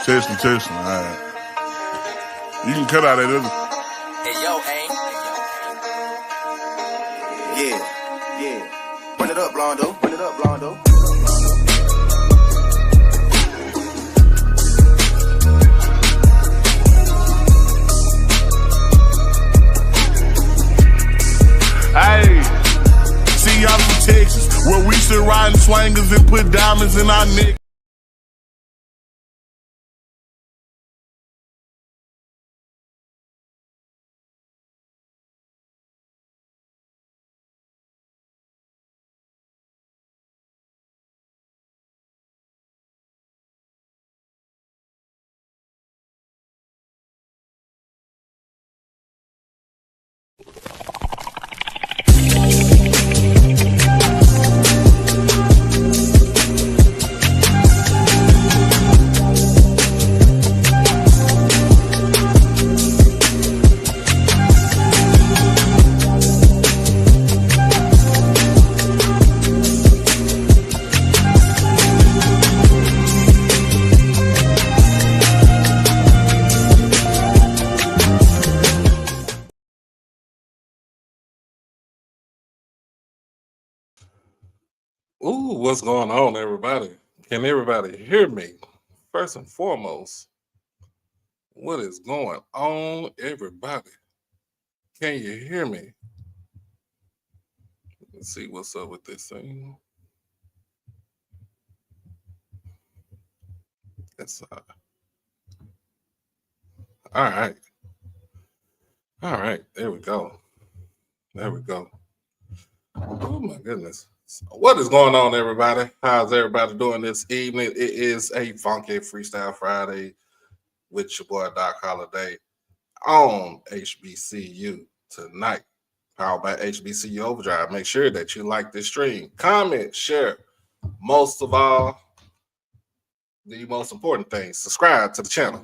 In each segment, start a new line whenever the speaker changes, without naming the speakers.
Testing. All right. You can cut out that other.
Hey, yo, hey. Yeah. Run it up, Blondo.
Hey, see y'all from Texas, where we should ride in swangers and put diamonds in our neck.
Ooh, what's going on, everybody? Can everybody hear me? First and foremost, what is going on, everybody? Can you hear me? Let's see what's up with this thing. That's all right. All right, there we go. Oh my goodness. What is going on, everybody? How's everybody doing this evening? It is a funky Freestyle Friday with your boy Doc Holiday on HBCU tonight. How about HBCU Overdrive? Make sure that you like this stream, comment, share. Most of all, the most important thing, subscribe to the channel.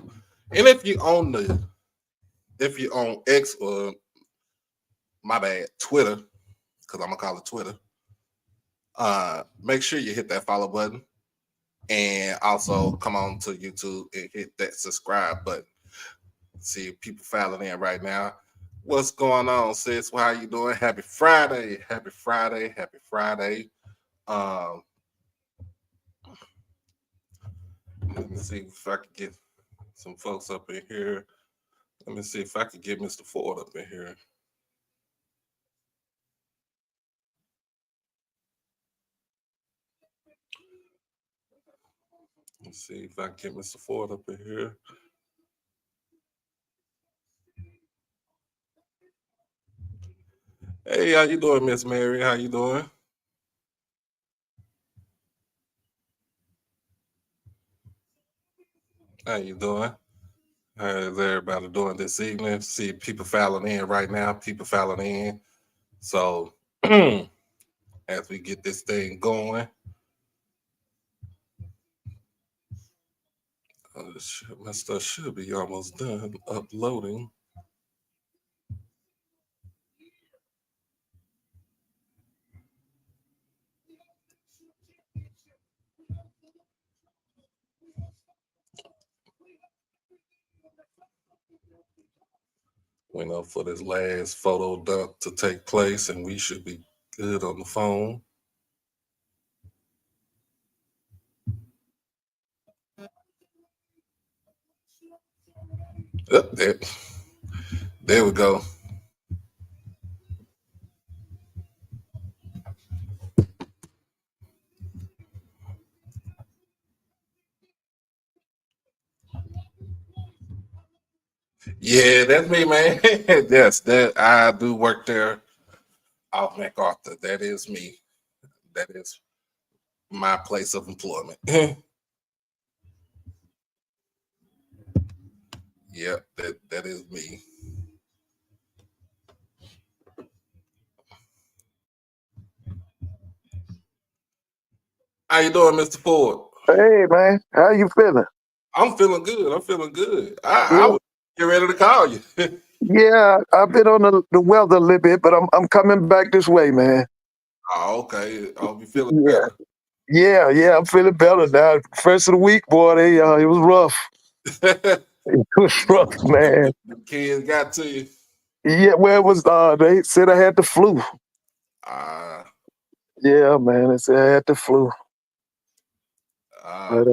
And if you own X or my bad, Twitter, because I'm gonna call it Twitter. Make sure you hit that follow button and also come on to YouTube and hit that subscribe button. See people filing in right now. What's going on, sis? How you doing? Happy Friday. Let me see if I can get some folks up in here. Let me see if I can get Mr. Ford up in here. Let's see if I can get Mr. Ford up in here. Hey, how you doing, Miss Mary? How you doing? How you doing? How is everybody doing this evening? See people filing in right now. So as we get this thing going, my stuff should be almost done uploading. Waiting for this last photo dump to take place, and we should be good on the phone. There we go. Yeah, that's me, man. Yes, that I do work there off MacArthur. That is me. That is my place of employment. Yep, that is me. How you doing, Mr. Ford?
Hey, man. How you feeling?
I'm feeling good. I was getting ready to call you.
Yeah, I've been on the weather a little bit, but I'm coming back this way, man.
Oh, okay. I'll be feeling better.
Yeah, I'm feeling better now. First of the week, boy, it was rough. It was rough, man.
The kids got to you.
Yeah, well, it was. They said I had the flu.
Uh,
Yeah, man. They said I had the flu.
uh,
But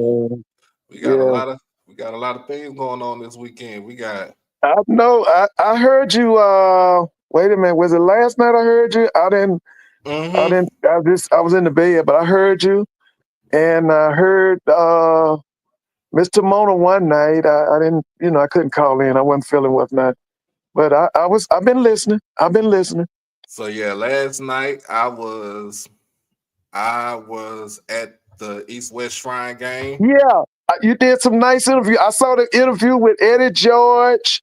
we got a
yeah,
lot of things going on this weekend. We got
I know. I heard you. Wait a minute. Was it last night? I heard you. I didn't. I
mm-hmm.
didn't. I was in the bed, but I heard you, and I heard Mr. Mona one night. I didn't. I couldn't call in. I wasn't feeling whatnot. But I was. I've been listening. I've been listening.
So yeah, last night I was at the East West Shrine game.
Yeah, you did some nice interview. I saw the interview with Eddie George,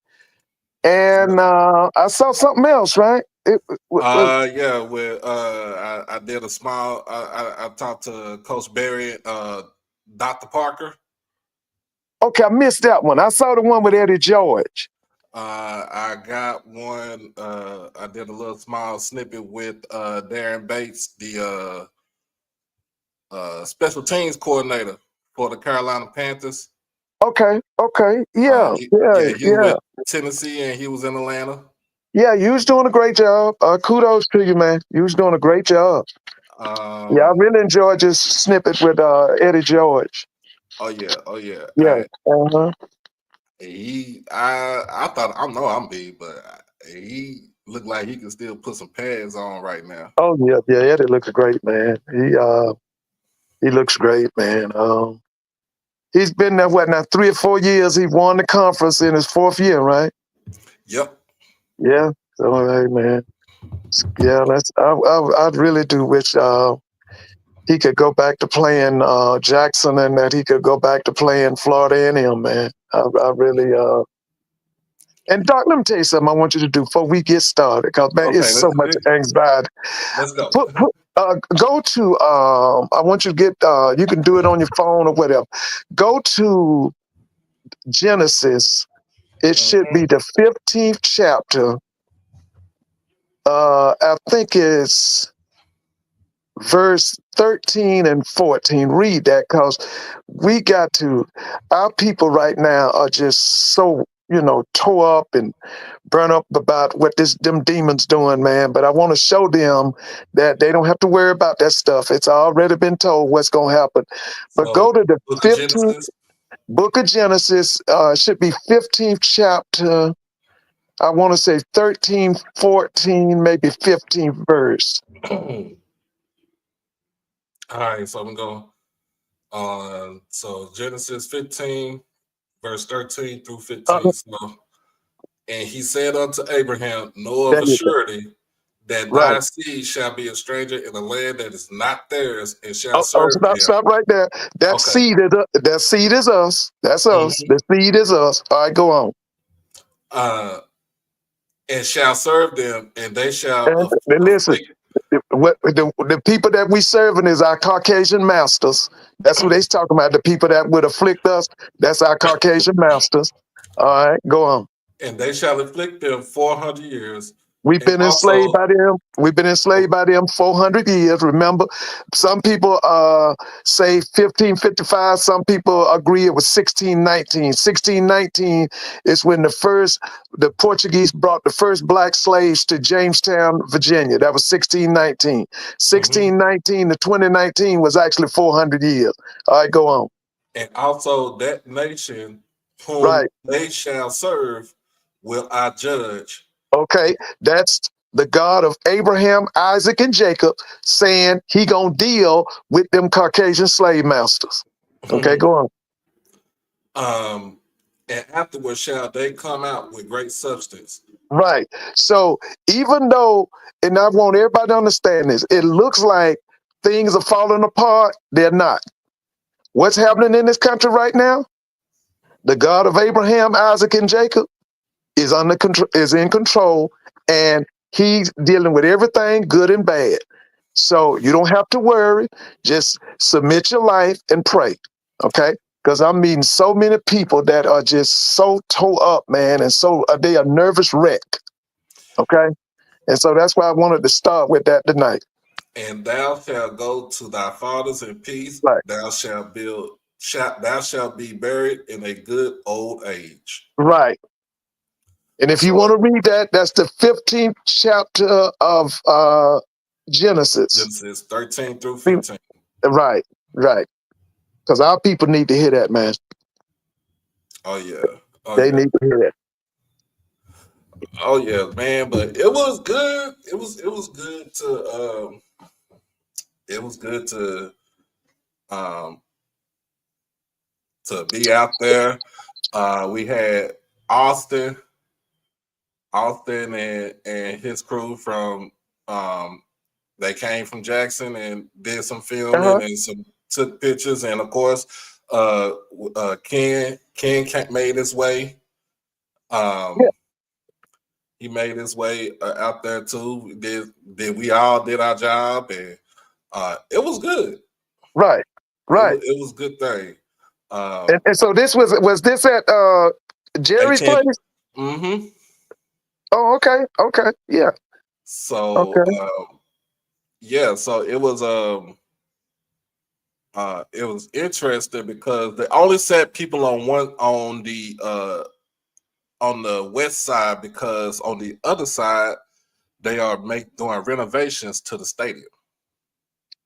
and I saw something else. Right? It was
Yeah, with I did a small. I talked to Coach Barry, Dr. Parker.
okay. I missed that one. I saw the one with Eddie George.
I got one. I did a little small snippet with Darren Bates, the special teams coordinator for the Carolina Panthers.
Okay. Yeah.
He was with Tennessee and he was in Atlanta.
Yeah, you was doing a great job. Kudos to you, man. You was doing a great job. Yeah, I really enjoyed this snippet with Eddie George.
Oh yeah.
Yeah.
I thought I know I'm big, but he looked like he can still put some pads on right now.
Oh yeah. Eddie looks great, man. He looks great, man. He's been there now 3 or 4 years. He won the conference in his 4th year, right?
Yep.
Yeah. So hey, man. Yeah, I really do wish he could go back to playing Jackson, and that he could go back to playing Florida A&M, man. I really and Doc, let me tell you something I want you to do before we get started, because man, it's so much anxiety.
Let's go.
Go to I want you to get you can do it on your phone or whatever. Go to Genesis. It should be the 15th chapter. I think it's verse 13 and 14. Read that, because our people right now are just so, tore up and burn up about what them demons doing, man. But I want to show them that they don't have to worry about that stuff. It's already been told what's going to happen. But
So,
go to the
Book of
15th book of Genesis. Should be 15th chapter. I want to say 13, 14, maybe 15th verse.
All right, so I'm going on. So Genesis 15, verse 13 through 15. And he said unto Abraham, know of a surety that thy seed shall be a stranger in a land that is not theirs, and shall serve them.
Stop right there. That seed is us. That's us. The seed is us. All right, go on.
And shall serve them, and they shall.
Listen, the people that we serving is our Caucasian masters. That's what they's talking about. The people that would afflict us, that's our Caucasian masters. All right, go on.
And they shall afflict them 400 years.
We've been enslaved by them. We've been enslaved by them 400 years. Remember, some people say 1555. Some people agree it was 1619. 1619 is when the Portuguese brought the first black slaves to Jamestown, Virginia. That was 1619. 1619 to 2019 was actually 400 years. All right, go on.
And also that nation whom they shall serve will I judge.
Okay, that's the God of Abraham, Isaac, and Jacob saying he gonna deal with them Caucasian slave masters. Okay, go
on. And afterwards shall they come out with great substance.
Right. So even though, and I want everybody to understand this, it looks like things are falling apart, they're not. What's happening in this country right now? The God of Abraham, Isaac, and Jacob is in control, and he's dealing with everything good and bad. So you don't have to worry. Just submit your life and pray. Okay? Because I'm meeting so many people that are just so tore up, man, and so they are nervous wreck. Okay? And so that's why I wanted to start with that tonight.
And thou shalt go to thy fathers in peace. Thou shalt build thou shalt be buried in a good old age.
Right. And if you
So
want to read that, that's the 15th chapter of Genesis.
Genesis 13 through 15.
Right, right. Because our people need to hear that, man.
Oh yeah. Oh
They
yeah.
need to hear that.
Oh yeah, man. But it was good. It was good um to be out there. We had Austin and his crew from they came from Jackson and did some filming and some took pictures, and of course Ken made his way.
Yeah.
He made his way out there too. We all did our job, and it was good.
Right, right.
It was a good thing.
And so this was this at Jerry's place?
Mm-hmm.
Oh, okay, okay, yeah,
So
okay,
yeah, so it was interesting because they only set people on the west side, because on the other side they are doing renovations to the stadium.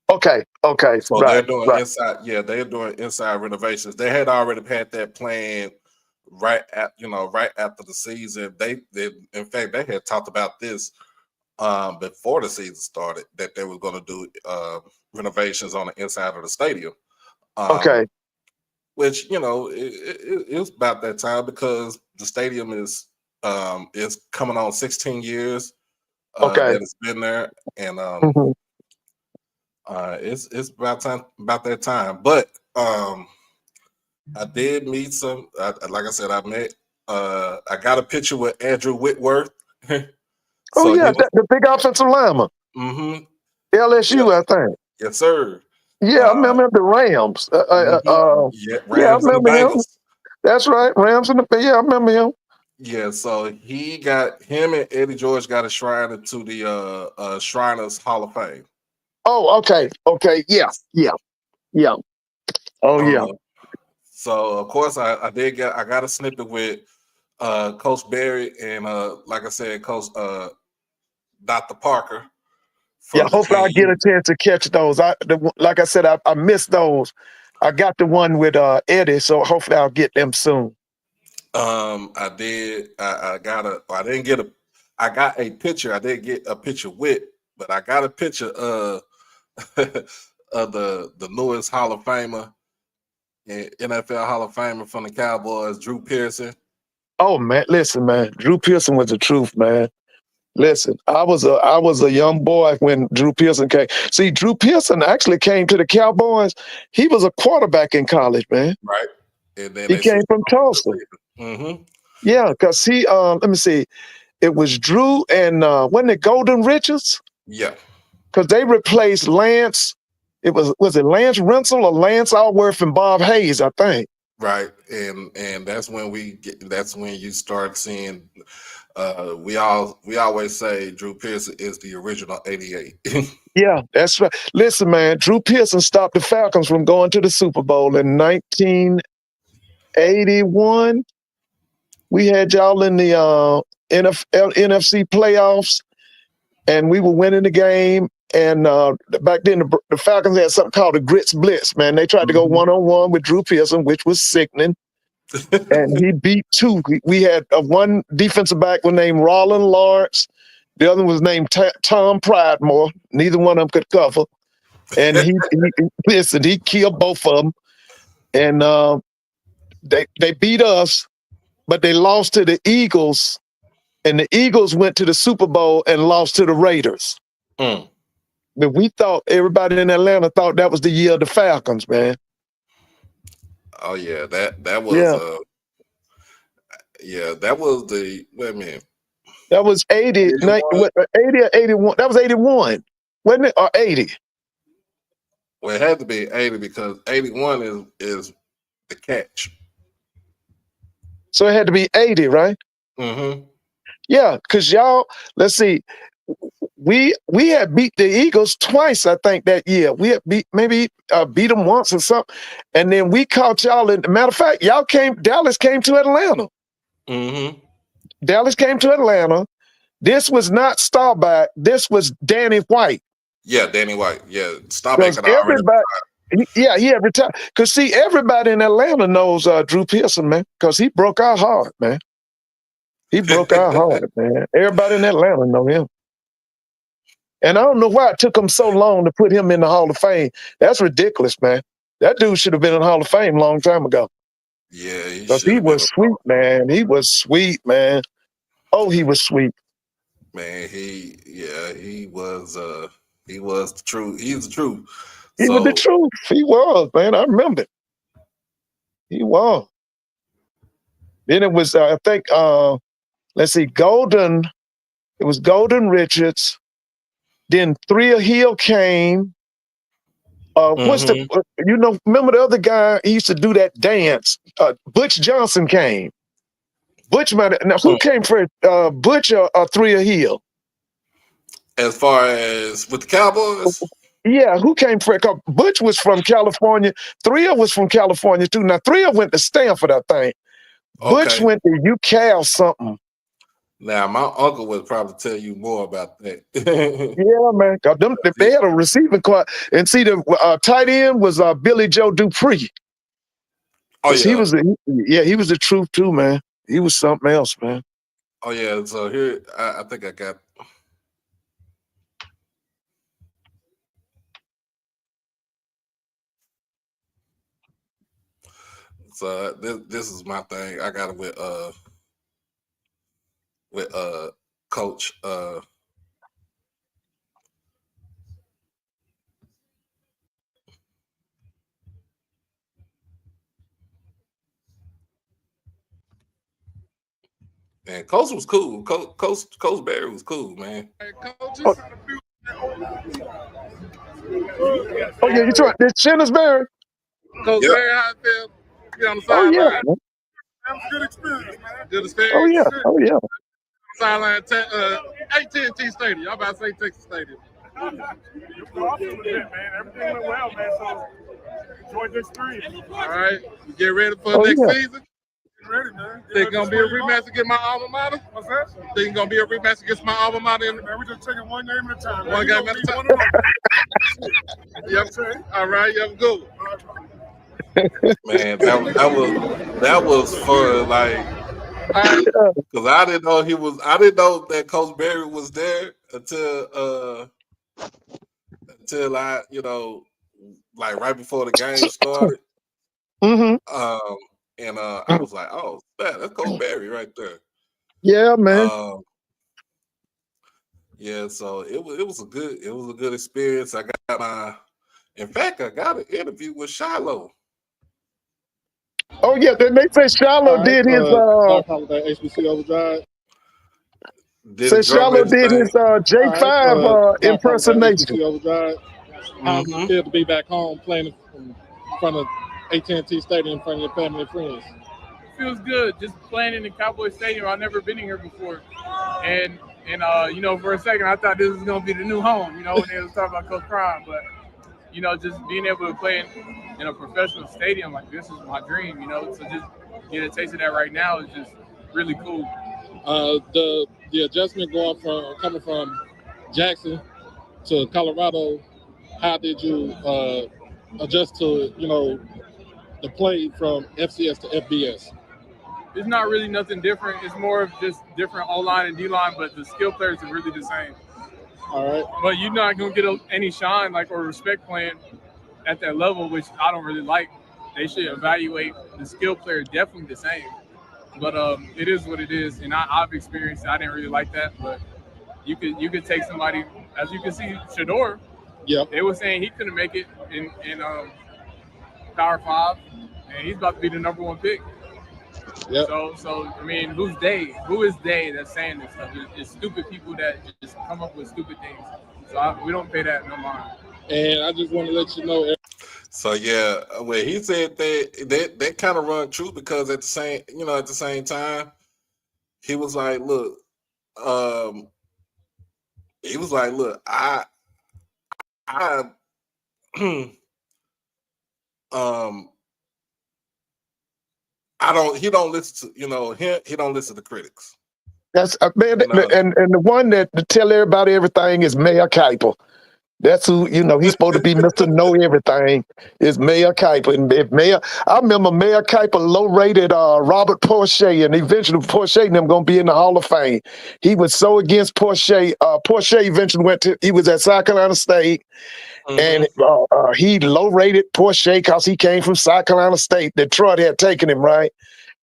okay, okay,
So they're
right,
doing
right,
inside, yeah, they're doing inside renovations. They had already had that plan right after the season. They in fact they had talked about this before the season started, that they were going to do renovations on the inside of the stadium.
okay,
Which it was about that time, because the stadium is coming on 16 years
okay.
that it's been there, and
Mhm.
it's about that time. But I did meet like I said, I got a picture with Andrew Whitworth.
Oh
So he
yeah,
was,
the big offensive lineman,
mm-hmm, yeah,
LSU, I think.
yes, sir.
Yeah, I remember the Rams.
Yeah,
Yeah, I
Rams and the
remember him.
Bengals.
That's right, Rams and the yeah, I remember him.
Yeah, so him and Eddie George got enshrined into the Shriners Hall of Fame.
Oh, okay, okay, yeah, yeah, yeah. Oh yeah,
Uh, so of course I got a snippet with Coach Barry and like I said, Coach Dr. Parker
yeah.
from the
Hopefully, I get
team.
a chance to catch those. Like I said, I missed those. I got the one with Eddie, so hopefully I'll get them soon.
I did. I didn't get a. I got a picture. I didn't get a picture with, but I got a picture of of the newest Hall of Famer, NFL Hall of Famer from the Cowboys, Drew Pearson.
Oh man, listen, man. Drew Pearson was the truth, man. Listen, I was a young boy when Drew Pearson came. See, Drew Pearson actually came to the Cowboys. He was a quarterback in college, man.
Right. And then
He
they
came
switched
from
over to
Tulsa.
the Ravens.
Yeah, because he let me see, it was Drew and wasn't it Golden Richards?
Yeah.
Because they replaced Lance. Was it Lance Rensel or Lance Alworth and Bob Hayes, I think.
Right. And that's when that's when you start seeing we always say Drew Pearson is the original 88.
Yeah, that's right. Listen, man, Drew Pearson stopped the Falcons from going to the Super Bowl in 1981. We had y'all in the NFC playoffs, and we were winning the game. And back then, the Falcons had something called the Grits Blitz, man. They tried to go one-on-one with Drew Pearson, which was sickening. And he beat two. We had one defensive back was named Roland Lawrence. The other was named Tom Pridemore. Neither one of them could cover. And he killed both of them. And they beat us, but they lost to the Eagles. And the Eagles went to the Super Bowl and lost to the Raiders.
Mm.
But everybody in Atlanta thought that was the year of the Falcons, man.
Oh yeah, that was
Yeah.
That was the wait a minute.
That was 80 or 81. That was 81, wasn't it? Or 80?
Well, it had to be 80 because 81 is the catch.
So it had to be 80, right?
Mm-hmm.
Yeah, because y'all, let's see, we had beat the Eagles twice, I think, that year. We had beat them once or something, and then we caught y'all. Matter of fact, Dallas came to Atlanta.
Mm-hmm.
Dallas came to Atlanta. This was not Starback. This was Danny White.
Yeah, Danny White. Yeah,
Because
Starback had already.
he had retired. Because see, everybody in Atlanta knows Drew Pearson, man. Because he broke our heart, man. He broke our heart, man. Everybody in Atlanta know him. And I don't know why it took him so long to put him in the Hall of Fame. That's ridiculous, man. That dude should have been in the Hall of Fame a long time ago.
Yeah,
Because he was sweet, man. He was sweet, man. Oh, he was sweet.
Man, he was the truth. He's the truth.
He was the truth. He was, man. I remember. He was. Then it was, I think, let's see, Golden. It was Golden Richards. Then Thrill Hill came. What's remember the other guy? He used to do that dance. Butch Johnson came. Butch who came first? Butch or Thrill Hill?
As far as with the Cowboys?
Yeah, who came first? Butch was from California. Thrill was from California too. Now Thrill went to Stanford, I think.
Okay.
Butch went to UCal something.
Now, my uncle would probably tell you more about that.
Yeah, man. They had a receiving club. And see, the tight end was Billy Joe Dupree.
Oh, yeah.
He was the truth too, man. He was something else, man.
Oh, yeah. So here, I think I got... So this is my thing. I got it with Coach man, Coach was cool. Coach Barry was cool, man.
Oh yeah, you talking this Sanders Barry?
Coach Barry, how it feel? Be on the
sideline.
Oh yeah, that was a good experience, man. Good experience.
Oh yeah.
Sideline, AT&T Stadium. Y'all about to say Texas Stadium.
Man, everything went well, man. So enjoy the experience.
All right, you get ready for next season.
Ready, man.
Think gonna be a rematch against my alma mater?
What's that?
Think gonna be a rematch against my alma mater?
Man, we just taking one game at a time.
One game at a time. Yep. All right, you have a good one.
Man, that was fun. Like, because I didn't know that Coach Barry was there until I, like right before the game started.
Mm-hmm.
And I was like, oh, that's Coach Barry right there.
Yeah, man.
Yeah, so it was a good experience. I got an interview with Shiloh.
Oh yeah, then they say Shiloh did his
HBCU Overdrive.
Shiloh did his J5 impersonation.
Overdrive. How does it feel to be back home playing in front of AT&T Stadium in front of your family and friends?
Feels good just playing in the Cowboy Stadium. I've never been in here before, and for a second I thought this was gonna be the new home. When they was talking about Coach Prime, but just being able to play in a professional stadium like this is my dream. So just get a taste of that right now is just really cool.
The adjustment coming from Jackson to Colorado, how did you adjust to the play from FCS to FBS?
It's not really nothing different. It's more of just different O-line and D-line, but the skill players are really the same.
All right.
But you're not going to get any shine or respect playing at that level, which I don't really like. They should evaluate the skill player definitely the same. But it is what it is, and I've experienced it. I didn't really like that, but you could take somebody, as you can see, Shador.
Yeah.
They were saying he couldn't make it in Power 5, and he's about to be the number 1 pick.
Yep.
So I mean, who is they that's saying this stuff? It's stupid people that just come up with stupid things. So we don't pay that no mind.
And I just want to let you know.
So yeah, when he said that kind of run true, because at the same time, he was like, look, He was like, "Look, I I don't. He don't listen to he don't listen to critics.
That's man,
And
and the one that to tell everybody everything is Mayor Kiper. That's who, he's supposed to be Mr. Know Everything, is Mayor Kiper. And if I remember Mayor Kiper low-rated Robert Porsche, and eventually Porsche and them going to be in the Hall of Fame. He was so against Porsche. Porsche eventually he was at South Carolina State, and he low-rated Porsche because he came from South Carolina State. Detroit had taken him, right?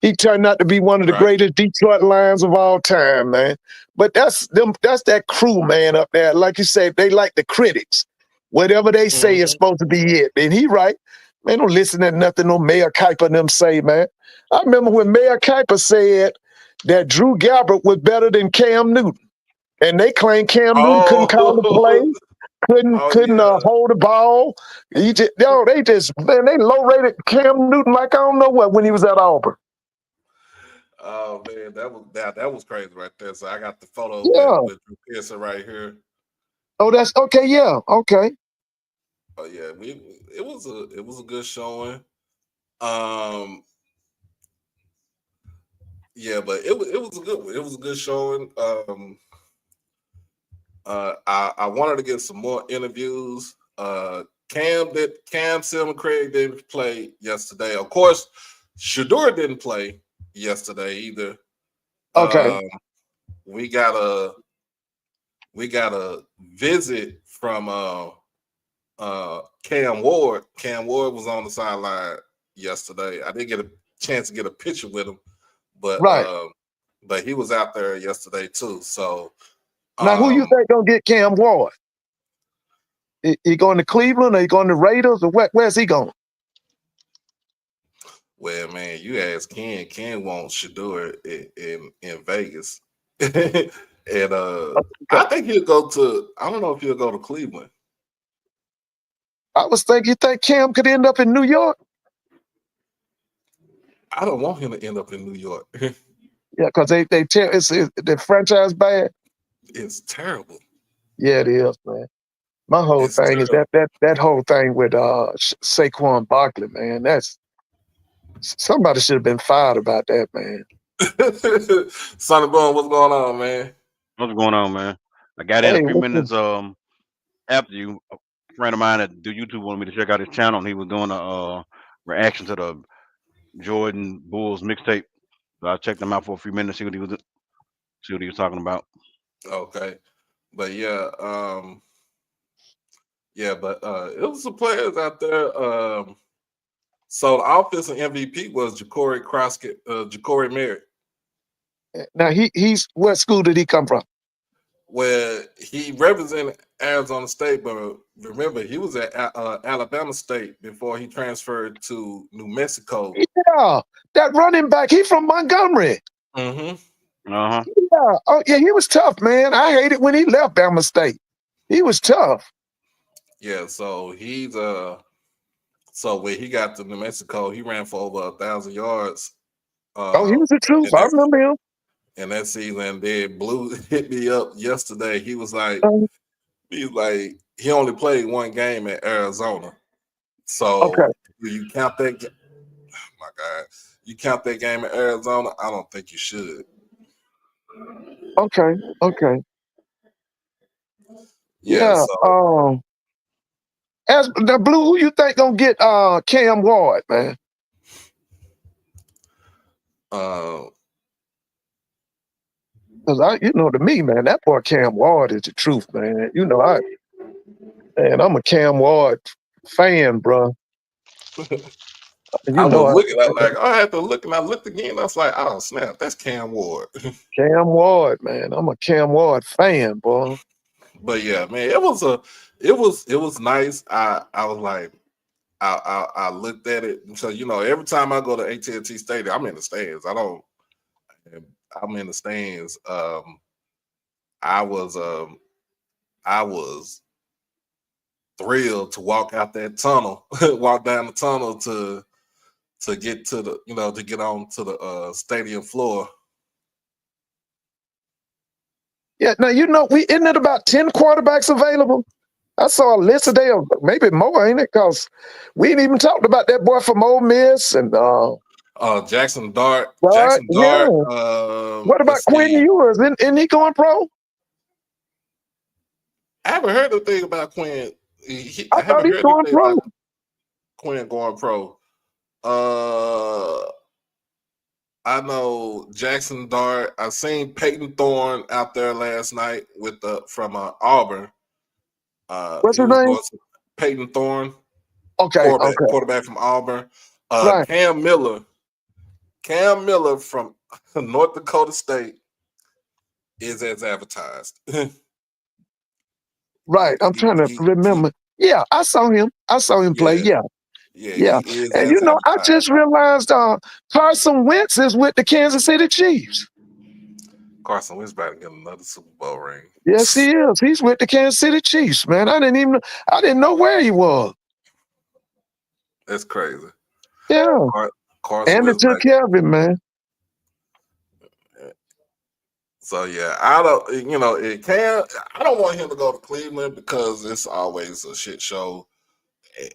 He turned out to be one of the greatest Detroit Lions of all time, man. But that's that crew, man, up there. Like you said, they like the critics. Whatever they say is supposed to be it. And he right. Man, don't listen to nothing no Mayor Kiper and them say, man. I remember when Mayor Kiper said that Drew Gabbert was better than Cam Newton. And they claimed Cam Newton couldn't call the play, couldn't hold the ball. They low-rated Cam Newton like I don't know what when he was at Auburn.
Oh man, that was crazy right there. So I got the photo with Drew Pearson right here.
Oh, that's okay. Yeah, okay.
Oh yeah, it was a good showing. Yeah, but it was a good showing. I wanted to get some more interviews. Cam Silver Craig didn't play yesterday. Of course, Shedeur didn't play yesterday either.
Okay.
We got a visit from Cam Ward. Cam Ward was on the sideline yesterday. I didn't get a chance to get a picture with him, but he was out there yesterday too. So
now, who you think gonna get Cam Ward? He going to Cleveland, or he going to Raiders, or where's he going?
Well, man, you ask Ken. Ken wants Shedeur in Vegas, and I think he'll go to. I don't know if he'll go to Cleveland.
I was thinking, you think Cam could end up in New York?
I don't want him to end up in New York.
Yeah, because they tell the franchise bad.
It's terrible.
Yeah, it is, man. My whole thing is that whole thing with Saquon Barkley, man. That's somebody should have been fired about that, man.
Sonny Boone, what's going on, man?
What's going on, man? I got in a few minutes after you. A friend of mine that do YouTube wanted me to check out his channel, and he was doing a reaction to the Jordan Bulls mixtape. So I checked him out for a few minutes, see what he was talking about.
Okay, but yeah, but it was some players out there. So the offensive MVP was Ja'Cory Merritt.
Now he's what school did he come from?
Well, he represented Arizona State, but remember he was at Alabama State before he transferred to New Mexico.
Yeah, that running back, he from Montgomery. Yeah. Oh yeah, he was tough, man. I hated when he left Bama State. He was tough.
Yeah, so he's so when he got to New Mexico, he ran for over 1,000 yards.
He was the truth. I remember him.
And that season, Blue hit me up yesterday. He was like, he only played one game at Arizona. So do you count that? Oh my God, you count that game at Arizona? I don't think you should.
Okay. Yeah.
So,
as the Blue, who you think gonna get Cam Ward, man? Because to me, man, that boy Cam Ward is the truth, man. I'm a Cam Ward fan, bro.
I was looking at I had to look, and I looked again. I was like, oh snap, that's Cam Ward.
Cam Ward, man. I'm a Cam Ward fan, boy.
But yeah, man, it was nice. I was like, I looked at it. So every time I go to AT&T Stadium, I'm in the stands. I'm in the stands. I was thrilled to walk out that tunnel, walk down the tunnel to get to the to get on to the stadium floor.
Yeah, now isn't it about 10 quarterbacks available? I saw a list today of maybe more, ain't it? Because we ain't even talked about that boy from Ole Miss and
Jackson Dart.
Dart.
Jackson
Yeah.
Dart.
What about
Let's
Quinn
see.
Ewers? Isn't he going pro?
I haven't heard anything about Quinn.
I
I
thought
haven't
he's
heard
going
anything
pro.
about Quinn going pro. I know Jackson Dart. I seen Peyton Thorne out there last night with from Auburn.
What's
He
his
was
name?
doing some Peyton Thorne,
Okay, okay.
quarterback from Auburn.
Right.
Cam Miller from North Dakota State is as advertised.
Right. I'm trying to remember. Yeah, I saw him. I saw him play. Yeah.
He is
And
as
I
advertised.
just realized Carson Wentz is with the Kansas City Chiefs.
Carson Wentz about to get another Super Bowl ring.
Yes, he is. He's with the Kansas City Chiefs, man. I didn't know where he was.
That's crazy.
Yeah.
Carson
And they
Wentz
took care of him, man.
So yeah, I don't. I don't want him to go to Cleveland because it's always a shit show.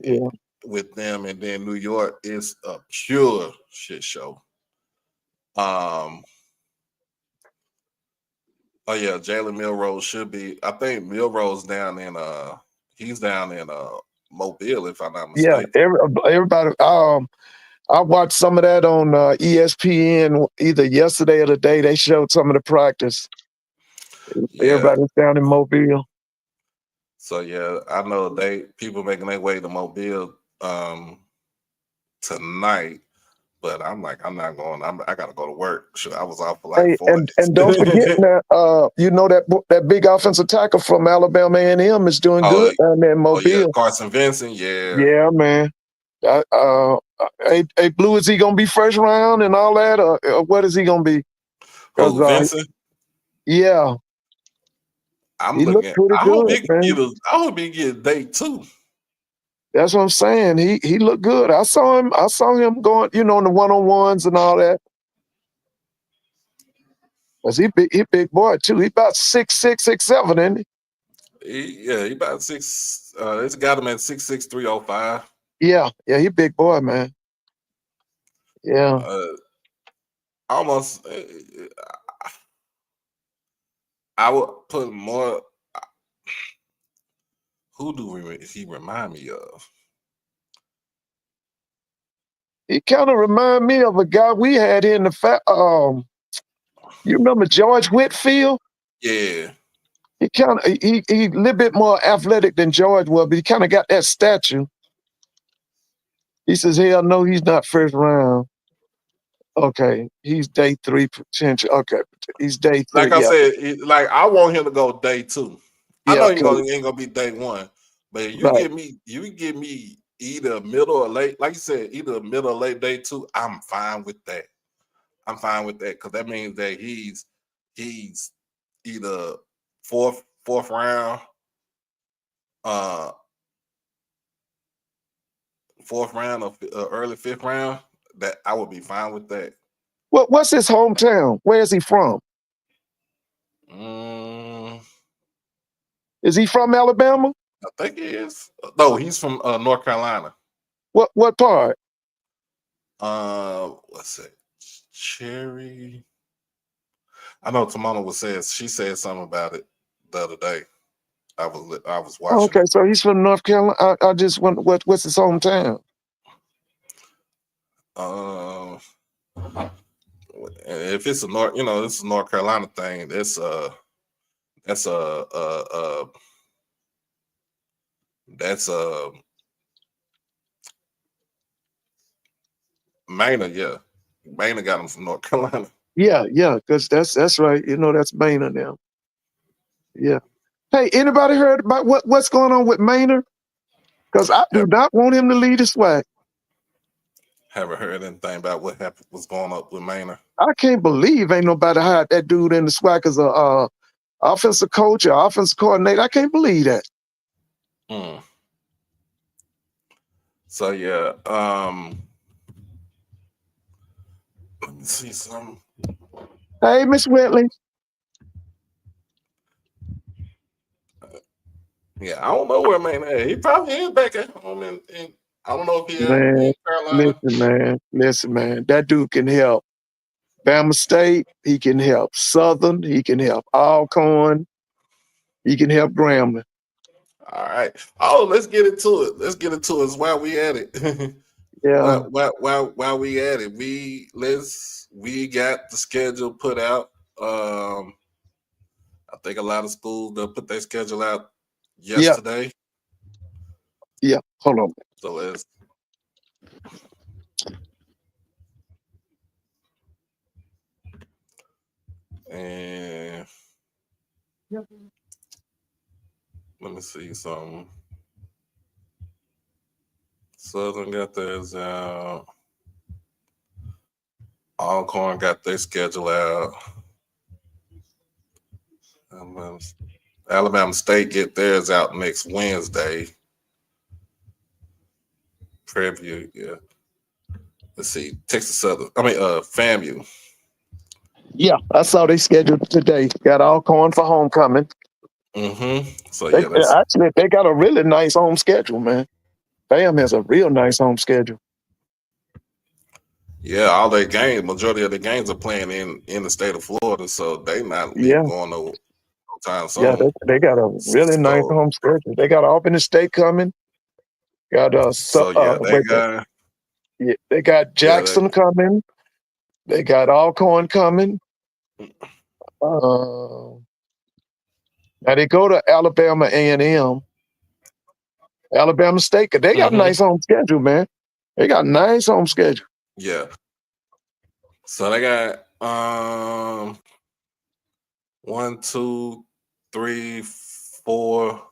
Yeah.
With them, and then New York is a pure shit show. Oh yeah, Jalen Milrose should be. I think Milrose he's down in Mobile, if I'm not mistaken.
Yeah, everybody. I watched some of that on ESPN either yesterday or today. They showed some of the practice.
Yeah.
Everybody's down in Mobile.
So yeah, I know people making their way to Mobile tonight, but I'm like, I'm not going. I gotta go to work. Sure, I was off for like 4 days.
And don't forget that that big offensive tackle from Alabama A&M is doing good down there in Mobile.
Yeah, Carson Vincent. Yeah.
Yeah, man. Hey, Blue, is he gonna be first round and all that, or what is he gonna be?
Vincent.
Yeah.
He looking.
Pretty good, man.
I hope he get day 2.
That's what I'm saying. He looked good. I saw him going, in the one-on-ones and all that. Cause he big boy too. He about 6'6", 6'7", isn't he?
He about 6. It's got him at 6'6", 305.
Yeah, he big boy, man. Yeah.
Almost. I would put more. Who he remind me of?
He kind of remind me of a guy we had here in the you remember George Whitfield?
Yeah.
He a little bit more athletic than George was, but he kind of got that stature. He says, hell no, he's not first round. Okay, he's day 3 potential. Okay, he's day 3.
Like I said, I want him to go day 2. I know he ain't gonna be day 1, but you give me either middle or late, like you said, either middle or late day 2. I'm fine with that. Because that means that he's either fourth round, or early 5th round. That I would be fine with that.
What's his hometown? Where is he from? Is he from Alabama?
I think he is. No, he's from North Carolina.
What part?
What's it? Cherry. I know Tamona she said something about it the other day. I was watching.
Okay, so he's from North Carolina. I just wonder what's his hometown.
If it's this is a North Carolina thing. That's Maynard. Yeah, Maynard got him from North Carolina.
Yeah, because that's right. That's Maynard now. Yeah. Hey, anybody heard about what's going on with Maynard? Because I do not want him to lead the SWAC.
Haven't heard anything about what's going on with Maynard.
I can't believe ain't nobody hired that dude in the SWAC as a offensive coach or offensive coordinator. I can't believe that.
So yeah, let me see something.
Hey, Miss Whitley.
Yeah, I don't know where man at. He probably is back at home, and I don't know if he
Man,
in Carolina.
listen, man. That dude can help. Bama State, he can help. Southern, he can help. Alcorn, he can help Grambling.
All right. Oh, let's get into it. Let's get into it. While we at it.
Yeah,
while we at it, we got the schedule put out. I think a lot of schools they'll put their schedule out yesterday.
yeah. Hold on.
So let's and let me see something. Southern got theirs out. Alcorn got their schedule out. Alabama State get theirs out next Wednesday. Preview, yeah. Let's see, Texas Southern. FAMU.
Yeah, I saw they scheduled today. Got Alcorn for homecoming.
So yeah,
Actually, they got a really nice home schedule, man. FAM has a real nice home schedule.
Yeah, all their games, majority of the games are playing in the state of Florida, so they not going no time soon.
Yeah, they got a really nice home schedule. They got Albany State coming. Got they got Jackson coming. They got Alcorn coming. Now they go to Alabama A&M. Alabama State, they got a nice home schedule, man. They got a nice home schedule.
Yeah. So they got 1, 2, 3, 4.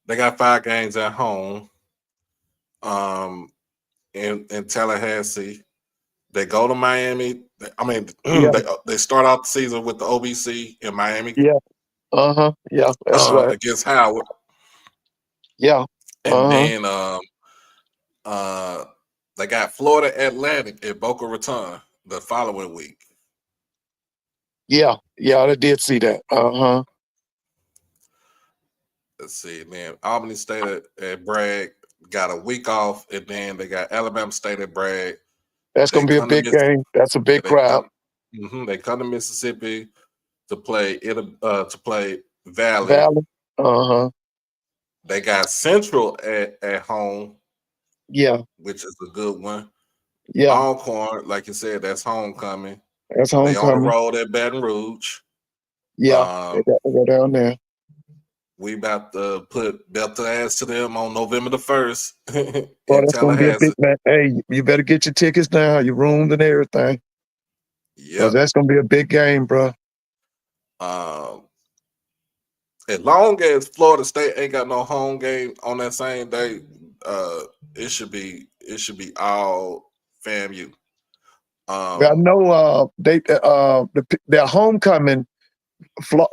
They got 5 games at home. In Tallahassee. They go to Miami. They start out the season with the OBC in Miami.
Yeah. Yeah, that's right.
Against Howard.
Yeah.
And then they got Florida Atlantic at Boca Raton the following week.
Yeah, I did see that.
Let's see, man. Albany State at Bragg got a week off, and then they got Alabama State at Bragg.
That's going to be a big game. That's a big crowd.
They come to Mississippi to play Valley. They got Central at home.
Yeah.
Which is a good one.
Yeah.
Alcorn, like you said, that's homecoming.
That's homecoming.
They on the road at Baton Rouge.
Yeah, they got to go down there.
We about to put belt to ass to them on November the 1st.
Well, that's going to be a big man. Hey, you better get your tickets now, your rooms and everything. Yeah, that's going to be a big game, bro.
As long as Florida State ain't got no home game on that same day, it should be all FAMU.
I know their homecoming.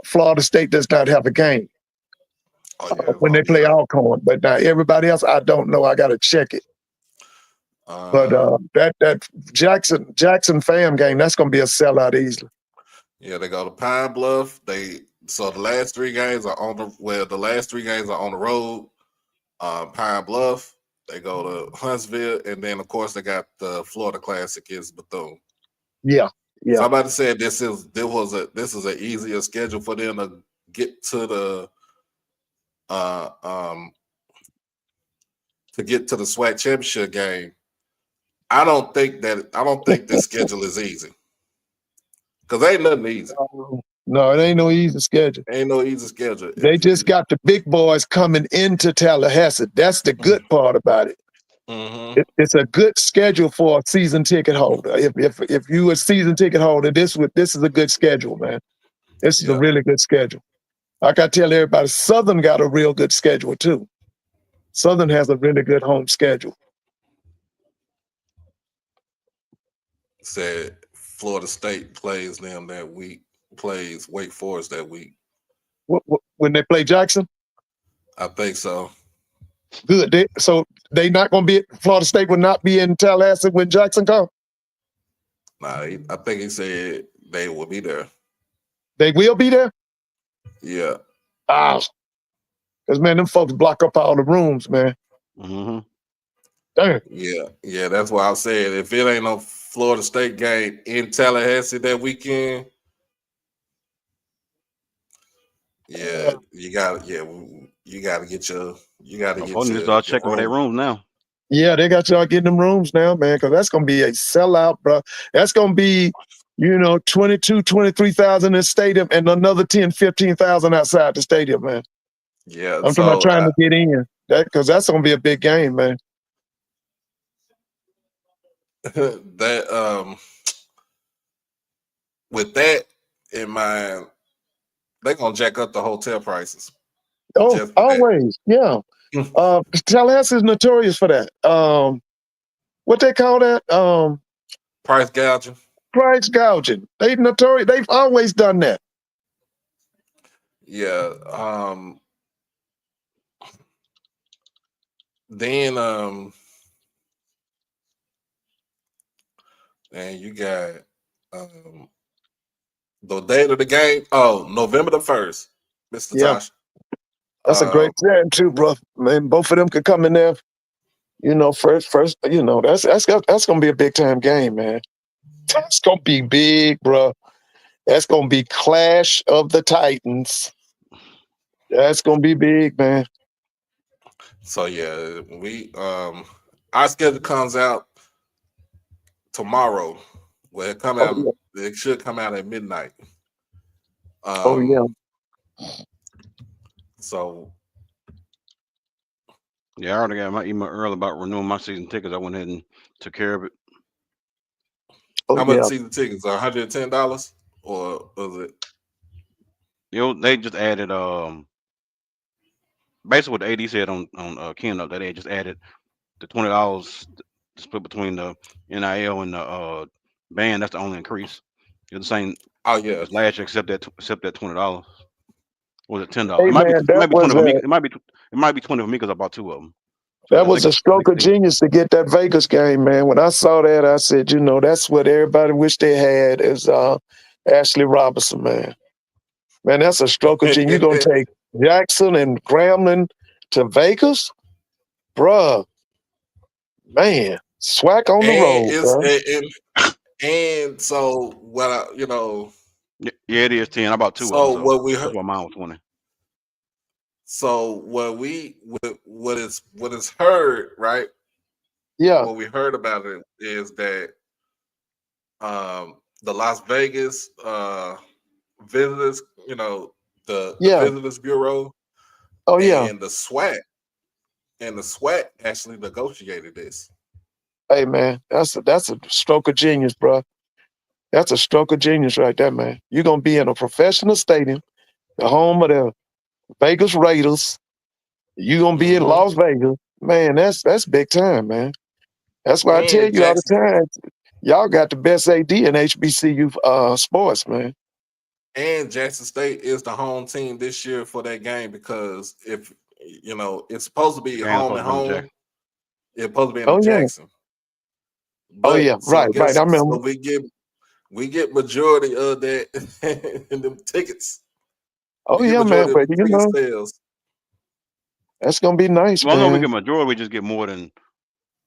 Florida State does not have a game when they play Alcorn, but now everybody else, I don't know. I got to check it. But that Jackson FAM game, that's going to be a sellout easily.
Yeah, they go to Pine Bluff. So the last 3 games are on the road. Pine Bluff. They go to Huntsville, and then of course they got the Florida Classic is Bethune.
Yeah.
Somebody said this is an easier schedule for them to get to the SWAC championship game. I don't think this schedule is easy because ain't nothing easy.
No, it ain't no easy schedule.
Ain't no easy schedule.
They just got the big boys coming into Tallahassee. That's the good part about it. It's a good schedule for a season ticket holder. If you a season ticket holder, this is a good schedule, man. This is a really good schedule. Like I tell everybody, Southern got a real good schedule too. Southern has a really good home schedule.
Said Florida State plays them that week. Plays Wake Forest that week.
When they play Jackson?
I think so.
Good. So they not going to be Florida State will not be in Tallahassee when Jackson comes?
Nah, I think he said they will be there.
They will be there?
Yeah.
Because, man, them folks block up all the rooms, man.
Mm-hmm.
Damn.
Yeah, that's why I said if it ain't no Florida State game in Tallahassee that weekend, you gotta get your
Folks need to start checking for their
room.
rooms now.
Yeah, they got y'all getting them rooms now, man, because that's going to be a sellout, bro. That's going to be, 23,000 in the stadium and another 10, 15,000 outside the stadium, man.
Yeah,
I'm talking about trying to get in, because that's going to be a big game, man.
That with that in mind, they're gonna jack up the hotel prices.
Oh, always, yeah. Tallahassee is notorious for that. What they call that?
Price gouging.
Price gouging. They notorious. They've always done that.
Yeah. Then and you got the date of the game. Oh, November the 1st, Mr. Tosh.
That's a great time too, bro. Man, both of them could come in there. First. That's gonna be a big time game, man. That's gonna be big, bro. That's gonna be Clash of the Titans. That's gonna be big, man.
So yeah, our schedule comes out tomorrow. Well, it should come out at midnight. So
yeah, I already got my email early about renewing my season tickets. I went ahead and took care of it.
How much season tickets? $110 or was it?
They just added basically what the AD said on keynote that they just added the $20 split between the NIL and the band. That's the only increase. It's the same.
Oh yeah,
as last year except that $20. Or was it $10?
Hey,
it might
man,
be 20 for me. It might be 20 for me because I bought two of them. So
that was a stroke of genius to get that Vegas game, man. When I saw that, I said, that's what everybody wished they had is Ashley Robinson, man. Man, that's a stroke of genius. You're going to take Jackson and Grambling to Vegas? Bruh. Man, SWAC on the road,
and so what
yeah, it is 10. I bought two of them.
What we heard,
that's why mine was 20.
So what is heard, right?
Yeah.
What we heard about it is that the Las Vegas visitors, the Visitors Bureau, and the SWAC actually negotiated this.
Hey man, that's a stroke of genius, bro. That's a stroke of genius right there, man. You're gonna be in a professional stadium, the home of the Vegas Raiders. You're gonna be in Las Vegas, man. That's big time, man. That's why I tell you all the time, y'all got the best AD in HBCU sports, man.
And Jackson State is the home team this year for that game because if it's supposed to be home and home, it's supposed to be in Jackson.
But, right. I remember.
So we get majority of that in them tickets.
Man, but
sales.
That's gonna be nice.
Well, I know we get majority. We just get more than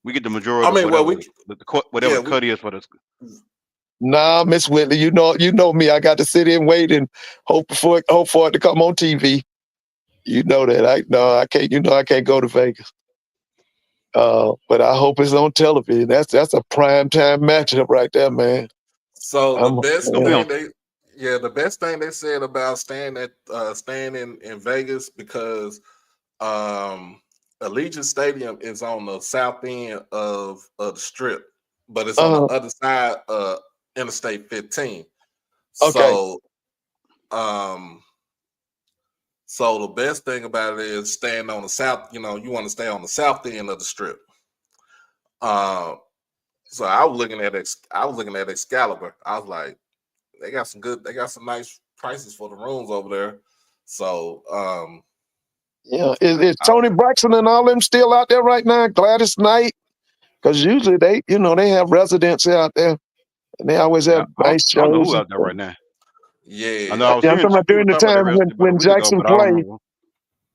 we get the majority. Whatever the cut is for this.
Nah, Miss Whitley, you know me. I got to sit in, wait, and hope for it to come on TV. You know that. I can't. I can't go to Vegas. But I hope it's on television. That's a prime time matchup right there, man.
So the best thing they said about staying in Vegas because Allegiant Stadium is on the south end of the Strip, but it's on the other side of Interstate 15. Okay. So the best thing about it is staying on the south. You want to stay on the south end of the Strip. So I was looking at Excalibur. I was like, they got some nice prices for the rooms over there. So
is Tony Braxton and all them still out there right now? Gladys Knight, because usually they have residents out there, and they always have nice shows.
I don't know who's out there right now.
Yeah,
I know. I was
talking about during the time when Jackson played.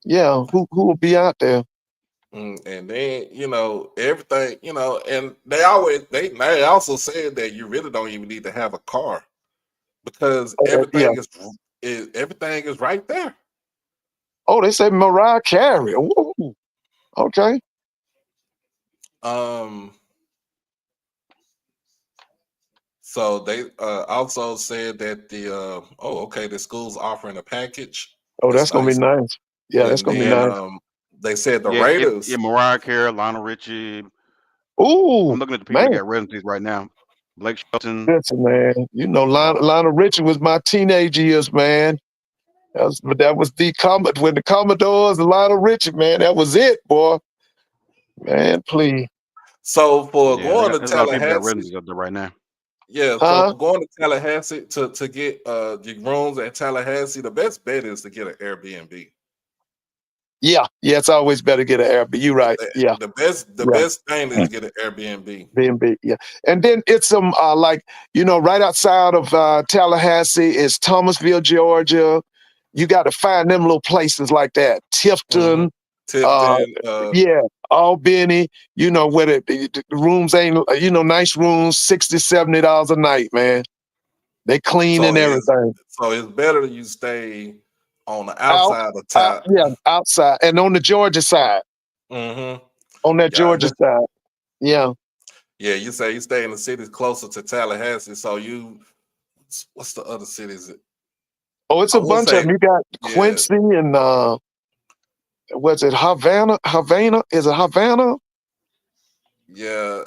Yeah, who will be out there?
And then everything, and they also said that you really don't even need to have a car because
Yeah.
everything is right there.
Oh, they say Mariah Carey. Ooh, okay.
So they also said that the school's offering a package.
Oh,
That's
that's gonna be
nice.
nice. Yeah, that's
And
gonna be
then
nice.
they said the
Yeah,
Raiders.
Mariah Carey, Lionel Richie.
Ooh,
I'm looking at the people that
man.
got residencies right now. Blake Shelton.
Listen, man. You know, Lionel Richie was my teenage years, man. That was the when the Commodores and Lionel Richie, man. That was it, boy. Man, please.
So for
Yeah,
going to
there's a lot of people that got
Tallahassee,
residencies up there right now.
yeah. So
Huh?
for going to Tallahassee to get your rooms at Tallahassee, the best bet is to get an Airbnb.
Yeah, it's always better to get an Airbnb. You're right. Yeah,
The best thing is to get an Airbnb.
Airbnb. Yeah, and then it's some like right outside of Tallahassee is Thomasville, Georgia. You got to find them little places like that. Tifton.
Tipton,
Yeah, Albany. Where the rooms ain't. Nice rooms, $60-$70 a night, man. They clean and everything.
so it's better you stay on the outside of town.
Yeah, outside and on the Georgia side.
Mm-hmm.
On that
Yeah.
Georgia side. Yeah.
Yeah, you say you stay in the cities closer to Tallahassee. So what's the other cities?
Oh, it's
I
a
will
bunch of
say,
them. You got
yeah.
Quincy and was it Havana? Is it Havana?
Yeah.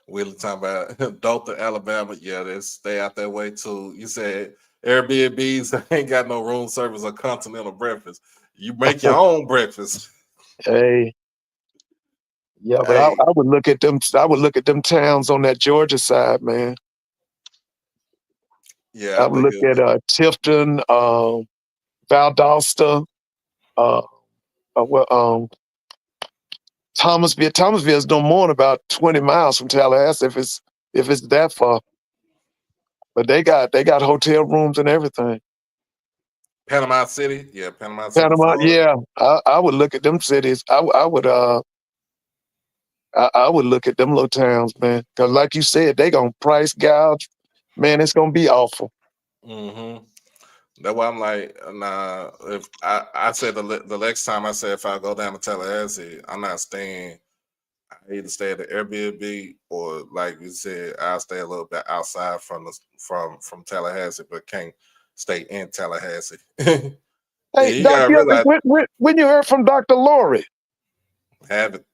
We're talking about Dothan, Alabama. Yeah, they stay out that way too. You said Airbnbs ain't got no room service or continental breakfast. You make your own breakfast.
Hey. Yeah, but
Hey.
I would look at them. I would look at them towns on that Georgia side, man.
Yeah,
I would look at Tifton, Valdosta, Thomasville. Thomasville is no more than about 20 miles from Tallahassee if it's that far. But they got hotel rooms and everything.
Panama City, yeah, Panama City,
Panama,
Florida.
yeah. I would look at them cities. I would look at them little towns, man. Because like you said, they gonna price gouge. Man, it's gonna be awful.
Mm-hmm. That's why I'm like, nah. If I said the next time I said if I go down to Tallahassee, I'm not staying. I either stay at the Airbnb or, like you said, I'll stay a little bit outside from Tallahassee, but can't stay in Tallahassee.
Hey,
You
Doc,
gotta realize,
when you heard from Dr. Lori?
have it.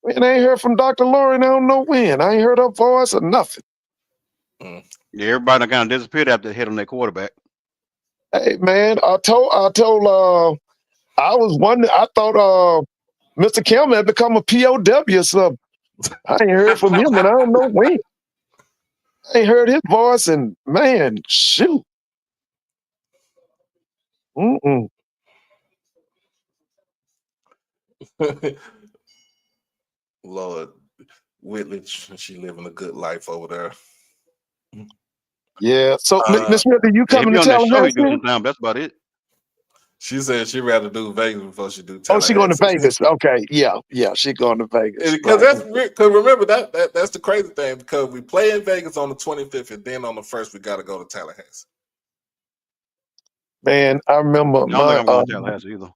Man, I ain't heard from Dr. Lori and I don't know when. I ain't heard her voice or nothing.
Yeah, everybody kind of disappeared after they hit on their quarterback.
Hey, man, I was wondering, I thought Mr. Kelman had become a POW or something. I ain't heard from him and I don't know when. I ain't heard his voice and, man, shoot.
Lord, Whitley, she living a good life over there.
Yeah. So, Miss Smith, are you
Yeah, he
coming
be
to
on that show he do
Tallahassee?
sometimes. That's about it.
She said she'd rather do Vegas before she do
Oh,
Tallahassee.
she going to Vegas. Okay. Yeah. She going to Vegas.
Because remember that's the crazy thing, because we play in Vegas on the 25th and then on the 1st we got to go to Tallahassee.
Man, I remember
I don't think I'm going to Tallahassee either.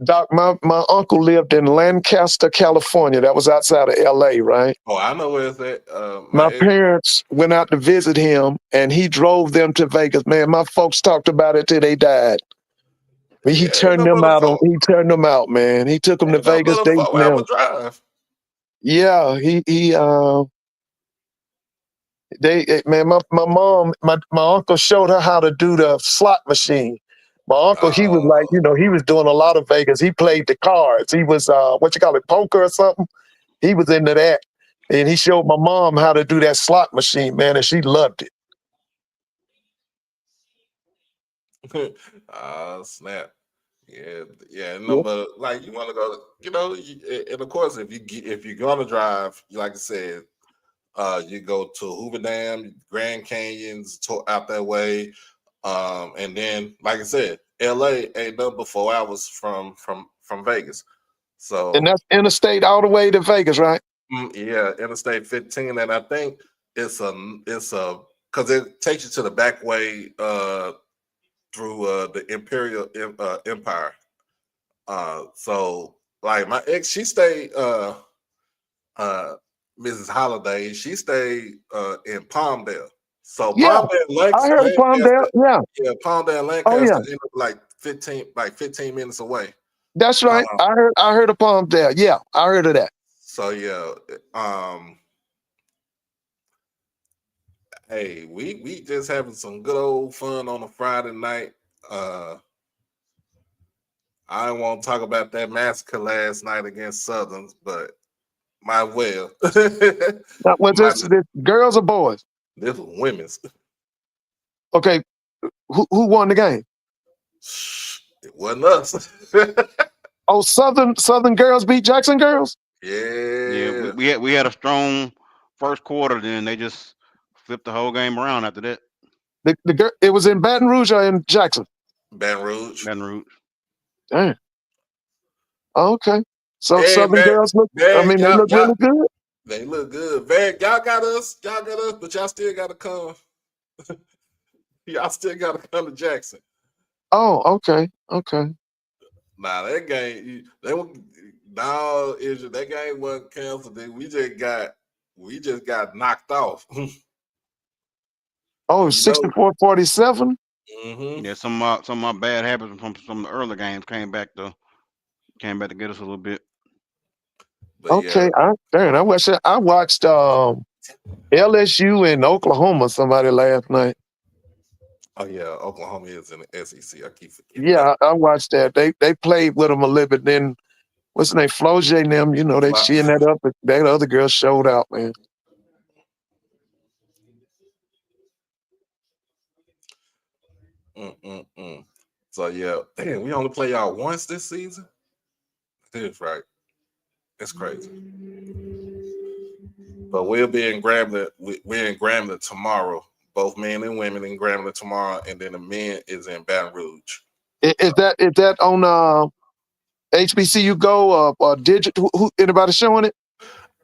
Doc, my uncle lived in Lancaster, California. That was outside of LA, right?
Oh, I know where it's at.
My parents went out to visit him and he drove them to Vegas. Man, my folks talked about it till they died. He turned them out. He turned them out, man. He took them to Vegas. They now.
Drive.
Yeah, man, my mom, my uncle showed her how to do the slot machine. My uncle, he was like, he was doing a lot of Vegas. He played the cards. He was poker or something. He was into that. And he showed my mom how to do that slot machine, man, and she loved it.
Snap. Yeah. No, but like you want to go, and of course, if you're gonna drive, like I said, you go to Hoover Dam, Grand Canyons, out that way. And then, like I said, LA ain't nothing but 4 hours from Vegas. So
And that's interstate all the way to Vegas, right?
yeah, Interstate 15, and I think it's a because it takes you to the back way through the Imperial Empire. So like my ex, she stayed Mrs. Holiday, she stayed in Palmdale. So
Yeah,
Palmdale,
I heard of Palmdale.
Lancaster,
Yeah.
yeah, Palmdale,
Oh
Lancaster,
yeah,
ended up like 15 minutes away.
that's right. I heard of Palmdale. Yeah, I heard of that.
So yeah, hey, we just having some good old fun on a Friday night. I don't want to talk about that massacre last night against Southerns, but might well.
Now, was this girls or boys?
This was women's.
Okay, who won the game?
It wasn't us.
Oh, Southern girls beat Jackson girls.
Yeah,
we had a strong first quarter, then they just flipped the whole game around after that.
It was in Baton Rouge or in Jackson?
Baton Rouge.
Damn. Okay. So
Hey,
Southern
man,
girls look.
man,
I mean, they look really good.
They look good, man. Y'all got us, but y'all still got to come. Y'all still got to come to Jackson.
Oh, okay.
Nah, that game, that game wasn't canceled. We just got knocked off.
Oh, 64-47.
Mm-hmm.
Yeah, some of my bad habits from some of the early games came back to get us a little bit.
But
Okay,
yeah.
I watched LSU and Oklahoma somebody last night.
Oh yeah, Oklahoma is in the SEC. I keep forgetting.
Yeah, I watched that. They played with them a little bit. Then what's the name? Floje and them. They cheering that up. But that other girl showed out, man.
So yeah, damn, we only play y'all once this season. That's right. It's crazy. But we'll be in Grambling. We're in Grambling tomorrow. Both men and women in Grambling tomorrow, and then the men is in Baton Rouge.
Is that on HBCU Go or Digital? Who anybody showing it?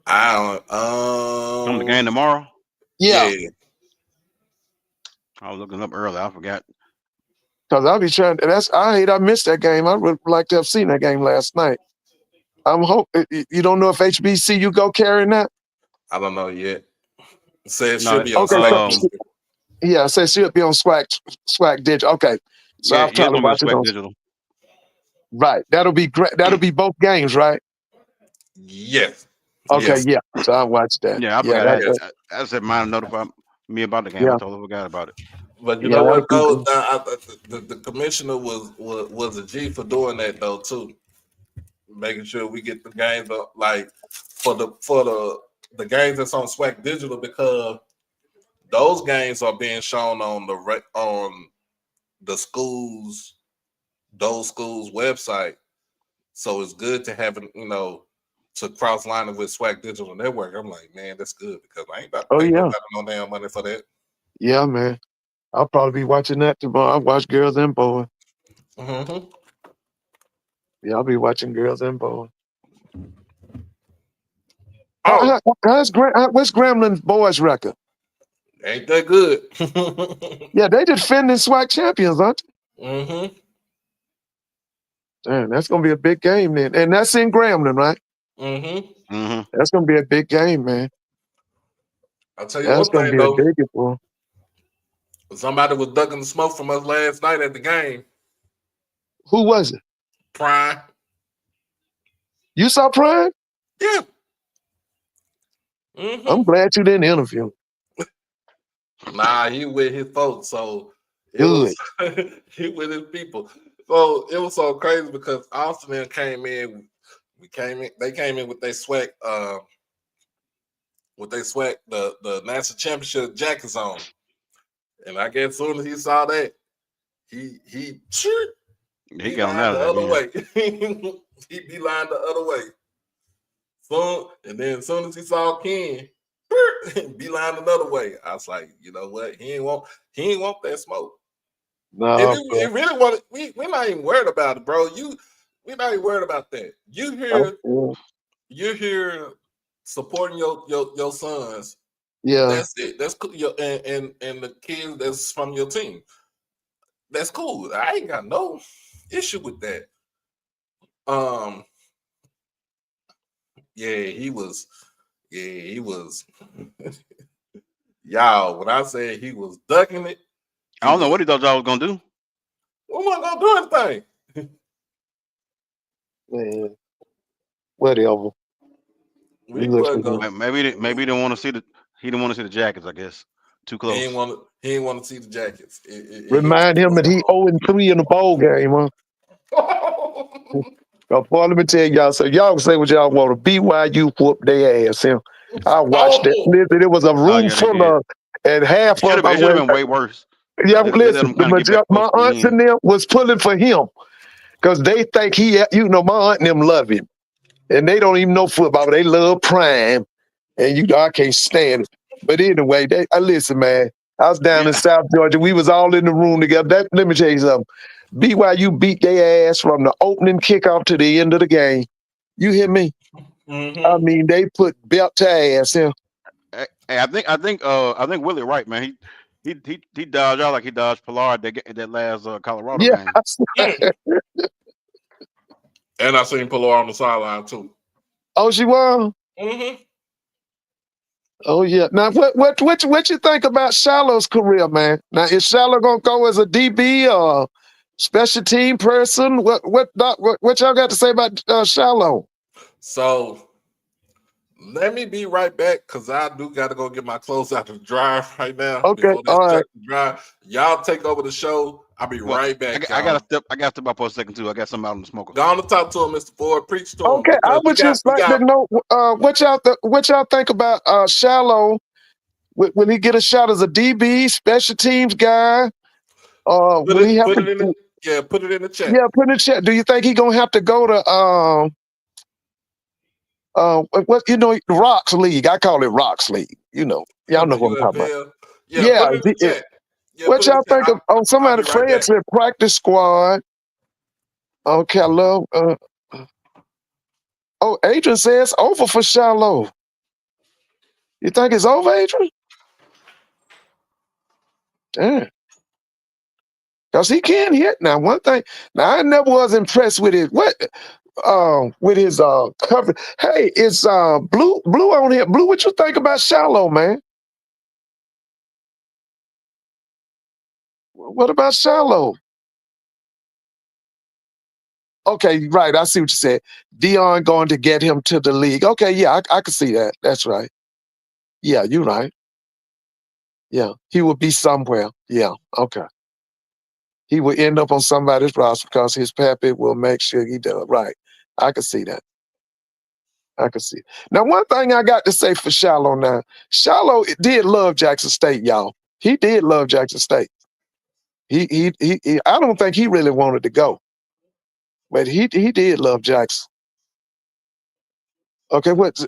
I don't.
On the game tomorrow.
Yeah.
I was looking up early. I forgot.
Because I'll be trying. I missed that game. I would like to have seen that game last night. I'm hoping you don't know if HBCU Go carrying that.
I don't know yet. Say it
No,
should be on
Okay,
SWAC.
yeah, it says should be on SWAC Digital. Okay, so
yeah,
I'll probably watch it on
Digital.
Right, that'll be great. That'll be both games, right?
Yes.
Okay,
Yes.
yeah. So I'll watch that.
Yeah, I forgot. I said mine notified me about the game.
Yeah.
I totally forgot about it.
But you know what though, the commissioner was a G for doing that though too, making sure we get the games up like for the games that's on SWAC Digital, because those games are being shown on the schools, those schools' website. So it's good to have it, to cross line it with SWAC Digital Network. I'm like, man, that's good, because I ain't about to pay nobody no damn money for that.
Yeah, man. I'll probably be watching that tomorrow. I watch Girls and Boys.
Mm-hmm.
Yeah, I'll be watching Girls and Boys.
Oh,
what's Gramblin's boys record?
Ain't that good?
Yeah, they defending SWAC champions, aren't they?
Mm-hmm.
Damn, that's gonna be a big game then, and that's in Grambling, right?
Mm-hmm.
Mm-hmm.
That's gonna be a big game, man.
I'll tell you
That's
one
gonna
thing
be
though.
a big one.
Somebody was ducking the smoke from us last night at the game.
Who was it?
Prime.
You saw Prime?
Yeah. Mm-hmm.
I'm glad you didn't interview him.
Nah, he with his folks, so
Good.
He with his people. So it was so crazy because Austin came in. They came in with their SWAC, the national championship jackets on. And I guess as soon as he saw that, he
got out
the
of
other way. He beelined the other way. And then as soon as he saw Ken, beeline another way. I was like, you know what? He ain't want that smoke.
No, bro.
it really want we're not even worried about it, bro. We're not even worried about that. You're here supporting your sons.
Yeah.
That's it. That's cool. And the kids that's from your team. That's cool. I ain't got no issue with that. Yeah, he was. Yeah, he was. Y'all, when I said he was ducking it,
I don't know what he thought y'all was gonna do.
we wasn't gonna do anything.
Man, whatever.
We wasn't gonna.
Maybe he didn't want to see the jackets. I guess too close.
He didn't want to see the jackets.
Remind him that he 0-3 in the bowl game, huh? Boy, let me tell y'all. So y'all can say what y'all want. BYU whooped their ass. Him. I watched that. Listen, it was a room full of, and half
It should
of them
have been way worse.
Yeah,
They let
listen.
him kind of get back
My
close to the
aunts
end.
and them was pulling for him because they think my aunt and them love him, and they don't even know football, but they love Prime, and I can't stand it. But anyway, listen, man. I was down in South Georgia. We was all in the room together. Let me tell you something. BYU beat their ass from the opening kickoff to the end of the game. You hear me?
Mm-hmm.
I mean, they put belt to ass in.
Hey, I think Willie right, man. He dodged out like he dodged Pollard that last Colorado
Yeah.
game.
And I seen Pillow on the sideline too.
Oh, she won?
Mm-hmm.
Oh yeah. Now what you think about Shiloh's career, man? Now is Shiloh gonna go as a DB or special team person? What y'all got to say about Shiloh?
So let me be right back because I do got to go get my clothes out to dry right now
Okay,
before
all
that
right.
truck dry. Y'all take over the show. I'll be right back.
I got to step out for a second too. I got something out in the smoker.
Go on to talk to him, Mr. Ford. Preach to him.
Okay, I would just like to know what y'all think about Shiloh. Will he get a shot as a DB, special teams guy? Will he have to?
Put it in the chat.
Yeah, put in the chat. Do you think he gonna have to go to the Rocks League? I call it Rocks League. Y'all know what I'm talking about.
Yeah, put it in the chat.
What y'all think of? Somebody Fred said practice squad. Okay, I love. Adrian says over for Shiloh. You think it's over, Adrian? Damn. Because he can hit now. One thing. Now I never was impressed with his cover. Hey, it's Blue on here. Blue, what you think about Shiloh, man? What about Shiloh? Okay, right. I see what you said. Dion going to get him to the league. Okay, yeah, I can see that. That's right. Yeah, you're right. Yeah, he will be somewhere. Yeah, okay. He will end up on somebody's roster because his pappy will make sure he does. Right. I can see that. I can see it. Now, one thing I got to say for Shiloh now, Shiloh did love Jackson State, y'all. He did love Jackson State. He I don't think he really wanted to go, but he did love Jackson. Okay, what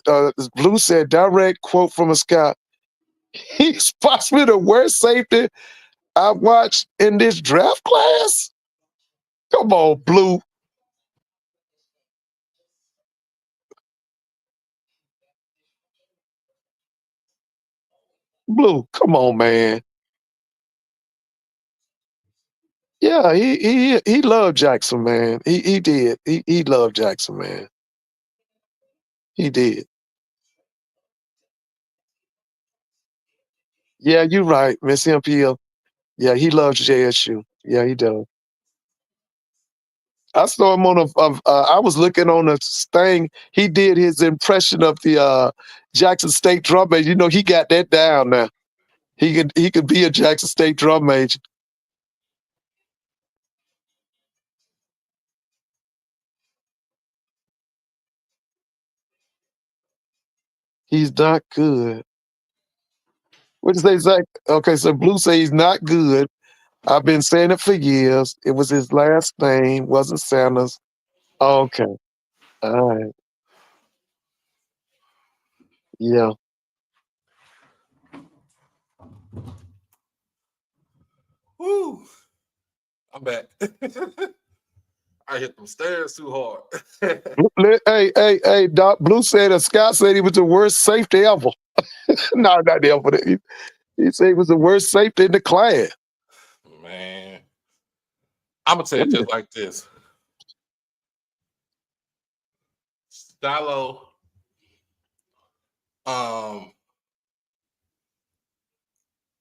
Blue said, direct quote from a scout. He's possibly the worst safety I've watched in this draft class. Come on, Blue. Blue, come on, man. Yeah, he loved Jackson, man. He did. He loved Jackson, man. He did. Yeah, you're right, Miss MPL. Yeah, he loves JSU. Yeah, he does. I saw him I was looking on a thing. He did his impression of the Jackson State drum major. He got that down now. He could be a Jackson State drum major. He's not good. What did they say? Okay, so Blue say he's not good. I've been saying it for years. It was his last name, wasn't Sanders. Okay. All right. Yeah.
Woo. I'm back. I hit them stairs too hard.
Hey, Doc Blue said Scott said he was the worst safety ever. No, not ever. He said he was the worst safety in the class.
Man, I'm gonna tell you just like this. Shiloh,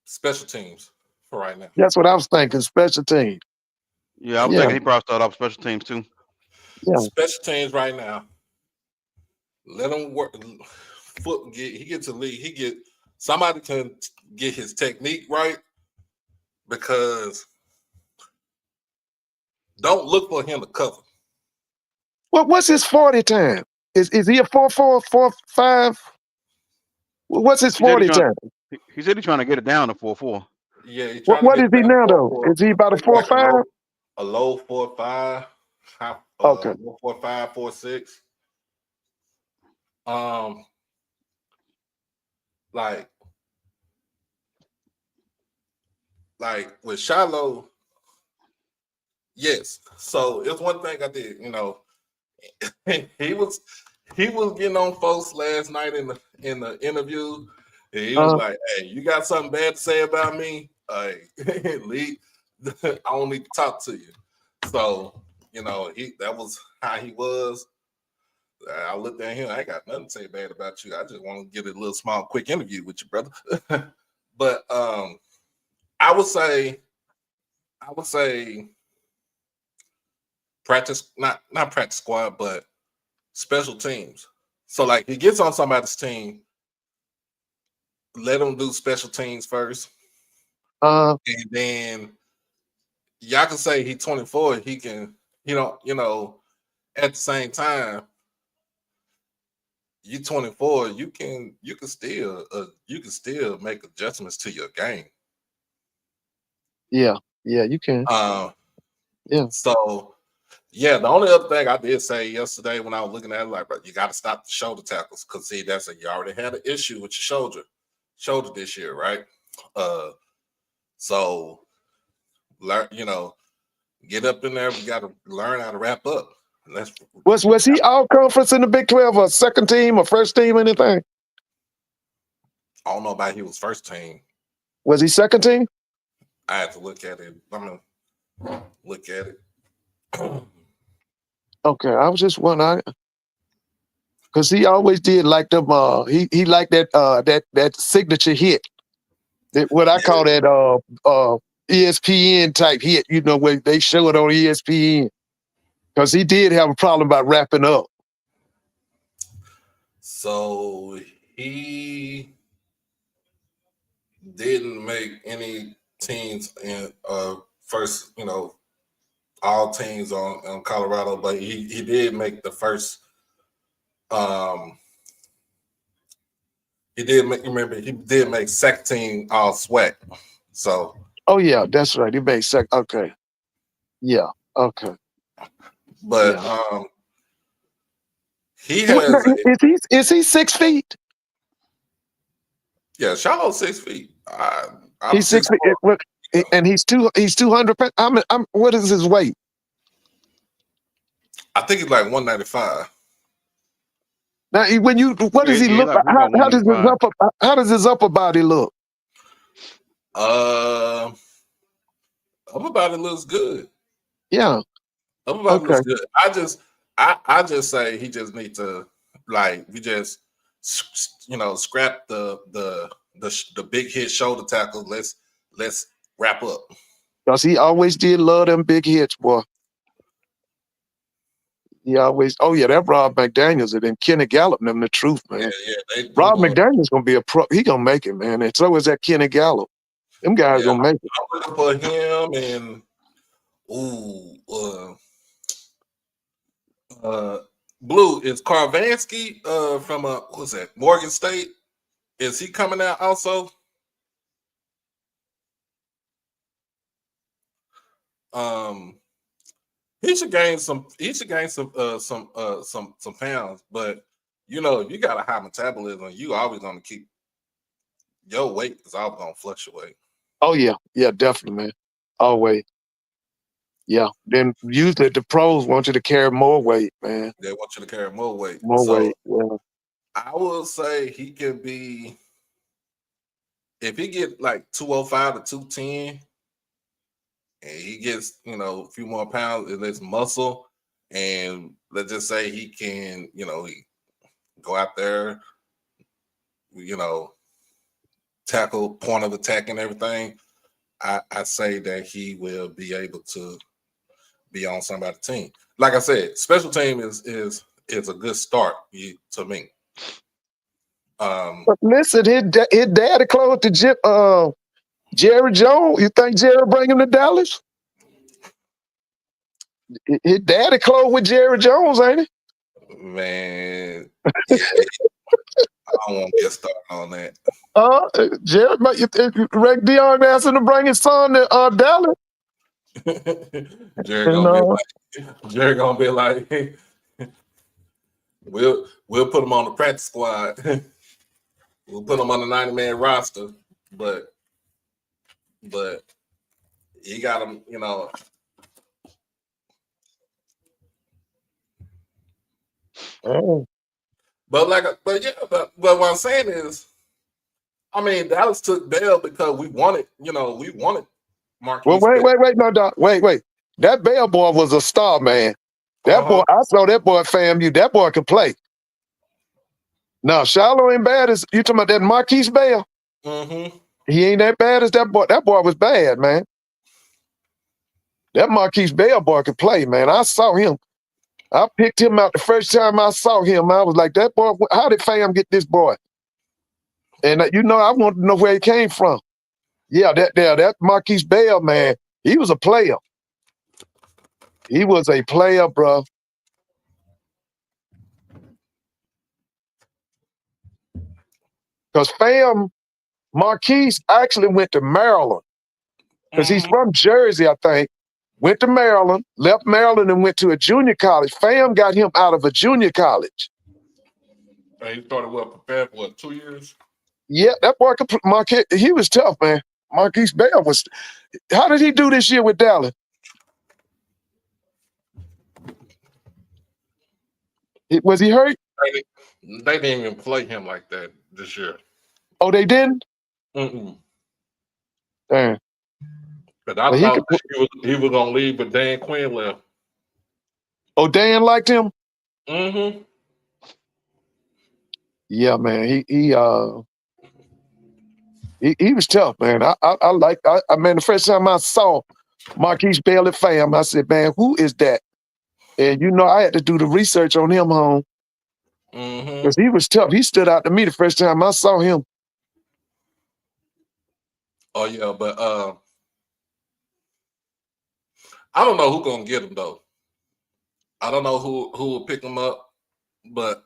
special teams for right now.
That's what I was thinking. Special team.
Yeah, I was thinking he probably started off special teams too.
Yeah.
Special teams right now. Let him work. He gets a lead. Somebody can get his technique right, because don't look for him to cover.
Well, what's his 40 time? Is he a 4.4, 4.5? What's his 40 time?
He said he's trying to get it down to 4.4.
Yeah.
What is he now though? Is he about a 4.5?
A low 4.5.
Okay.
4.5, 4.6. Like with Shiloh, yes. So it's one thing I did, he was getting on folks last night in the interview. And he was like, "Hey, you got something bad to say about me? Lee, I don't need to talk to you." So, that was how he was. I looked at him. I ain't got nothing to say bad about you. I just want to get a little small, quick interview with you, brother. But I would say practice, not practice squad, but special teams. So like he gets on somebody's team, let him do special teams first. And then y'all can say he's 24, he can, at the same time, you're 24, you can still make adjustments to your game.
Yeah, you can. Yeah.
So, yeah, the only other thing I did say yesterday when I was looking at it, like, bro, you got to stop the shoulder tackles, because see, you already had an issue with your shoulder this year, right? So, learn, get up in there. We got to learn how to wrap up.
Was he all conference in the Big 12, or second team or first team, anything?
I don't know about he was first team.
Was he second team?
I have to look at it. I'm gonna look at it.
Okay, I was just wondering, because he always did like them. He liked that signature hit. What I call that ESPN type hit. Where they show it on ESPN. Because he did have a problem about wrapping up.
So he didn't make any teams in first, all teams on Colorado, but he did make the first. He did make second team all SWAC. So.
Oh yeah, that's right. He made second. Okay. Yeah. Okay.
But he has.
Is he 6 feet?
Yeah, Shiloh's 6 feet.
He's 6 feet, and he's 200. What is his weight?
I think it's like 195.
Now, what does he look like? How does his upper body look?
Upper body looks good.
Yeah.
Upper body looks good. I just say he just needs to, like, we just scrap the big hit shoulder tackle. Let's wrap up.
Because he always did love them big hits, boy. He always, that Rob McDaniels and then Kenny Gallup, them the truth, man.
Yeah.
Rob McDaniels gonna be a pro. He gonna make it, man. And so is that Kenny Gallup. Them guys gonna make it.
I'm looking for him and Blue, is Karvansky from what's that? Morgan State? Is he coming out also? He should gain some pounds, but if you got a high metabolism, you always gonna keep your weight is always gonna fluctuate.
Oh yeah, definitely, man. Always. Yeah. Then usually the pros want you to carry more weight, man.
They want you to carry more weight.
More
So
weight. Yeah.
I will say he can be, if he get like 205 to 210, and he gets, a few more pounds in his muscle, and let's just say he can, he go out there, tackle, point of attack and everything, I say that he will be able to be on somebody's team. Like I said, special team is a good start to me.
But listen, his daddy close to Jerry Jones. You think Jerry bring him to Dallas? His daddy close with Jerry Jones, ain't he?
Man, yeah, I don't want to get started on that.
Jerry, you think Rick Dion asked him to bring his son to Dallas?
Jerry gonna be like, hey, we'll put him on the practice squad. We'll put him on the 90-man roster, but he got him,
Oh.
But what I'm saying is, I mean, Dallas took Bell because we wanted Marquise.
Well, wait, no, Doc. Wait. That Bell boy was a star, man. That boy, I saw that boy at FAMU. That boy could play. Now, Shiloh ain't bad as you talking about that Marquise Bell.
Mm-hmm.
He ain't that bad as that boy. That boy was bad, man. That Marquise Bell boy could play, man. I saw him. I picked him out the first time I saw him. I was like, that boy, how did FAM get this boy? And I wanted to know where he came from. Yeah, that Marquise Bell, man, he was a player. He was a player, bro. Because FAM, Marquise actually went to Maryland. Because he's from Jersey, I think. Went to Maryland, left Maryland and went to a junior college. FAM got him out of a junior college.
And he started prepared for 2 years?
Yeah, that boy, Marquise, he was tough, man. Marquise Bell was. How did he do this year with Dallas? Was he hurt?
They didn't even play him like that this year.
Oh, they didn't?
Mm-mm.
Damn.
But I thought he was gonna leave, but Dan Quinn left.
Oh, Dan liked him?
Mm-hmm.
Yeah, man. He was tough, man. I mean, the first time I saw Marquise Bell at FAM, I said, man, who is that? And I had to do the research on him home. Because he was tough. He stood out to me the first time I saw him.
Oh yeah, but I don't know who's gonna get him though. I don't know who will pick him up, but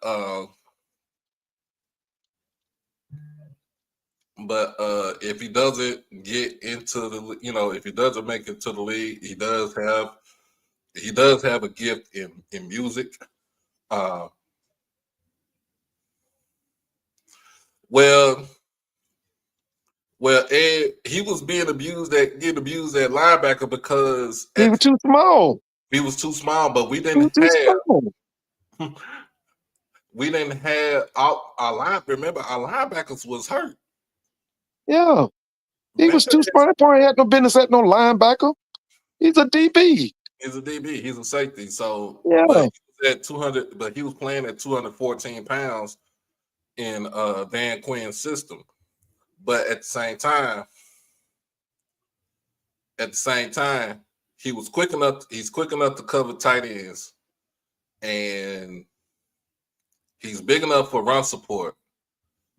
if he doesn't get into the, if he doesn't make it to the league, he does have a gift in music. Well, Ed, he was getting abused at linebacker because
he was too small.
He was too small, but we didn't have our line. Remember, our linebackers was hurt.
Yeah, he was too small. That boy had no business at no linebacker. He's a DB.
He's a DB. He's a safety. So
yeah,
but he was at 200. But he was playing at 214 pounds in Dan Quinn's system. But at the same time, he was quick enough. He's quick enough to cover tight ends, and he's big enough for run support.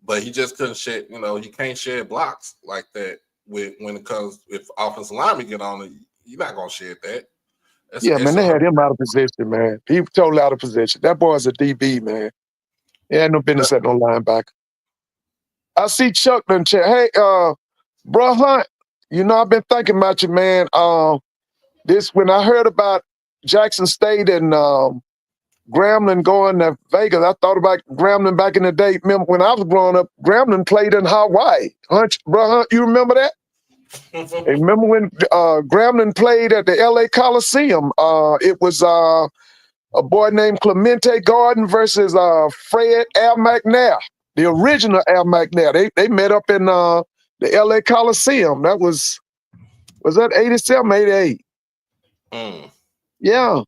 But he just couldn't shed. He can't shed blocks like that. When it comes, if offensive linemen get on it, you're not gonna shed that.
Man, they had him out of position, man. He was totally out of position. That boy's a DB, man. He had no business at no linebacker. I see Chuck done chat. Hey, bro Hunt, I've been thinking about you, man. When I heard about Jackson State and Grambling going to Vegas, I thought about Grambling back in the day. Remember when I was growing up, Grambling played in Hawaii. Bro Hunt, you remember that? And remember when Grambling played at the LA Coliseum? It was a boy named Clemente Garden versus Fred Al McNair, the original Al McNair. They met up in the LA Coliseum. That was that 87, 88? Yeah.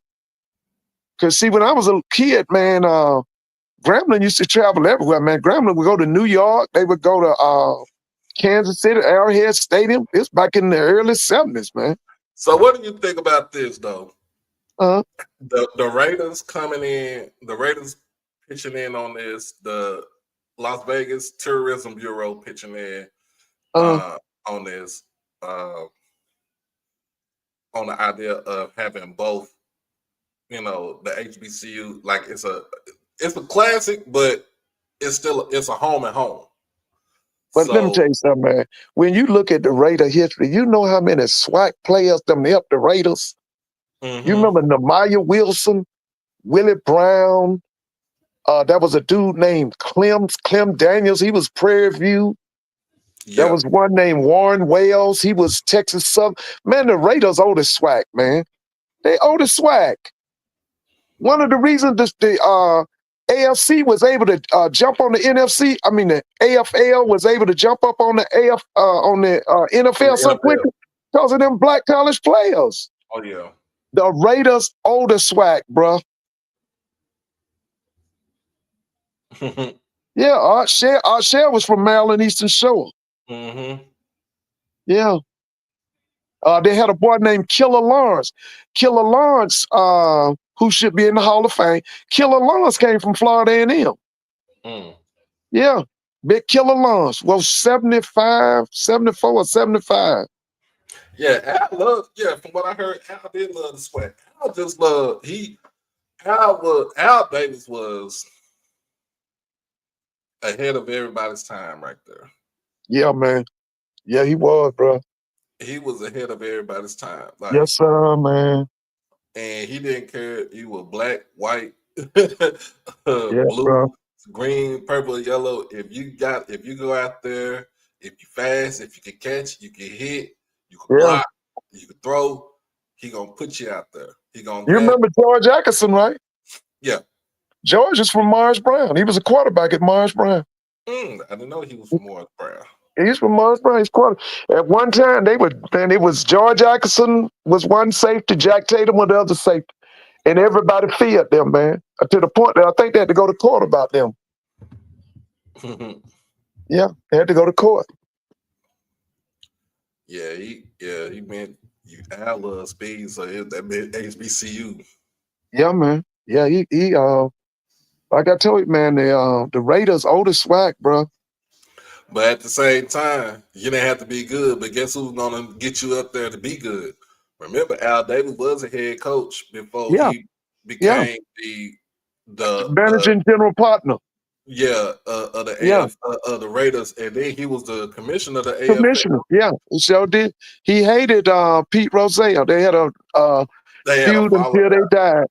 Because see, when I was a kid, man, Grambling used to travel everywhere, man. Grambling would go to New York. They would go to Kansas City, Arrowhead Stadium. It's back in the early 70s, man.
So what do you think about this, though?
Uh-huh.
The Raiders coming in, the Raiders pitching in on this, the Las Vegas Tourism Bureau pitching in on this, on the idea of having both, you know, the HBCU, like it's a classic, but it's a home and home.
But let me tell you something, man. When you look at the Raider history, you know how many SWAC players them helped the Raiders. You remember Namaya Wilson, Willie Brown. There was a dude named Clem Daniels. He was Prairie View. Yep. There was one named Warren Wells. He was Texas Southern. Man, the Raiders owe the SWAC, man. They owe the SWAC. One of the reasons the AFC was able to jump on the NFC, I mean the AFL was able to jump up on the NFL so quickly because of them black college players.
Oh yeah.
The Raiders owe the SWAC, bro. Yeah, Art Shell was from Maryland Eastern Shore. Yeah. They had a boy named Killer Lawrence. Killer Lawrence, who should be in the Hall of Fame. Killer Lawrence came from Florida A&M. Yeah. Big Killer Lawrence was 74 or 75.
Yeah, from what I heard, Al did love the SWAC. Al just loved, Al Davis was ahead of everybody's time right there.
Yeah, man. Yeah, he was, bro.
He was ahead of everybody's time. Like,
yes, sir, man.
And he didn't care if you were black, white,
yeah,
blue,
bro.
Green, purple, yellow. If you go out there, if you fast, if you can catch, you can hit, you can block, you can throw, he gonna put you out there. He gonna.
You remember George Atkinson, right?
Yeah.
George is from Morris Brown. He was a quarterback at Morris Brown.
I didn't know he was from Morris Brown.
He's from Morris Brown. He's quarter. At one time, it was George Atkinson was one safety, Jack Tatum was the other safety. And everybody feared them, man. To the point that I think they had to go to court about them. Yeah, they had to go to court.
Yeah, he meant Al loves speed, so that meant HBCU.
Yeah, man. Yeah, he like I told you, man, the Raiders owe the SWAC, bro.
But at the same time, you didn't have to be good, but guess who's gonna get you up there to be good? Remember, Al Davis was a head coach before he became the
managing general partner.
Yeah, of the Raiders, and then he was the commissioner of the AFL.
Commissioner, yeah, he sure did. He hated Pete Rozelle. They had a feud until they died.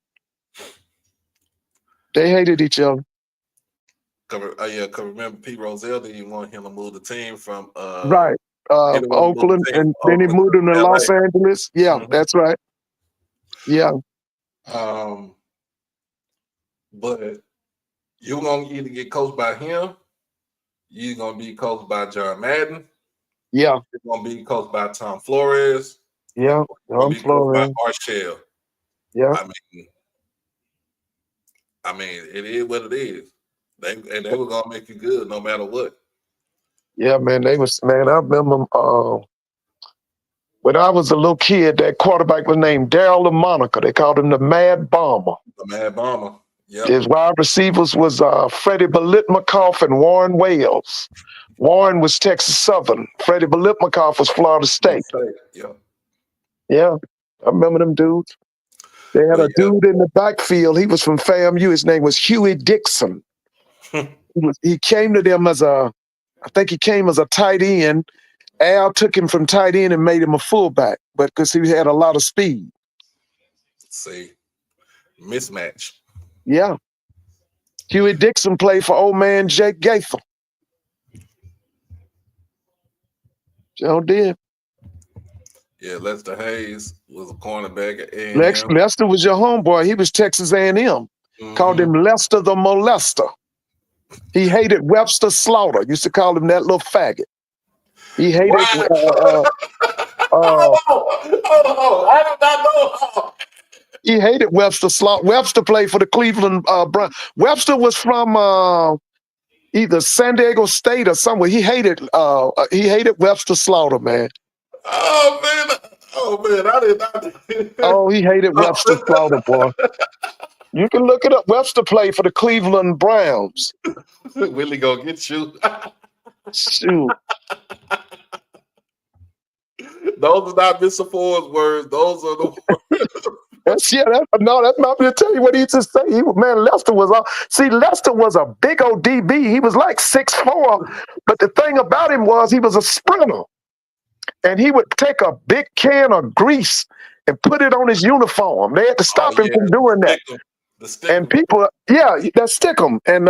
They hated each other.
Cause remember Pete Rozelle didn't want him to move the team from
Oakland, and then he moved him to Los Angeles. Yeah, that's right. Yeah.
But you're gonna either get coached by him, you're gonna be coached by John Madden.
Yeah.
You're gonna be coached by Tom Flores.
Yeah,
Tom Flores. By Art Shell.
Yeah.
I mean, it is what it is. They were gonna make you good no matter what.
Yeah, man. I remember when I was a little kid, that quarterback was named Darryl LaMonica. They called him the Mad Bomber.
The Mad Bomber. Yep.
His wide receivers was Freddie Biletnikoff and Warren Wells. Warren was Texas Southern. Freddie Biletnikoff was Florida State.
Yeah.
Yeah, I remember them dudes. They had a dude in the backfield. He was from FAMU. His name was Huey Dixon. He came to them I think he came as a tight end. Al took him from tight end and made him a fullback, but because he had a lot of speed.
See, mismatch.
Yeah. Huey Dixon played for old man Jake Gaither. Joe did.
Yeah, Lester Hayes was a cornerback at A&M.
Lester was your homeboy. He was Texas A&M. Called him Lester the Molester. He hated Webster Slaughter. Used to call him that little faggot. He hated.
I did not know.
He hated Webster Slaughter. Webster played for the Cleveland Browns. Webster was from either San Diego State or somewhere. He hated Webster Slaughter, man.
Oh man, I did not.
Oh, he hated Webster Slaughter, boy. You can look it up. Webster played for the Cleveland Browns.
Willie gonna get you.
Shoot.
Those are not Mr. Ford's words. Those are the words.
That's not me to tell you what he used to say. Lester was a big old DB. He was like 6'4", but the thing about him was he was a sprinter. And he would take a big can of grease and put it on his uniform. They had to stop him from doing that. And people, that stick him. And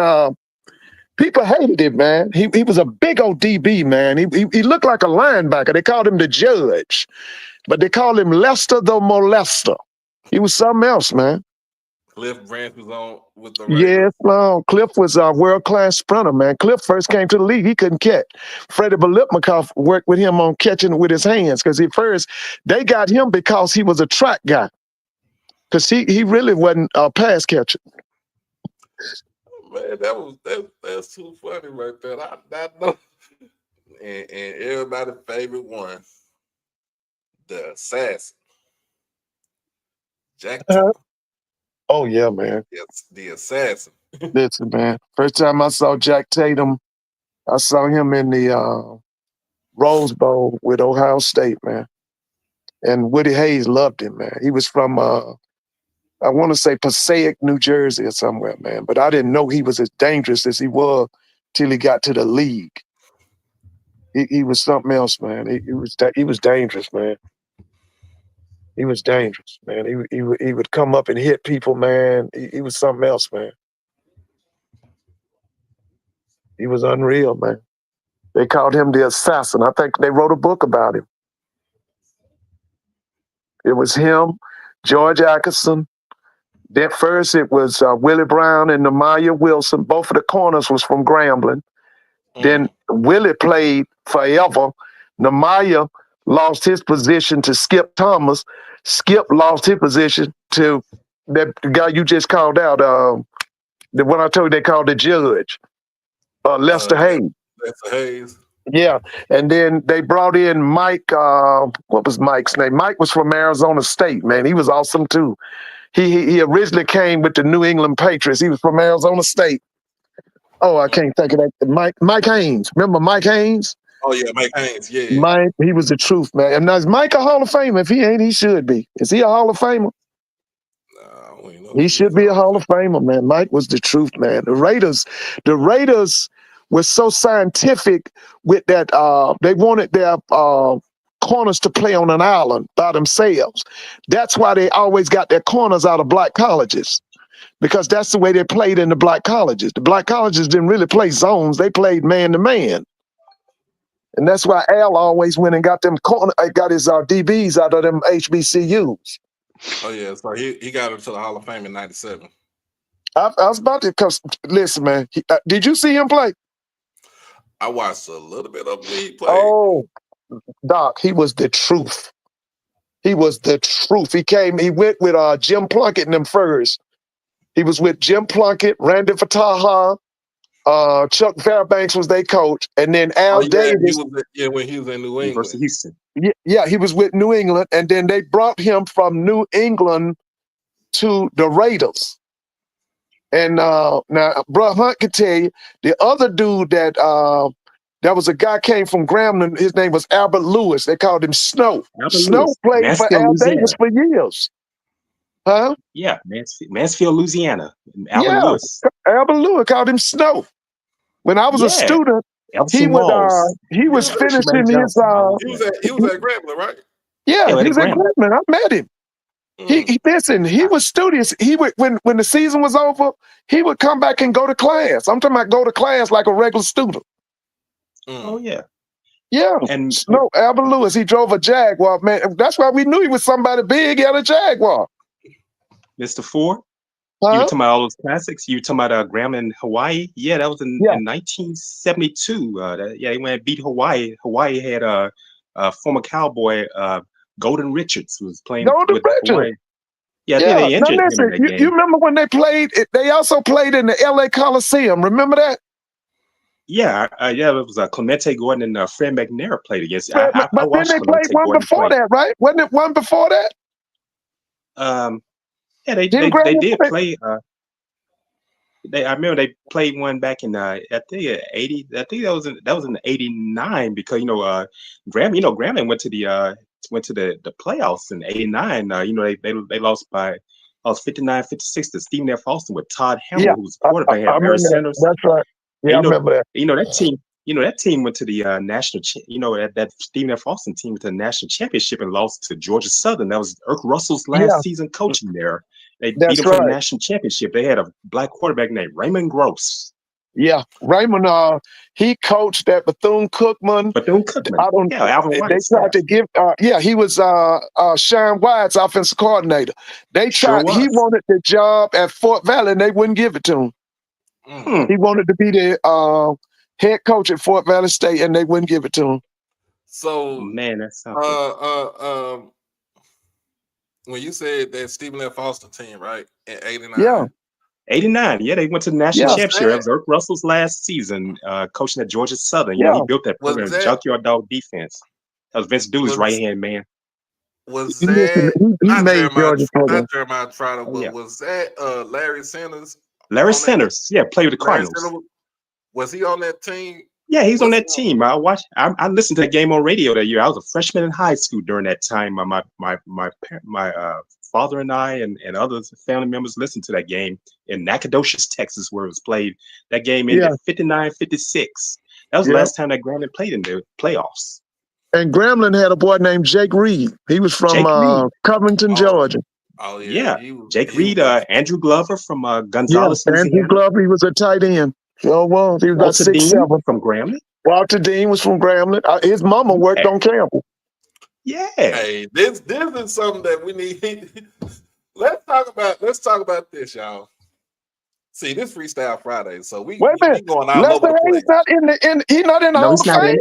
people hated him, man. He was a big old DB, man. He looked like a linebacker. They called him the Judge, but they called him Lester the Molester. He was something else, man.
Cliff Branch was on with the
Yes, no. Cliff was a world-class sprinter, man. Cliff first came to the league. He couldn't catch. Freddie Bolitnikoff worked with him on catching with his hands because they got him because he was a track guy. Because he really wasn't a pass catcher.
Man, that's too funny right there. I know. And everybody's favorite one, the assassin. Jack Tatum.
Oh, yeah, man.
Yes, the assassin.
Listen, man. First time I saw Jack Tatum, I saw him in the Rose Bowl with Ohio State, man. And Woody Hayes loved him, man. He was from, I want to say Passaic, New Jersey or somewhere, man. But I didn't know he was as dangerous as he was till he got to the league. He was something else, man. He was dangerous, man. He was dangerous, man. He would come up and hit people, man. He was something else, man. He was unreal, man. They called him the assassin. I think they wrote a book about him. It was him, George Atkinson. Then first it was Willie Brown and Namaya Wilson. Both of the corners was from Grambling. Then Willie played forever. Namaya lost his position to Skip Thomas. Skip lost his position to that guy you just called out. The one I told you they called the Judge, Lester Hayes.
Lester Hayes.
Yeah, and then they brought in Mike. What was Mike's name? Mike was from Arizona State, man. He was awesome too. He originally came with the New England Patriots. He was from Arizona State. Oh, I can't think of that. Mike Haynes. Remember Mike Haynes?
Oh, yeah, Mike Haynes, yeah.
Mike, he was the truth, man. And now, is Mike a Hall of Famer? If he ain't, he should be. Is he a Hall of Famer? He should be a Hall of Famer, man. Mike was the truth, man. The Raiders were so scientific with that. They wanted their corners to play on an island by themselves. That's why they always got their corners out of black colleges, because that's the way they played in the black colleges. The black colleges didn't really play zones. They played man to man. And that's why Al always went and got his DBs out of them HBCUs.
Oh, yeah. So he got into the Hall of Fame in 97.
I was about to, because, listen, man, did you see him play?
I watched a little bit of him play.
Oh, Doc, he was the truth. He was the truth. He went with Jim Plunkett and them first. He was with Jim Plunkett, Randy Fataha, Chuck Fairbanks was their coach, and then Al Davis.
When he was in New England.
Houston.
Yeah, he was with New England, and then they brought him from New England to the Raiders. And now, Bro Hunt can tell you, the other dude that was a guy came from Grambling. His name was Albert Lewis. They called him Snow. Snow played for Al Davis for years. Huh?
Yeah, Mansfield, Louisiana. Albert Lewis.
Albert Lewis called him Snow. When I was a student, he was finishing his.
He was at Grambling, right?
Yeah, he was at Grambling. I met him. He was studious. He would when the season was over, he would come back and go to class. I'm talking about go to class like a regular student.
Oh yeah.
Yeah.
And
No, Albert Lewis, he drove a Jaguar, man. That's why we knew he was somebody big at a Jaguar.
Mr. Ford, you were
Huh?
talking about all those classics. You were talking about Graham in Hawaii. Yeah, that was
Yeah.
in 1972. Yeah, he went and beat Hawaii. Hawaii had a former Cowboy, Golden Richards, who was playing
Golden
with
Richards.
Hawaii. Yeah, I
Yeah.
think they
Now
injured him in
listen,
that
you
game.
remember when they played? They also played in the LA Coliseum. Remember that?
Yeah, yeah, it was Clemente Gordon and Fred McNair played against.
But
I
then
watched
they played
Clemente
one
Gordon
before
play.
that, right? Wasn't it one before that?
Yeah, they
Didn't
did
Graham
play. I remember they played one back in I think 80. I think that was in '89 because Graham went to the playoffs in '89. They lost by 59-56 to Stephen F. Austin with Todd Hamel,
Yeah,
who was the quarterback.
I
Had Larry
remember that.
Sanders.
That's right. Yeah, I remember that.
That team went to the national. That Stephen F. Austin team went to the national championship and lost to Georgia Southern. That was Irk Russell's last season coaching there. They beat
That's
them for the
right.
national championship. They had a black quarterback named Raymond Gross.
Yeah, Raymond. He coached at Bethune-Cookman.
Bethune-Cookman. Alvin
They
White's
tried to give. He was Sean White's offensive coordinator. They
Sure
tried. He
was.
wanted the job at Fort Valley, and they wouldn't give it to him. He wanted to be the head coach at Fort Valley State, and they wouldn't give it to him.
So,
man, that's something.
When you said that Stephen F. Austin team, right, in '89.
Yeah.
89, yeah, they went to the national championship. That was Irk Russell's last season, coaching at Georgia Southern. He built that program, junkyard dog defense. That was Vince Dooley's right-hand man.
Was that not Jeremiah Trotter, but
yeah.
was that Larry Sanders?
Larry Sanders, played with the Cardinals.
Was he on that team?
Yeah, he's on that team. I listened to that game on radio that year. I was a freshman in high school during that time. My father and I and other family members listened to that game in Nacogdoches, Texas, where it was played. That game ended 59-56. That was the last time that Grambling played in the playoffs.
And Grambling had a boy named Jake Reed. He was from Covington, Georgia.
Oh yeah,
Jake Reed, Andrew Glover from Gonzales, Louisiana.
Andrew Glover, he was a tight end. Sure was. He was about 6'7"
from Grambling.
Walter Dean was from Grambling. His mama worked on campus.
Yeah.
Hey, this is something that we need. Let's talk about this, y'all. See, this Freestyle Friday, so we going all over the place.
He's not in the Hall of Fame.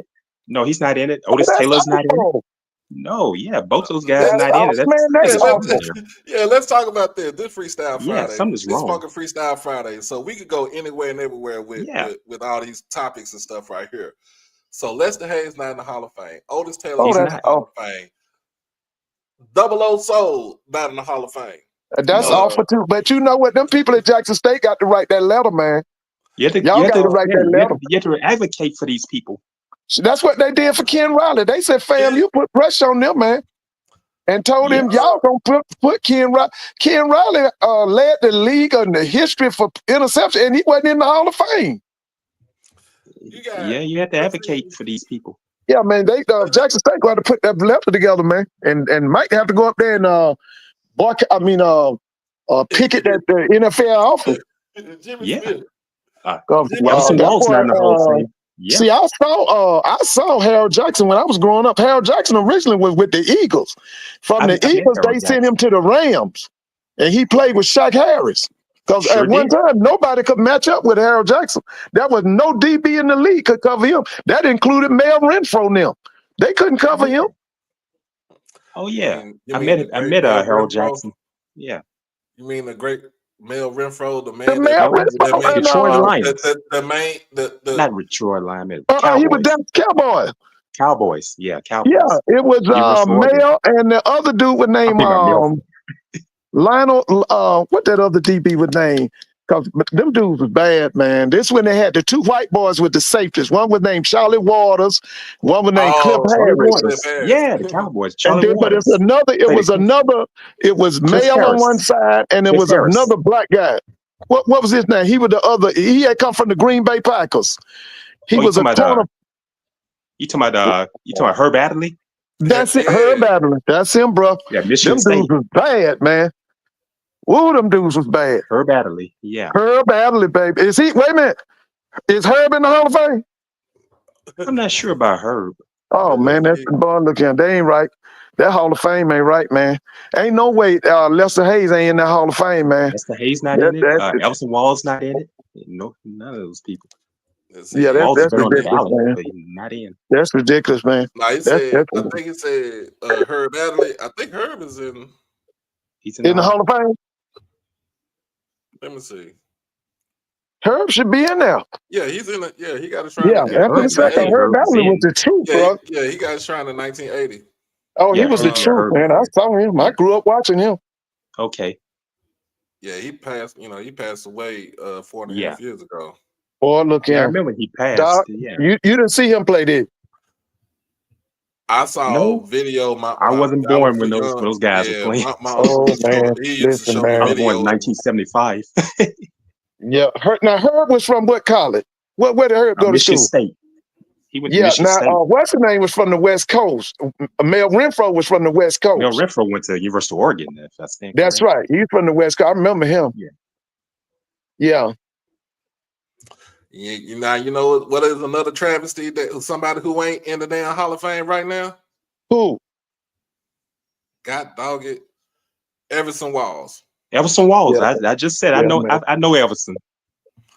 No, he's not in it. Otis Taylor's not in it. No, both those guys not in it.
Let's talk about this. This Freestyle Friday.
Yeah, something's wrong.
This fucking Freestyle Friday. So we could go anywhere and everywhere with all these topics and stuff right here. So Lester Hayes not in the Hall of Fame. Otis Taylor not in the Hall of Fame. 00 Soul not in the Hall of Fame.
That's awful too. But you know what? Them people at Jackson State got to write that letter, man.
Y'all got to write that letter. You have to advocate for these people.
That's what they did for Ken Riley. They said, fam, you put pressure on them, man. And told him, y'all gonna put Ken Riley. Ken Riley led the league in the history for interception, and he wasn't in the Hall of Fame.
You have to advocate for these people.
Yeah, man. They Jackson State got to put that letter together, man. And Mike have to go up there and picket that the NFL office.
Nelson Walls not in the Hall of Fame. Yeah.
See, I saw Harold Jackson when I was growing up. Harold Jackson originally was with the Eagles. From the Eagles, they sent him to the Rams, and he played with Shaq Harris. Because at one time, nobody could match up with Harold Jackson. There was no DB in the league could cover him. That included Mel Renfro now. They couldn't cover him.
Oh yeah, I met Harold Jackson. Yeah.
You mean the great Mel Renfro, the man,
Detroit Lions,
not
Detroit Lions.
He was Dallas Cowboys.
Cowboys, yeah, Cowboys.
Yeah, it was Mel and the other dude was named Lionel. What that other DB was named? Because them dudes was bad, man. This when they had the two white boys with the safeties. One was named Charlie Waters. One was named Cliff Harris.
Yeah, the Cowboys.
But it was Mel on one side, and it was another black guy. What was his name? He was the other. He had come from the Green Bay Packers. He was a corner.
You talking about Herb Adderley?
That's it, Herb Adderley. That's him, bro.
Yeah, Michigan State.
Dudes was bad, man. Woo, them dudes was bad.
Herb Adderley, yeah.
Herb Adderley, baby. Wait a minute. Is Herb in the Hall of Fame?
I'm not sure about Herb.
Oh man, that's the boy looking. They ain't right. That Hall of Fame ain't right, man. Ain't no way Lester Hayes ain't in that Hall of Fame, man.
Lester Hayes not in it. Elson Wall's not in it. No, none of those people.
Yeah,
Wall's
that's
been on the
ridiculous,
ballot,
man.
but he's not in.
That's ridiculous, man.
Nah, he said. I think he said Herb Adderley. I think Herb is in.
He's
in the Hall of Fame.
Let me see.
Herb should be in there.
Yeah, he's in it. Yeah, he got a shrine.
Yeah, after the second, Herb Adderley was the truth, bro.
Yeah, he got a shrine in 1980.
Oh, he was the truth, man. I saw him. I grew up watching him.
Okay.
Yeah, he passed. He passed away 4.5 years ago.
Boy, look
I
him.
remember he passed.
Doc, you didn't see him play, did you?
I saw video.
I wasn't born when those guys were playing.
My uncle
man,
he used to show me
I was born
video.
in 1975.
Yeah, now Herb was from what college? Where did Herb go to
Michigan
school?
State. He went to Michigan State.
What's his name was from the West Coast. Mel Renfro was from the West Coast.
Mel Renfro went to University of Oregon. If I stand
That's right. He's from the West Coast. I remember him. Yeah.
You know what is another travesty that somebody who ain't in the damn Hall of Fame right now?
Who?
God dog it. Everson Walls.
Everson Walls.
Yeah.
I just said I know Everson.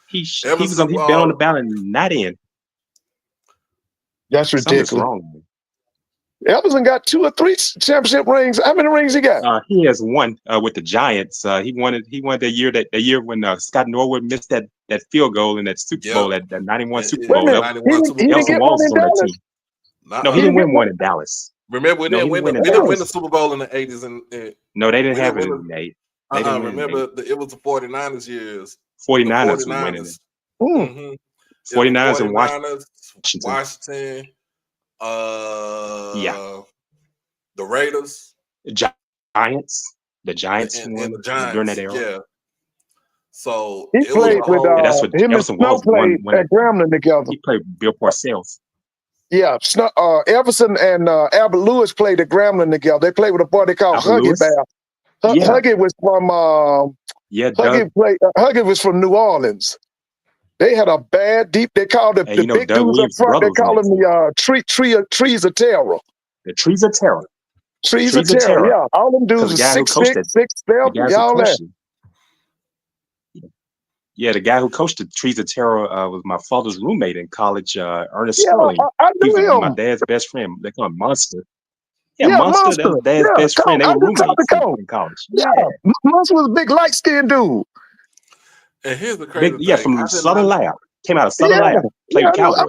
He's been on the ballot and not in.
That's ridiculous.
Something's wrong, man.
Everson got 2 or 3 championship rings. How many rings he got?
He has one with the Giants. He won the year when Scott Norwood missed that field goal in that Super Bowl, that 91 Super Bowl.
He didn't get one in Dallas?
No, he didn't win one in Dallas.
Remember, we didn't win the Super Bowl in the 80s.
No, they didn't have it in the 80s.
Remember, it was the 49ers years.
49ers were winning it.
Mm-hmm.
49ers and
Washington. The Raiders.
Giants. The Giants
and the Giants
during that era.
Yeah. So
he played with
that's what
him and
Everson
Snow
Walls
played at Grambling together.
He played Bill Parcells.
Yeah, Everson and Albert Lewis played at Grambling together. They played with a boy they called Huggy Bear. Huggy was from Huggy was from New Orleans. They had a bad deep. They called the big dudes up front. They call them the trees of terror.
The trees of terror.
Trees of terror. Yeah, all them dudes are 6'6", 6'7", y'all that.
Yeah, the guy who coached the Trees of Terror was my father's roommate in college, Ernest Sterling.
I knew
he was
him.
My dad's best friend. They call him Monster. Yeah, Monster. That was dad's best friend. They were roommates in college.
Yeah, Monster was a big light-skinned dude.
And here's the crazy thing.
From Southern Lab. Came out of Southern Lab. Played with Cowboys.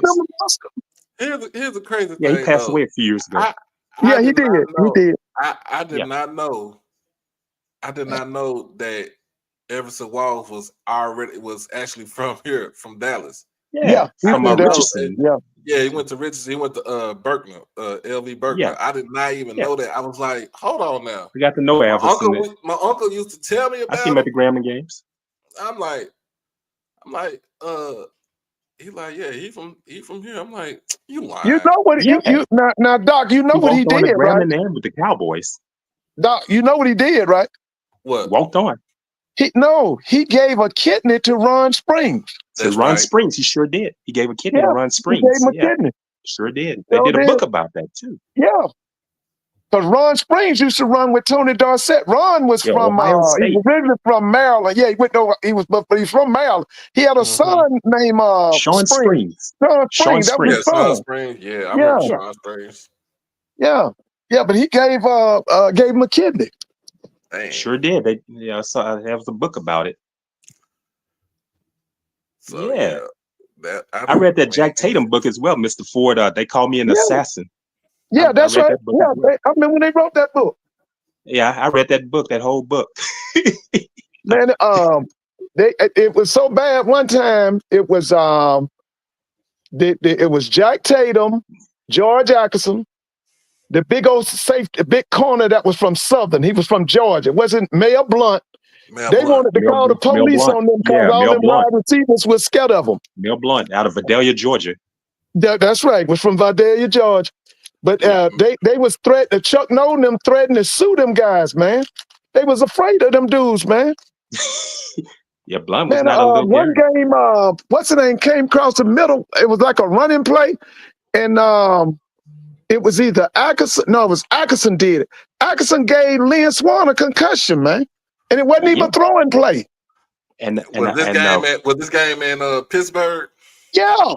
Here's the crazy thing.
Yeah, he passed away a few years ago.
He did.
I did not know. I did not know that Everson Walls was actually from here, from Dallas.
Yeah,
from Richardson.
Yeah, he went to Richardson. He went to Berkner, LV Berkner.
Yeah.
I did not even know that. I was like, hold on now.
We got to know Everson.
My uncle used to tell me about
I see him at the Grambling games.
I'm like, he's like, yeah, he from here. I'm like, you lying.
You know what now, Doc, you know what he did, right?
Grambling with the Cowboys.
Doc, you know what he did, right?
What?
Walked on.
He gave a kidney to Ron Springs.
Ron Springs, he sure did. He gave a kidney to Ron Springs.
He gave him a kidney.
Sure did. They did a book about that too.
Yeah. Because Ron Springs used to run with Tony Dorsett. Ron was from he was originally from Maryland. Yeah, he's from Maryland. He had a son named
Sean Springs.
Sean Springs. That was his son.
Sean Springs. Yeah, I remember Sean Springs.
Yeah. Yeah, but he gave him a kidney.
Dang.
Sure did. I have the book about it.
So,
I read that Jack Tatum book as well, Mr. Ford. They call me an assassin.
Yeah, that's right. I remember when they wrote that book.
Yeah, I read that book, that whole book.
Man, it was so bad. One time, it was Jack Tatum, George Atkinson, the big old safety, big corner that was from Southern. He was from Georgia. It wasn't Mayor Blunt. They wanted to call the police on them because all them wide receivers was scared of them.
Mel Blunt out of Vidalia, Georgia.
That's right. Was from Vidalia, Georgia. But they was threatening. Chuck Nolan them threatened to sue them guys, man. They was afraid of them dudes, man.
Yeah, Blunt was not a good
one game. What's the name? Came across the middle. It was like a running play, and it was either Atkinson. No, it was Atkinson did it. Atkinson gave Lynn Swan a concussion, man, and it wasn't even throwing play.
Was this game in Pittsburgh?
Yeah.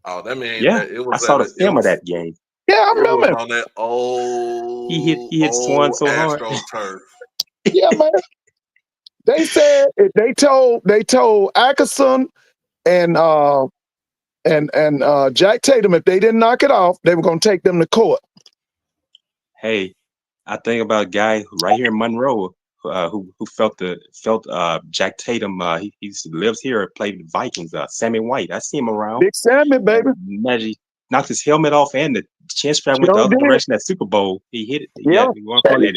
Oh, that means
it was. I saw the film of that game.
Yeah, I remember.
It was on that old.
He hit Swan so hard.
AstroTurf.
Yeah, man. They said they told Atkinson and Jack Tatum, if they didn't knock it off, they were going to take them to court.
Hey, I think about a guy right here in Monroe who felt Jack Tatum. He lives here, played with the Vikings. Sammy White, I see him around.
Big Sammy, baby.
Imagine knocked his helmet off and the chin strap went the other direction. That Super Bowl, he hit it.
Yeah,
he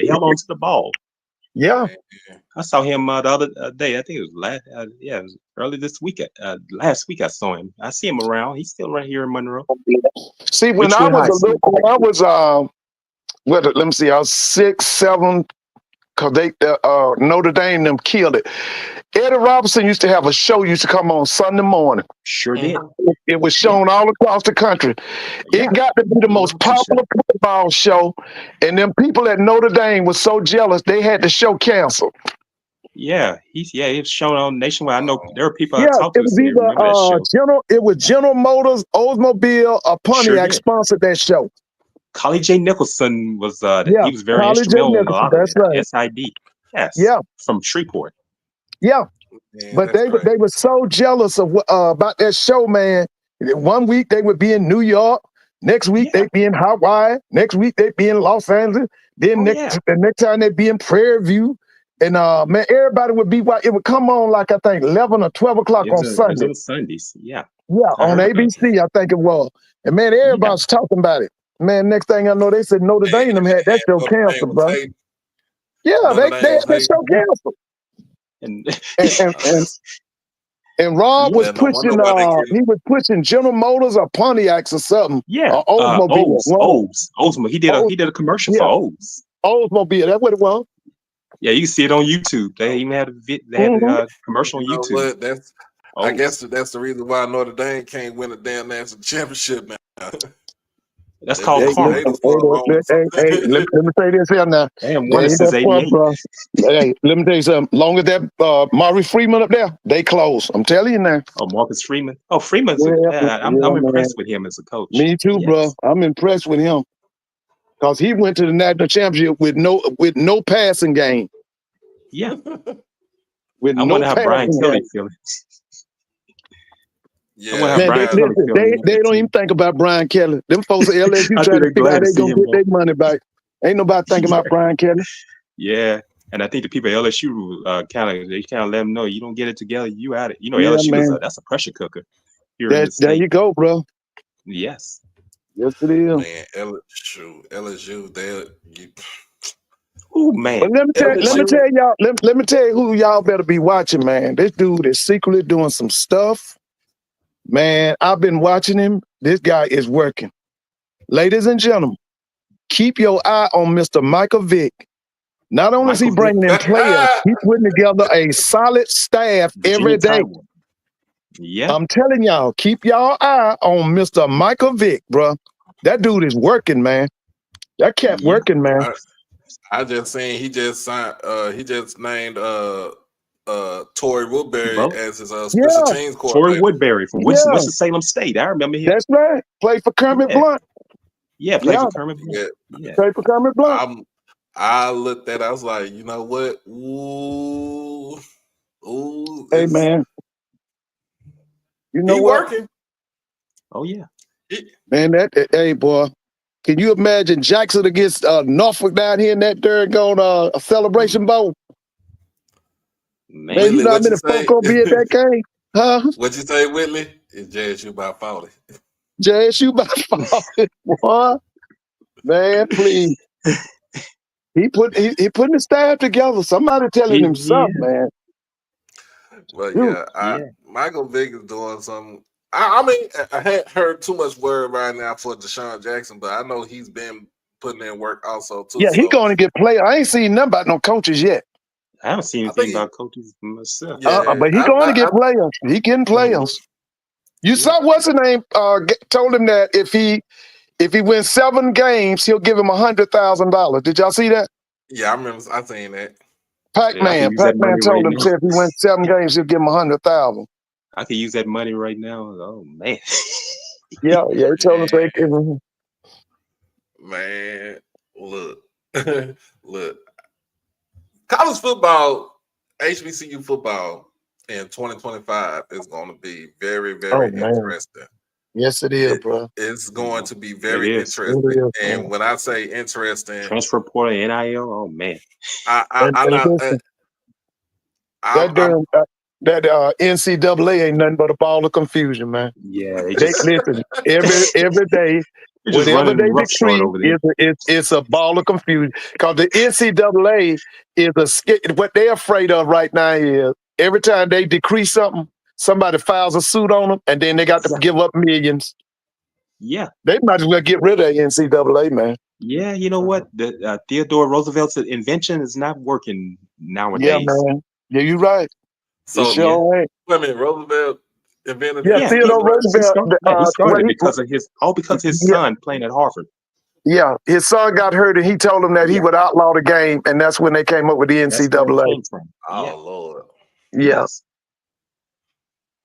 held on to the ball.
Yeah,
I saw him the other day. I think it was it was early this week. Last week I saw him. I see him around. He's still right here in Monroe.
See, when I was let me see, I was 6, 7, because they Notre Dame them killed it. Eddie Robinson used to have a show used to come on Sunday morning.
Sure did.
It was shown all across the country. It got to be the most popular football show, and them people at Notre Dame was so jealous they had the show canceled.
Yeah, it was shown on nationwide. I know there are people I
Yeah,
talked to.
it was either General Oldsmobile or Pontiac sponsored that show.
Collie J. Nicholson was he was very
Collie
instrumental in a lot of
that's right.
SID. Yes.
Yeah.
From Shreveport.
Yeah.
Man,
but they were so jealous of about that show, man. One week they would be in New York, next week they'd be in Hawaii, next week they'd be in Los Angeles, then the next time they'd be in Prairie View. And man, everybody would be it would come on like I think 11 or 12 o'clock on Sunday.
It was Sundays, yeah.
Yeah, on ABC, I think it was. And man, everybody's talking about it. Man, next thing I know, they said Notre Dame had that show canceled, bro. Yeah, they had that show canceled. And Rob was pushing he was pushing General Motors or Pontiacs or something.
Yeah.
Oldsmobile.
Oldsmobile. He did a commercial for Olds.
Oldsmobile, that's what it was.
Yeah, you can see it on YouTube. They even had a commercial on YouTube.
What? I guess that's the reason why Notre Dame can't win a damn national championship now.
That's called karma.
Hey, let me say this here now.
Damn, won since 88.
Hey, let me tell you something. Long as that Maury Freeman up there, they close. I'm telling you now.
Oh, Marcus Freeman. Oh, Freeman's I'm impressed with him as a coach.
Me too, bro. I'm impressed with him. Because he went to the national championship with no passing game.
Yeah.
I
wonder how Brian Kelly feels.
Yeah,
man, they don't even think about Brian Kelly. Them folks at LSU trying to figure out they gonna get their money back. Ain't nobody thinking about Brian Kelly.
Yeah, and I think the people at LSU kind of let them know you don't get it together, you at it. You know, LSU that's a pressure cooker.
There you go, bro.
Yes.
Yes, it is.
Man, LSU,
Oh man.
But let me tell you who y'all better be watching, man. This dude is secretly doing some stuff. Man, I've been watching him. This guy is working. Ladies and gentlemen, keep your eye on Mr. Michael Vick. Not only is he bringing in players, he's putting together a solid staff every day.
Yeah.
I'm telling y'all, keep y'all eye on Mr. Michael Vick, bro. That dude is working, man. That cat working, man.
I just seen he just signed. He just named Torrey Woodbury as his special teams coordinator.
Torrey Woodbury from Winston-Salem State. I remember him.
That's right. Played for Kermit Blunt.
Yeah, played for Kermit Blunt.
Yeah. Played for Kermit Blunt.
I looked at it, I was like, you know what? Ooh.
Hey, man. You know what?
Working.
Oh, yeah.
Man, hey, boy. Can you imagine Jackson against Norfolk down here in that a Celebration Bowl? Man, you know how many folks gonna be at that game? Huh?
What you say, Whitley? It's JSU by 40.
JSU by 40, boy. Man, please. He putting the staff together. Somebody telling him something, man.
Well, Michael Vick is doing something. I mean, I hadn't heard too much word right now for Deshaun Jackson, but I know he's been putting in work also too.
Yeah, he's going to get players. I ain't seen nothing about no coaches yet.
I haven't seen anything about coaches myself.
But he's going to get players. He getting players. You saw what's the name? Told him that if If he wins 7 games, he'll give him $100,000. Did y'all see that?
Yeah, I seen that.
I can
Pac-Man
use that money
told
right
him,
now.
said if he wins 7 games, he'll give him $100,000.
I could use that money right now. Oh man.
Yeah, he told him, say,
Man, look, look. College football, HBCU football in 2025 is going to be very, very interesting.
Yes, it is, bro.
It's going to be very
It is.
interesting. And when I say interesting,
transfer portal, NIL. Oh man.
That NCAA ain't nothing but a ball of confusion, man.
Yeah, they
They
just
listen every day.
just
Whatever they
running roughshod
decree
over there.
it's a ball of confusion. Because the NCAA is what they're afraid of right now is every time they decree something, somebody files a suit on them, and then they got to give up millions.
Yeah,
they might as well get rid of the NCAA, man.
Yeah, you know what? The Theodore Roosevelt's invention is not working nowadays.
Yeah, man. Yeah, you're right.
So
Sure
wait a minute, Roosevelt invented.
Yeah, Theodore Roosevelt.
He started it because of his son playing at Harvard.
Yeah, his son got hurt, and he told him that he would outlaw the game, and that's when they came up with the NCAA.
Oh Lord.
Yes.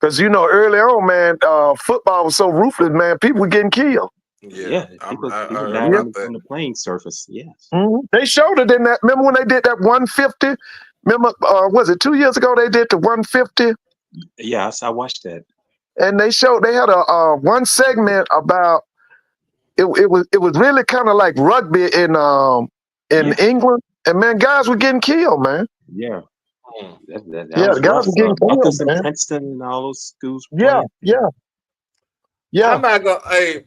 Because early on, man, football was so ruthless, man. People were getting killed.
Yeah, people died on the playing surface. Yes.
Mm-hmm. They showed it in that. Remember when they did that 150? Remember, was it 2 years ago they did the 150?
Yes, I watched that.
And they had a one segment about it was really kind of like rugby in England, and man, guys were getting killed, man.
Yeah.
The guys were getting killed, man.
Princeton and all those schools.
Yeah.
I'm not gonna,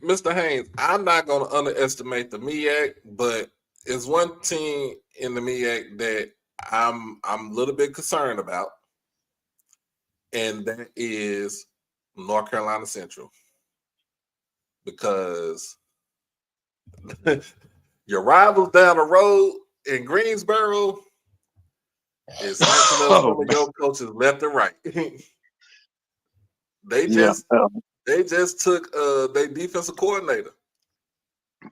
Mr. Haynes, I'm not gonna underestimate the MEAC, but it's one team in the MEAC that I'm a little bit concerned about, and that is North Carolina Central, because your rivals down the road in Greensboro is snatching up some of your coaches left and right. They just took their defensive coordinator.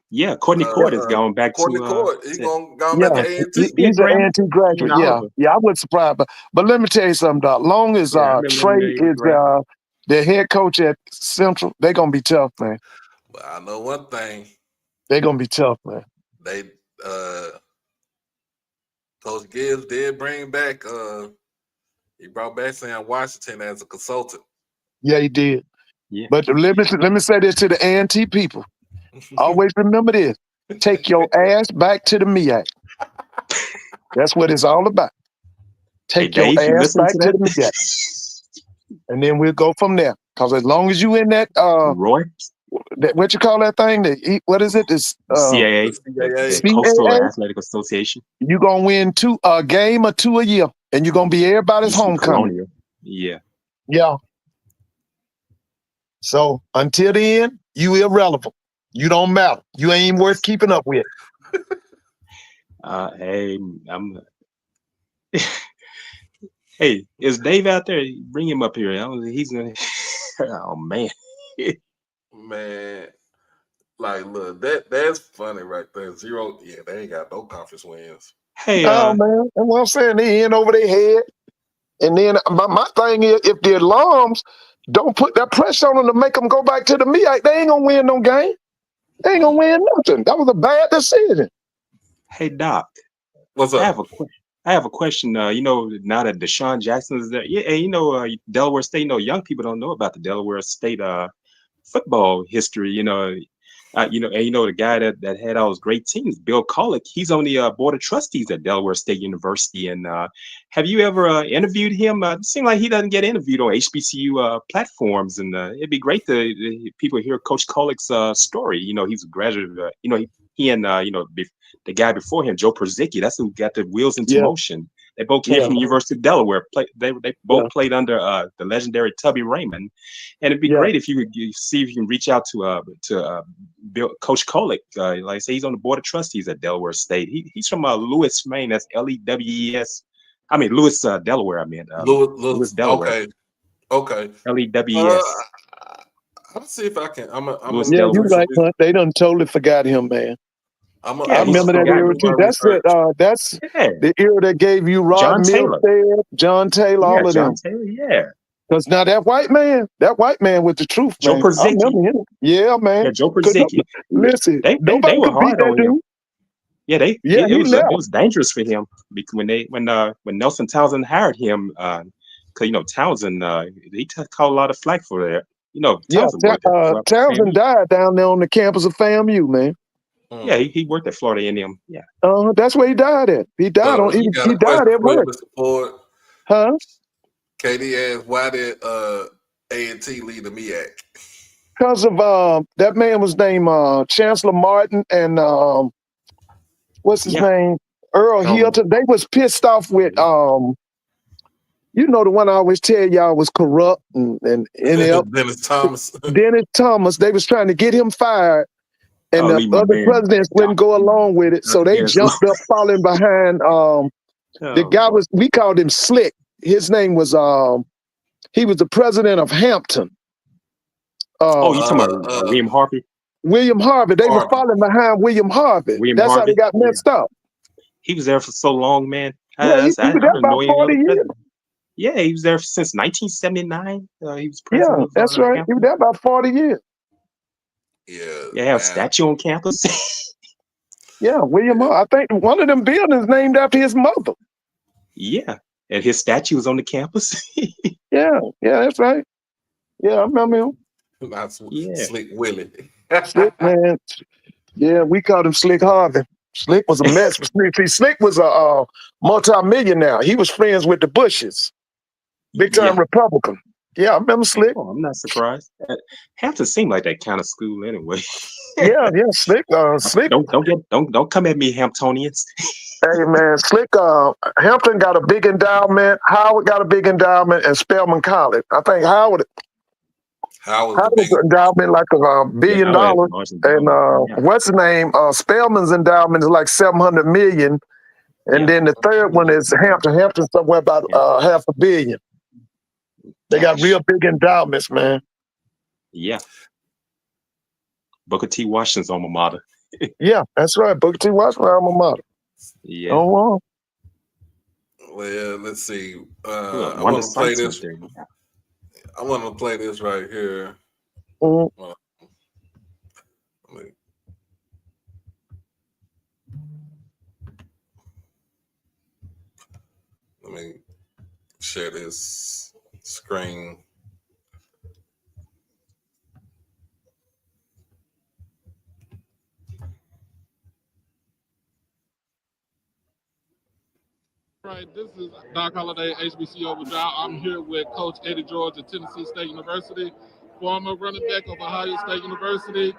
Yeah, Courtney Court is going back
Courtney
to
Court. He's going back to A&T.
He's an A&T graduate. Yeah, I wasn't surprised. But let me tell you something, Doc. Long as Trey is the head coach at Central, they're gonna be tough, man.
But I know one thing.
They're gonna be tough, man.
They Coach Gibbs did bring back he brought back Sam Washington as a consultant.
Yeah, he did.
Yeah.
But let me say this to the A&T people. Always remember this. Take your ass back to the MEAC. That's what it's all about. Take your ass back to the MEAC. And then we'll go from there. Because as long as you in that
Roy?
What you call that thing? What is it? This
CAA. Coastal Athletic Association.
You're gonna win a game or 2 a year. And you're gonna be everybody's homecoming.
Yeah.
Yeah. So until then, you irrelevant. You don't matter. You ain't worth keeping up with.
Hey, hey, is Dave out there? Bring him up here. He's gonna. Oh man.
Man, like, look, that's funny right there. 0. Yeah, they ain't got no conference wins.
Hey,
man, that's what I'm saying. They in over their head. And then my thing is, if the alums don't put that pressure on them to make them go back to the MEAC, they ain't gonna win no game. They ain't gonna win nothing. That was a bad decision.
Hey, Doc.
What's up?
I have a question. Now that Deshaun Jackson is there, Delaware State. Young people don't know about the Delaware State football history. The guy that had all those great teams, Bill Colick. He's on the board of trustees at Delaware State University. And have you ever interviewed him? It seems like he doesn't get interviewed on HBCU platforms, and it'd be great to people hear Coach Colick's story. He's a graduate. He and the guy before him, Joe Perzicki. That's who got the wheels into motion. They both came from the University of Delaware. They both played under the legendary Tubby Raymond, and it'd be great if you could see if you can reach out to Coach Colick. Like I say, he's on the board of trustees at Delaware State. He's from Lewis, Maine. That's Lewis, Delaware. I mean, Lewis, Delaware.
Okay.
LEWES.
I'll see if I can.
Louis
Yeah, you
Delaware.
right, Hunt. They done totally forgot him, man.
I
I remember that era too. That's that's the era that gave you Rod
John Taylor.
Milstead, John Taylor, all of
John
them.
Taylor, yeah.
Because now that white man with the truth,
Joe
man. I remember him. Yeah, man.
Yeah, Joe Przicki.
Listen,
They
nobody
were
could beat
hard
that
on him.
dude.
Yeah,
he left.
it was dangerous for him because when Nelson Townsend hired him, because Townsend he caught a lot of flack for that. Townsend worked at
Townsend died down there on the campus of FAMU, man.
Yeah, he worked at Florida A&M. Yeah.
That's where he died at. He died he died at work. Huh?
Katie asked, why did A&T lead the MEAC?
Because of that man was named Chancellor Martin and what's his name? Earl Hilton. They was pissed off with the one I always tell y'all was corrupt and
Dennis Thomas.
Dennis Thomas. They was trying to get him fired. And the other presidents wouldn't go along with it. So they jumped up falling behind the guy we called him Slick. His name was he was the president of Hampton.
You talking about William Harvey?
William Harvey. They were falling behind William Harvey. That's how they got messed up.
He was there for so long, man.
Yeah, he was there about 40 years.
Yeah, he was there since 1979. He was president.
Yeah, that's right. Hampton. He was there about 40 years.
Yeah.
They have a statue on campus.
Yeah, William Harvey. I think one of them buildings named after his mother.
Yeah, and his statue was on the campus.
Yeah, that's right. Yeah, I remember him.
Slick Willie.
Slick, man. Yeah, we called him Slick Harvey. Slick was a mess. See, Slick was a multi-millionaire. He was friends with the Bushes. Big time Republican. Yeah, I remember Slick.
Oh, I'm not surprised. Hampton seemed like that kind of school anyway.
yeah, Slick. Slick.
Don't come at me, Hamptonians.
Hey man, Slick. Hampton got a big endowment. Howard got a big endowment, and Spelman College. I think Howard's endowment like $1 billion, and what's the name? Spelman's endowment is like $700 million, and then the third one is Hampton. Hampton's somewhere about $500 million. They got real big endowments, man.
Yeah. Booker T. Washington's alma mater.
Yeah, that's right. Booker T. Washington's alma mater.
Yeah.
Oh,
well, let's see. I want to play this. I want to play this right here.
Mm-hmm.
Let me share this screen.
Right, this is Doc Holliday, HBCU Overdrive. I'm here with Coach Eddie George at Tennessee State University, former running back of Ohio State University,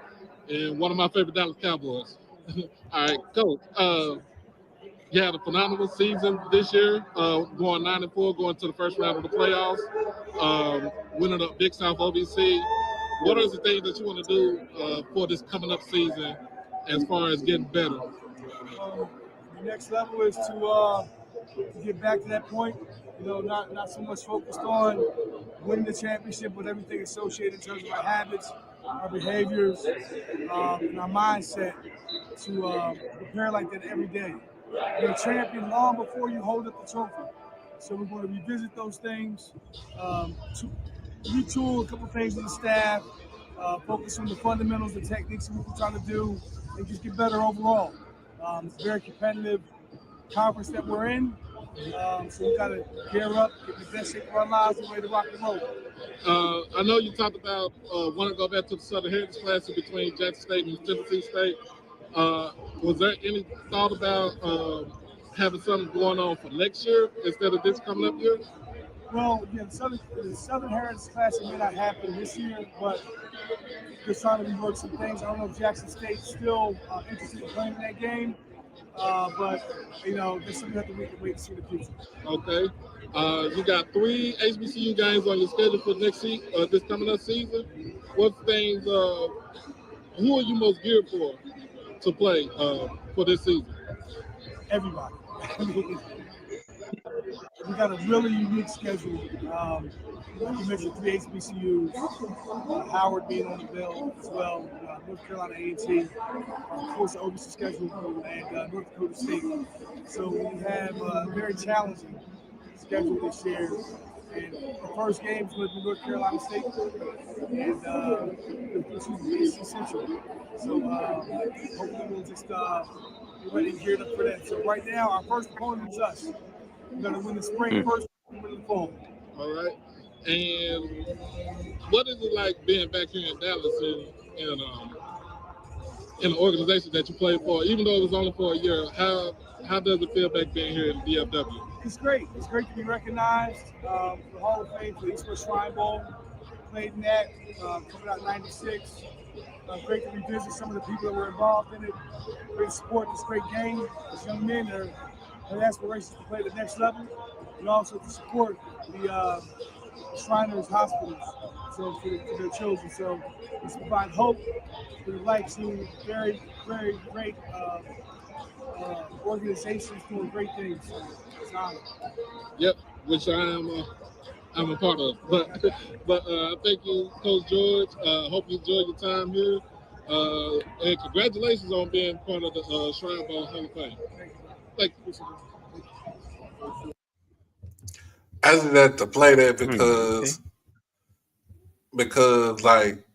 and one of my favorite Dallas Cowboys. All right, Coach, you had a phenomenal season this year, going 9-4, going to the first round of the playoffs, winning the Big South OVC. What are the things that you want to do for this coming up season as far as getting better?
The next level is to get back to that point, not so much focused on winning the championship, but everything associated in terms of our habits, our behaviors, and our mindset to prepare like that every day. You're a champion long before you hold up the trophy. So we're going to revisit those things, retool a couple things with the staff, focus on the fundamentals, the techniques of what we're trying to do, and just get better overall. It's a very competitive conference that we're in, so we got to gear up, get the best shape of our lives, and ready to rock and roll.
I know you talked about wanting to go back to the Southern Heritage Classic between Jackson State and Tennessee State. Was there any thought about having something going on for next year instead of this coming up year?
Well, yeah, the Southern Heritage Classic may not happen this year, but just trying to rework some things. I don't know if Jackson State's still interested in playing in that game. But there's something that we have to wait to see in the future.
Okay. You got 3 HBCU games on your schedule for this coming up season. What things? Who are you most geared for to play for this season?
Everybody. we got a really unique schedule. Like you mentioned, 3 HBCUs, Howard being on the bill as well, North Carolina A&T, of course the OBC schedule, and North Dakota State. So we have a very challenging schedule this year. And the first game is going to be North Carolina State, and it's Central. So hopefully we'll just be ready and geared up for that. So right now, our first opponent is us. We're going to win the spring first, and win the fall.
All right. And what is it like being back here in Dallas in an organization that you played for, even though it was only for a year? How does it feel back being here in DFW?
It's great. It's great to be recognized for the Hall of Fame for the East West Shrine Bowl. Played in that, coming out in '96. Great to revisit some of the people that were involved in it. Great sport, this great game. As young men have aspirations to play the next level, and also to support the Shriners hospitals, so for their children. So it's provide hope for the likes of very, very great organizations doing great things. It's an honor.
Yep, which I'm a part of. But thank you, Coach George. Hope you enjoyed your time here. And congratulations on being part of the Shrine Bowl Hall of Fame. Thank you.
I just had to play that because like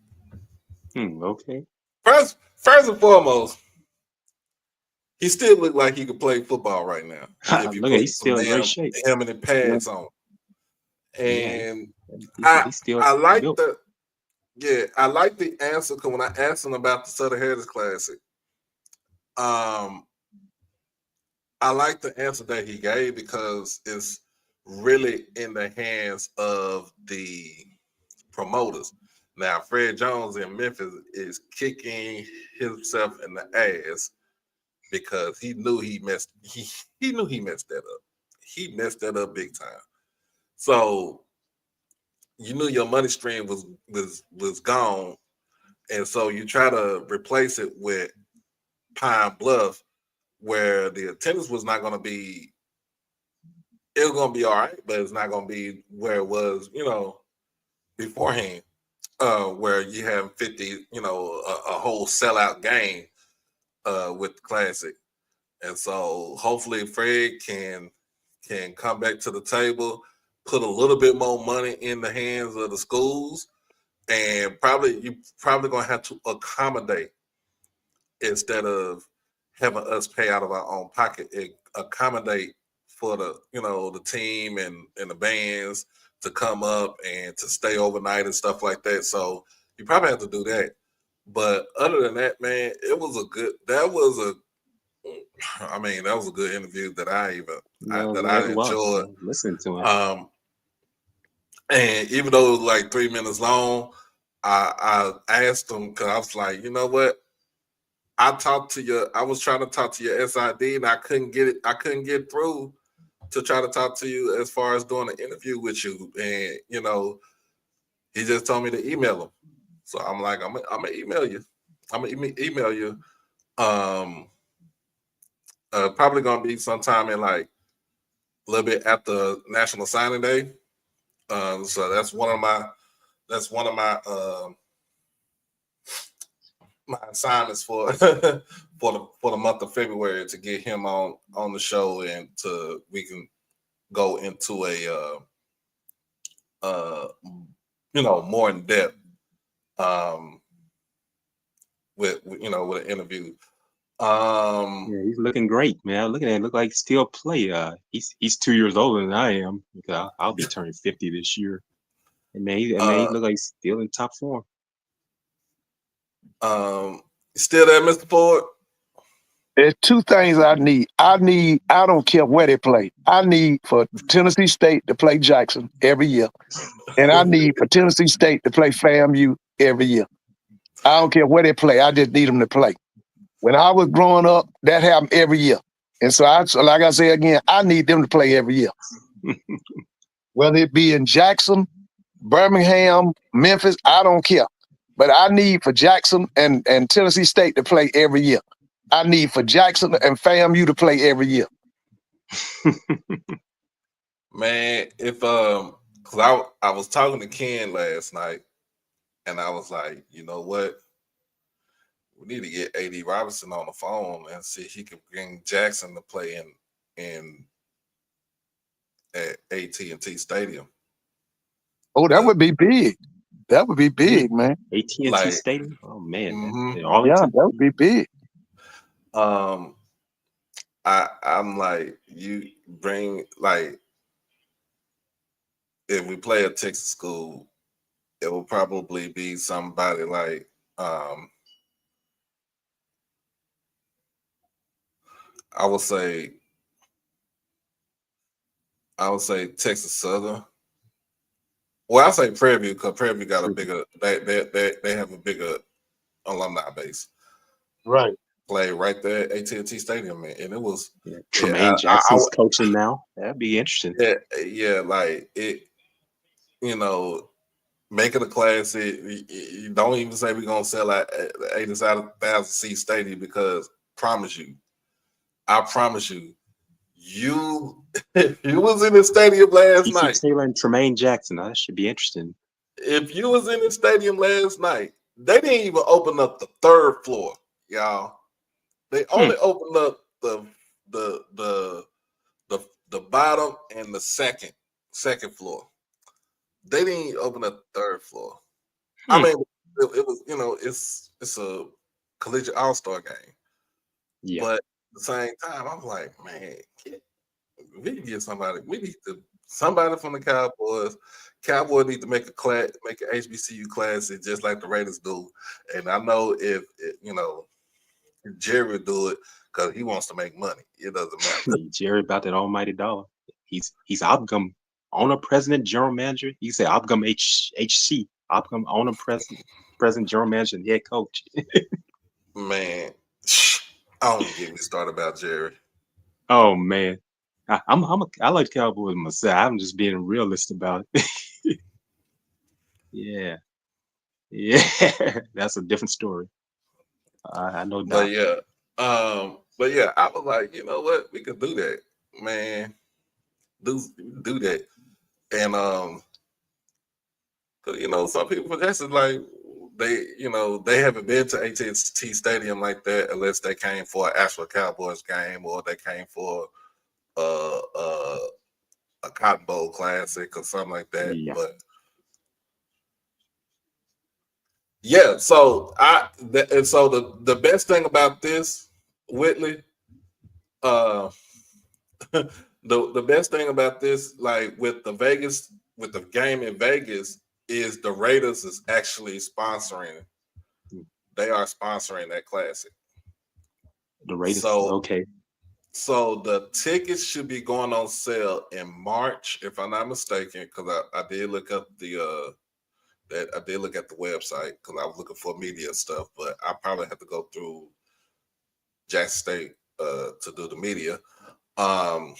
okay.
First and foremost, he still looked like he could play football right now. If you
Look, he's still in great shape.
Him and the pads on. And
he's still
I like
built.
I like the answer because when I asked him about the Southern Heritage Classic, I like the answer that he gave because it's really in the hands of the promoters. Now, Fred Jones in Memphis is kicking himself in the ass because he knew he messed that up. He messed that up big time. So you knew your money stream was gone, and so you try to replace it with Pine Bluff, where the attendance was not going to be. It was going to be all right, but it's not going to be where it was, beforehand, where you have 50, a whole sellout game with the Classic. And so hopefully Fred can come back to the table, put a little bit more money in the hands of the schools, and you're probably going to have to accommodate instead of having us pay out of our own pocket, accommodate for the team and the bands to come up and to stay overnight and stuff like that. So you probably have to do that. But other than that, man, that was a good interview that I enjoyed.
Listen to it.
And even though it was like 3 minutes long, I asked him because I was like, you know what? I was trying to talk to your SID and I couldn't get through to try to talk to you as far as doing an interview with you. And, he just told me to email him. So I'm like, I'm gonna email you. I'm gonna email you. Probably gonna be sometime in like a little bit after National Signing Day. So that's one of my my assignments for for the month of February to get him on the show and we can go into a more in depth with an interview.
He's looking great, man. Look at that. Look like still play. He's 2 years older than I am. I'll be turning 50 this year. And man, he look like he's still in top form.
Still there, Mr. Ford?
There's two things I need. I don't care where they play. I need for Tennessee State to play Jackson every year. And I need for Tennessee State to play FAMU every year. I don't care where they play. I just need them to play. When I was growing up, that happened every year. And so like I say again, I need them to play every year. Whether it be in Jackson, Birmingham, Memphis, I don't care. But I need for Jackson and Tennessee State to play every year. I need for Jackson and FAMU to play every year.
Man, if cause I was talking to Ken last night, and I was like, you know what? We need to get AD Robinson on the phone and see if he can bring Jackson to play in at AT&T Stadium.
Oh, that would be big. That would be big, man.
AT&T
Like,
Stadium. Oh man,
mhm.
in
Yeah,
Arlington.
that would be big.
I'm like, you bring like if we play a Texas school, it will probably be somebody like I would say Texas Southern. Well, I say Prairie View because Prairie View got a bigger they have a bigger alumni base.
Right.
Play right there at AT&T Stadium, man, and it was
Tremaine Jackson's coaching now. That'd be interesting.
yeah, like it, you know, make it a classic. You don't even say we're gonna sell out 80,000 seat stadium because I promise you, if you was in the stadium last
TC
night,
Taylor and Tremaine Jackson. That should be interesting.
if you was in the stadium last night, they didn't even open up the third floor, y'all. They only opened up the bottom and the second floor. They didn't open up the third floor. I mean, it was, you know, it's a collegiate all-star game.
Yeah.
But at the same time, I'm like, man, we can get somebody. We need somebody from the Cowboys. Cowboys need to make an HBCU classic just like the Raiders do. And I know if you know, Jerry would do it because he wants to make money. It doesn't matter.
Jerry about that almighty dollar. He's Opgum owner, president, general manager. He said Opgum HC, Opgum owner, president, general manager, and head coach.
Man, I don't get me started about Jerry.
Oh man, I like Cowboys myself. I'm just being realist about it. Yeah, that's a different story. I know
But
that.
yeah, I was like, you know what, we could do that, man. Do that, and cause you know some people that's like they haven't been to AT&T Stadium like that unless they came for an actual Cowboys game or they came for a Cotton Bowl Classic or something like that.
Yeah.
But yeah, so the best thing about this, Whitley, the best thing about this, like with the game in Vegas, is the Raiders is actually sponsoring. They are sponsoring that classic.
The Raiders.
So
Okay.
So the tickets should be going on sale in March, if I'm not mistaken, because I did look up the website because I was looking for media stuff, but I probably have to go through Jackson State to do the media. But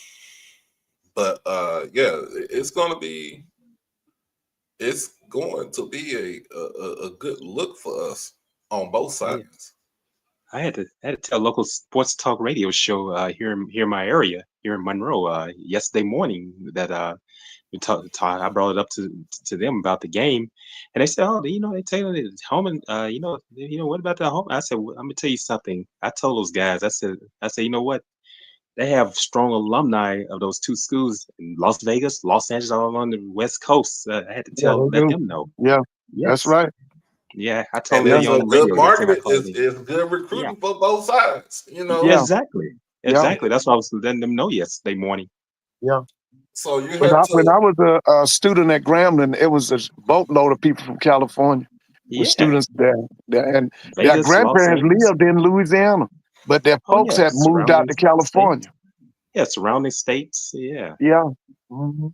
yeah, it's going to be a good look for us on both sides.
I had to tell a local sports talk radio show here in my area here in Monroe yesterday morning that I brought it up to them about the game, and they said, "Oh, you know, they tell you home and you know, what about the home?" I said, well, "I'm gonna tell you something." I told those guys, I said, you know what? They have strong alumni of those two schools in Las Vegas, Los Angeles, all along the West Coast. I had to let them know.
Yeah, that's
Yes.
right.
Yeah, I told
And
them
it's
on
a
the
good
radio yesterday. I
marketing.
called them.
It's good recruiting
Yeah.
for both sides. You know.
Yeah.
Exactly.
Yeah.
That's why I was letting them know yesterday morning.
Yeah.
So you
When
have
I
to.
was a student at Grambling, it was a boatload of people from California with
Yeah.
students there. And their
Vegas, Los
grandparents
Angeles.
lived in Louisiana, but their
Oh
folks
yeah,
had moved out to California.
Yeah, surrounding states. Yeah.
Yeah. Mm-hmm.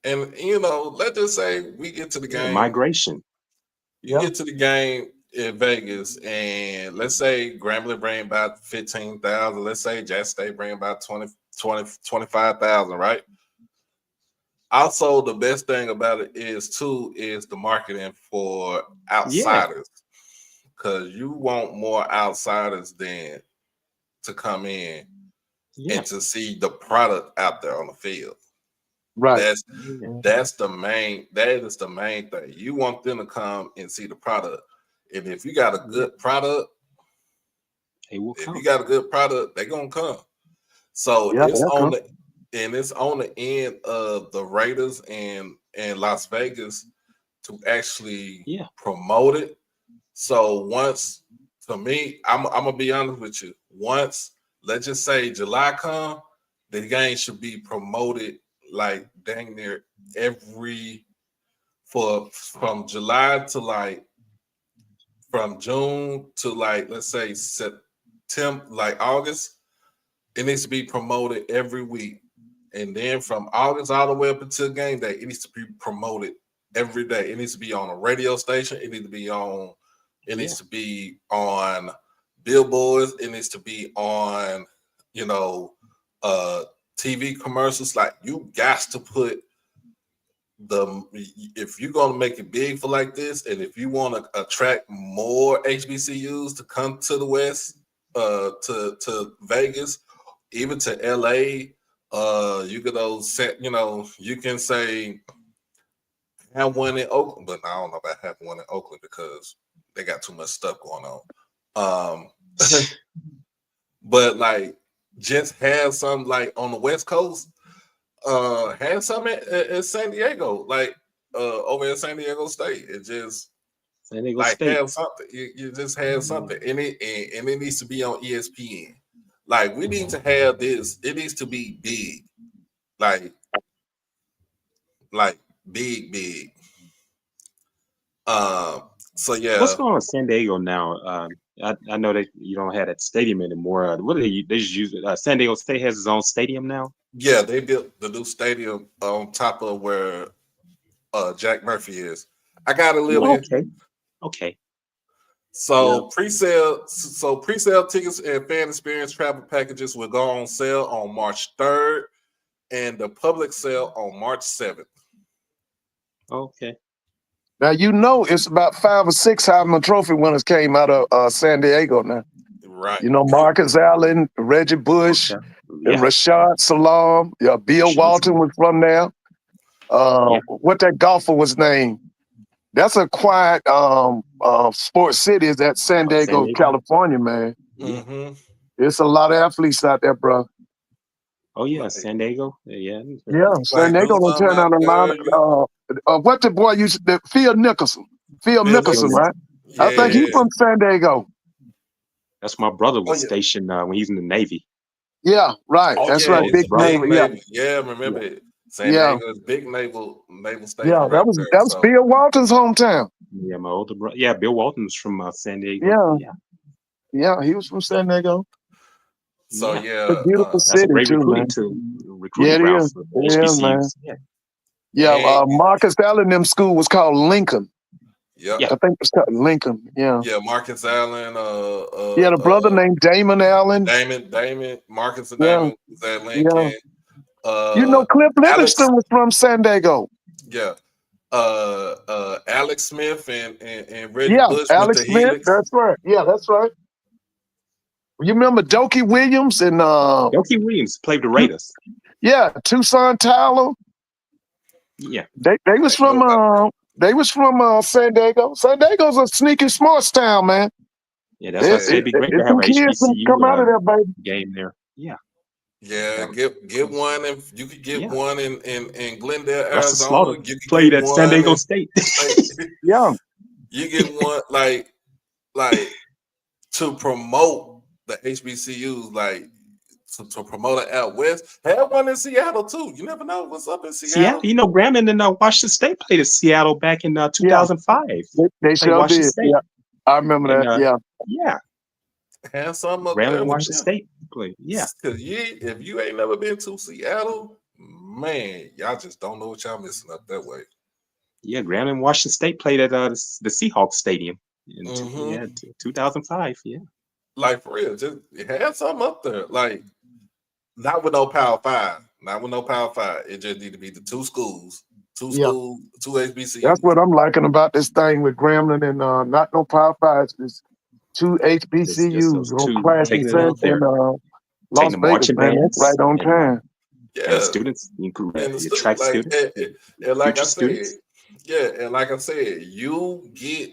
And you know, let's just say we get to the game.
Migration.
You get to the game in Vegas, and let's say Grambling bring about 15,000. Let's say Jackson State bring about 25,000, right? Also, the best thing about it is the marketing for outsiders, because you want more outsiders than to come in and to see the product out there on the field.
Right.
That's the main. That is the main thing. You want them to come and see the product, and if you got a good product,
they will
if
come.
you got a good product, they're gonna come. So it's on the end of the Raiders and Las Vegas to actually promote it. So once, to me, I'm gonna be honest with you. Once, let's just say July come, the game should be promoted like dang near from July to like from June to like let's say September, like August. It needs to be promoted every week. And then from August all the way up until game day, it needs to be promoted every day. It needs to be on a radio station. It needs to be on billboards. It needs to be on, TV commercials. Like you got to put if you're gonna make it big for like this, and if you want to attract more HBCUs to come to the West, to Vegas, even to LA, you can say have one in Oakland, but I don't know about having one in Oakland because they got too much stuff going on. But like just have some like on the West Coast, have some at San Diego, like over at San Diego State. It just
San Diego
like
State.
have something. You just have something, and it needs to be on ESPN. Like we need to have this. It needs to be big, like big. So yeah.
What's going on in San Diego now? I know that you don't have that stadium anymore. What do they just use it? San Diego State has its own stadium now.
Yeah, they built the new stadium on top of where Jack Murphy is. I gotta live in.
Okay.
So pre-sale tickets and fan experience travel packages will go on sale on March 3rd, and the public sale on March 7th.
Okay.
Now it's about 5 or 6 Heisman Trophy winners came out of San Diego now.
Right.
Marcus Allen, Reggie Bush, and Rashad Salam. Yeah, Bill Walton was from there. What that golfer was named? That's a quiet sports city. Is that San Diego, California, man?
Mm-hmm.
There's a lot of athletes out there, bro.
Oh yeah, San Diego. Yeah.
San Diego don't turn out a lot of what the boy used to Phil Nicholson. Phil Nicholson, right?
Yeah.
I think he's from San Diego.
That's my brother was stationed when he's in the Navy.
Yeah, right. That's right. Big Navy.
Yeah, remember it. San Diego is big naval station.
Yeah, that was Bill Walton's hometown.
Yeah, my older brother. Yeah, Bill Walton's from San Diego.
Yeah, he was from San Diego.
So
it's a beautiful city,
that's a great
too,
recruiting ground for HBCUs.
Yeah, Marcus Allen them school was called Lincoln.
Yeah,
I think it's called Lincoln. Yeah,
Marcus Allen.
the brother named Damon Allen.
Damon, Marcus and Damon was at Lincoln.
Cliff Livingston was from San Diego.
Yeah. Alex Smith and Reggie Bush.
Alex Smith.
Helix.
That's right. Yeah, that's right. You remember Dokey Williams and
Dokey Williams played the Raiders.
Yeah, Tucson Tyler.
Yeah,
they was from San Diego. San Diego's a sneaky sports town, man.
Yeah, that's why I said it'd be great to have a HBCU
come out of there, baby.
Game there. Yeah.
Yeah, get one, and you could get one in Glendale,
Russell
Arizona.
You played at San Diego State.
Yeah,
you get one like to promote the HBCUs, like to promote it out west. Have one in Seattle too. You never know what's up in Seattle.
Grambling and Washington State played at Seattle back in 2005.
They sure did. Yeah, I remember that.
Yeah.
Have some up
Grambling
there.
And Washington State played. Yeah.
Because if you ain't never been to Seattle, man, y'all just don't know what y'all missing up that way.
Yeah, Grambling and Washington State played at the Seahawks Stadium in 2005. Yeah.
Like for real, just have something up there. Like not with no Power 5. Not with no Power 5. It just need to be the two schools, two HBCUs.
That's what I'm liking about this thing with Grambling and not no Power 5s. It's two HBCUs on Classic Center and Las Vegas, man. That's right on time.
And students, you attract students,
and like I
future
said,
students.
and like I said, you get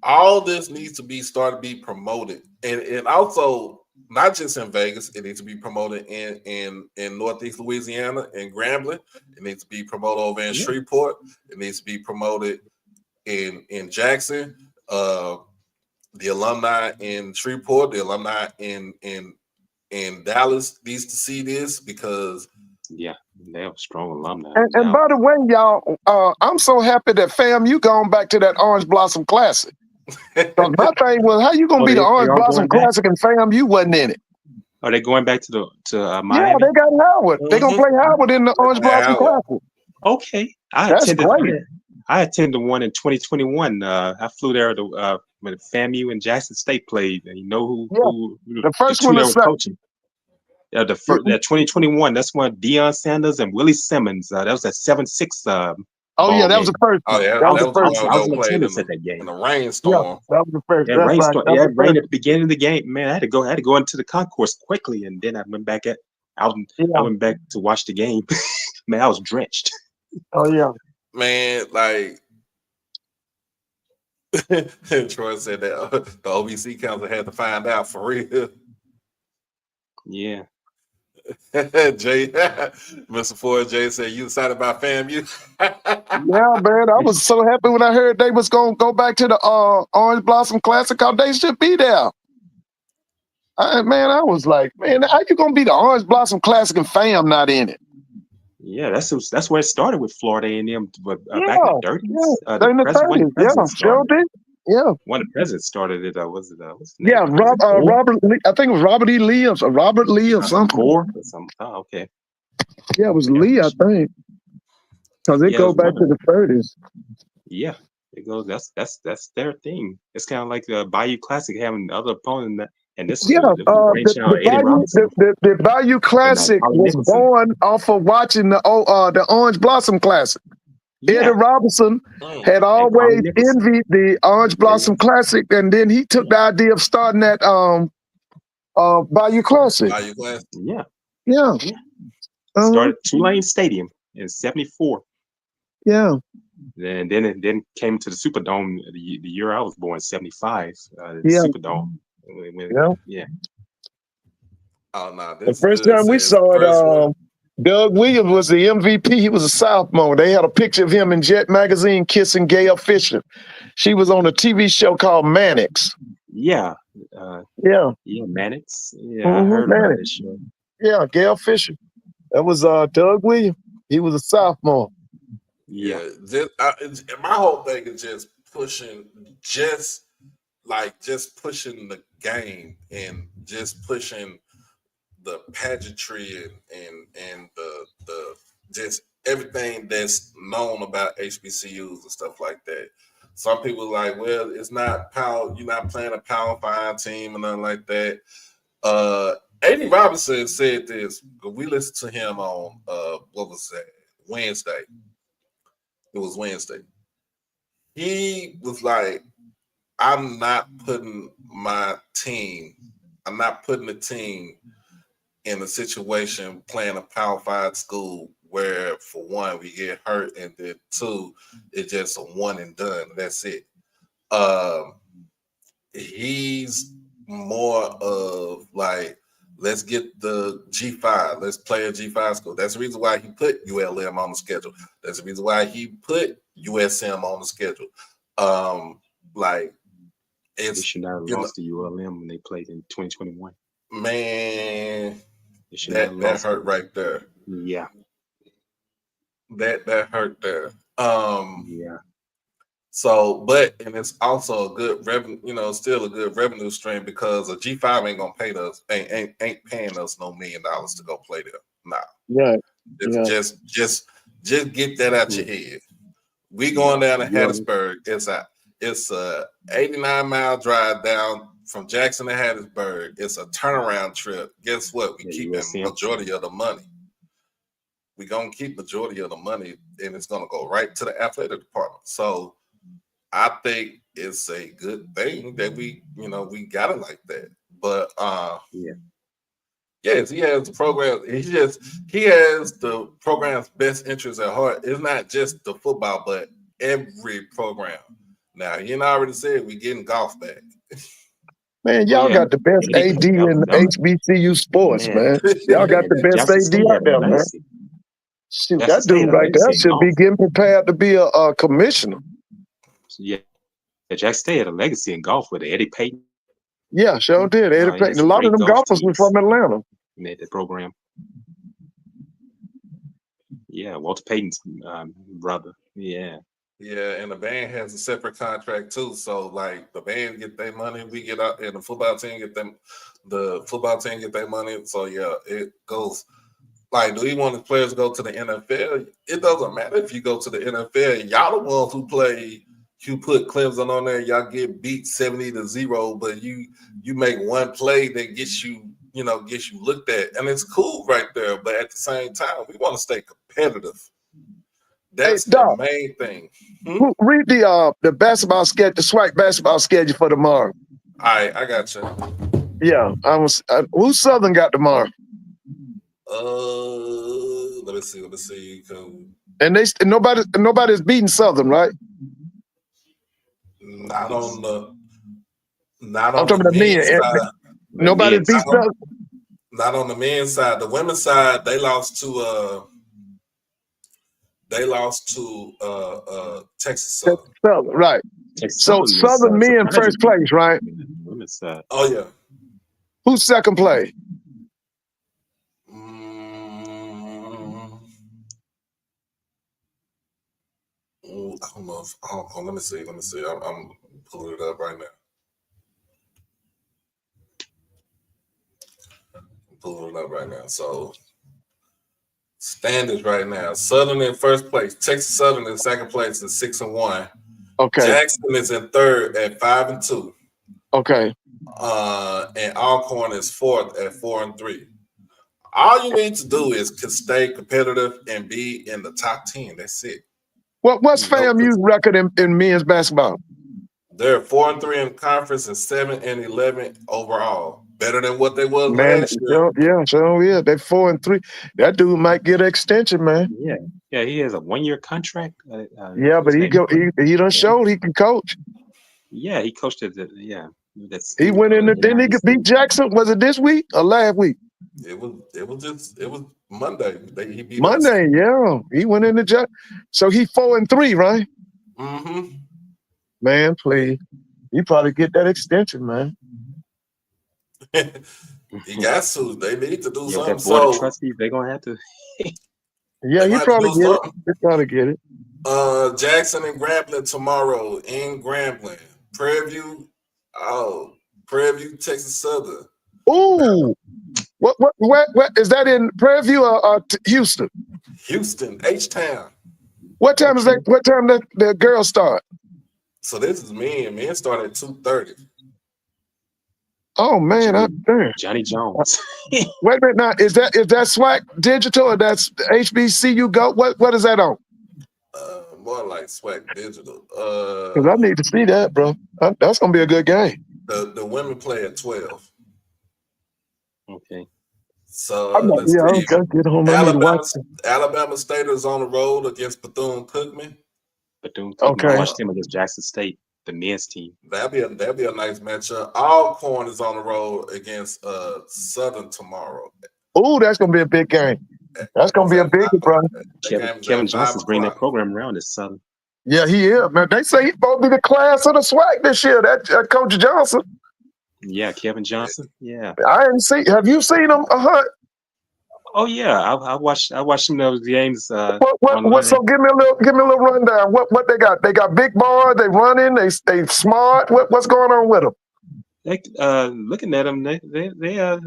all this needs to be promoted, and also not just in Vegas, it needs to be promoted in Northeast Louisiana, in Grambling. It needs to be promoted over in Shreveport. It needs to be promoted in Jackson. The alumni in Shreveport, the alumni in Dallas needs to see this because
they have strong alumni.
And by the way, y'all, I'm so happy that FAMU gone back to that Orange Blossom Classic. Because my thing was, how you gonna be the Orange Blossom Classic and FAMU wasn't in it?
Are they going back to Miami?
Yeah, they got Howard. They're gonna play Howard in the Orange Blossom Classic.
Okay,
That's great.
I attended the one in 2021. I flew there to when FAMU and Jackson State played. And you know who
the first one
was coaching? That 2021. That's when Deion Sanders and Willie Simmons. That was a 7-6.
Oh yeah, that was the first.
Oh yeah,
that was the first. I was in attendance at that game
in the rainstorm.
Yeah, that was the first.
Yeah, rainstorm. Yeah, it rained at the beginning of the game. Man, I had to go into the concourse quickly, and then I went back I went back to watch the game. Man, I was drenched.
Oh yeah.
Man, like Troy said that the OVC council had to find out for real.
Yeah.
Jay, Mr. Ford, Jay said, "You excited about FAMU?"
Yeah, man. I was so happy when I heard they was gonna go back to the Orange Blossom Classic. How they should be there. I was like, man, how you gonna be the Orange Blossom Classic and FAM not in it?
Yeah, that's where it started with Florida A&M, but back in the 30s.
Yeah, in the 30s. Yeah, sure did. Yeah.
One of the presidents started it. What's his
yeah,
name?
Robert Lee. I think it was Robert E. Lee or Robert Lee or something.
Or something. Oh, okay.
Yeah, it was Lee, I think. Because it goes back to the 30s.
Yeah, it goes. That's their thing. It's kind of like the Bayou Classic having the other opponent. And this
the Bayou Classic was born off of watching the Orange Blossom Classic. Yeah. Eddie Robinson had always envied the Orange Blossom Classic, and then he took the idea of starting that Bayou Classic.
Bayou Classic.
Yeah.
Started Tulane Stadium in '74.
Yeah.
And then it came to the Superdome the year I was born, '75. Superdome. Yeah.
Oh no!
The first time we saw it, Doug Williams was the MVP. He was a sophomore. They had a picture of him in Jet Magazine kissing Gail Fisher. She was on a TV show called Mannix.
Yeah. Mannix. Yeah, I heard about this show.
Yeah, Gail Fisher. That was Doug Williams. He was a sophomore.
Yeah. My whole thing is just pushing the game and just pushing the pageantry and the just everything that's known about HBCUs and stuff like that. Some people are like, well, it's not power. You're not playing a Power 5 team and nothing like that. Eddie Robinson said this. We listened to him on what was that? Wednesday. It was Wednesday. He was like, I'm not putting the team in a situation playing a Power 5 school where, for one, we get hurt, and then two, it's just a one and done. That's it. He's more of like, let's get the G5. Let's play a G5 school. That's the reason why he put ULM on the schedule. That's the reason why he put USM on the schedule.
They should not have lost to ULM when they played in 2021.
Man, that hurt right there.
Yeah.
That hurt there.
Yeah.
So, and it's also a good revenue, still a good revenue stream because a G5 ain't gonna pay us, ain't paying us no $1 million to go play there. Nah.
Yeah.
Just get that out your head. We going down to Hattiesburg. It's a 89-mile drive down from Jackson to Hattiesburg. It's a turnaround trip. Guess what? We keep the majority of the money. We're going to keep majority of the money, and it's going to go right to the athletic department. So I think it's a good thing that we got it like that. But Yes, he has the program. He has the program's best interest at heart. It's not just the football, but every program. Now, you already said we getting golf back.
Man, y'all got the best
Eddie
AD
Payton,
in HBCU sports, man. Y'all got the best
Jackson
AD
State
out
had a
there, man.
legacy.
Shoot,
Jackson
that
State
dude
had a
right there
legacy in
should be
golf.
getting prepared to be a commissioner.
Yeah, Jackson State had a legacy in golf with Eddie Payton.
Yeah, sure did. Eddie
He had
Payton. A
some
lot of
great
them
golf
golfers were
teams.
from Atlanta.
Made the program. Yeah, Walter Payton's brother. Yeah.
Yeah, and the band has a separate contract too. So like the band get their money, we get out, and the football team get them. The football team get their money. So yeah, it goes. Like, do we want the players to go to the NFL? It doesn't matter if you go to the NFL. Y'all the ones who play. You put Clemson on there, y'all get beat 70-0, but you make one play that gets you looked at, and it's cool right there. But at the same time, we want to stay competitive. That's
Hey,
the
Doc,
main thing.
read the basketball schedule, the SWAC basketball schedule for tomorrow.
All right, I got you.
Yeah, who's Southern got tomorrow?
Let me see.
And nobody's beating Southern, right?
Not on the
men.
men's side.
Nobody's beat Southern.
Not on the men's side. The women's side, they lost to Texas Southern.
Right. So Southern men first place, right?
Women's side.
Oh yeah.
Who's second place?
I don't know. Let me see. I'm pulling it up right now. So standings right now. Southern in first place. Texas Southern in second place at 6-1.
Okay.
Jackson is in third at 5-2.
Okay.
And Alcorn is fourth at 4-3. All you need to do is stay competitive and be in the top 10. That's it.
What's FAMU's record in men's basketball?
They're 4-3 in conference and 7-11 overall. Better than what they was last year.
Yeah. They're 4-3. That dude might get an extension, man.
Yeah. He has a 1-year contract.
But he done showed he can coach.
Yeah, he coached at
he went in there. Didn't he beat Jackson? Was it this week or last week?
It was Monday. He beat
Monday.
us.
Yeah, he went in the Jackson. So he 4-3, right?
Mm-hmm.
Man, please, you probably get that extension, man.
He got to. They need to do something.
That board of trustees, they're gonna have to.
Yeah, he probably get it. He probably get it.
Jackson and Grambling tomorrow in Grambling. Prairie View, Texas Southern.
Ooh, what is that in Prairie View or Houston?
Houston, H-Town.
What time is that? What time the girls start?
So this is men. Men start at 2:30.
Oh man,
Johnny Jones.
Wait a minute now. Is that SWAC digital or that's HBCU go? What is that on?
More like SWAC digital.
Because I need to see that, bro. That's gonna be a good game.
The women play at 12.
Okay.
So let's see.
Get home.
Alabama State is on the road against Bethune-Cookman.
Okay. I watched them against Jackson State, the men's team.
That'd be a nice matchup. Alcorn is on the road against Southern tomorrow.
Oh, that's gonna be a big game. That's gonna be a big one, bro.
Kevin Johnson's bringing that program around this Southern.
Yeah, he is, man. They say he's supposed to be the class of the SWAC this year. That Coach Johnson.
Yeah, Kevin Johnson. Yeah.
I didn't see. Have you seen him, Hunt?
Oh yeah, I watched some of those games.
So give me a little rundown. What they got? They got big boy. They running. They smart. What's going on with them?
Looking at them, they are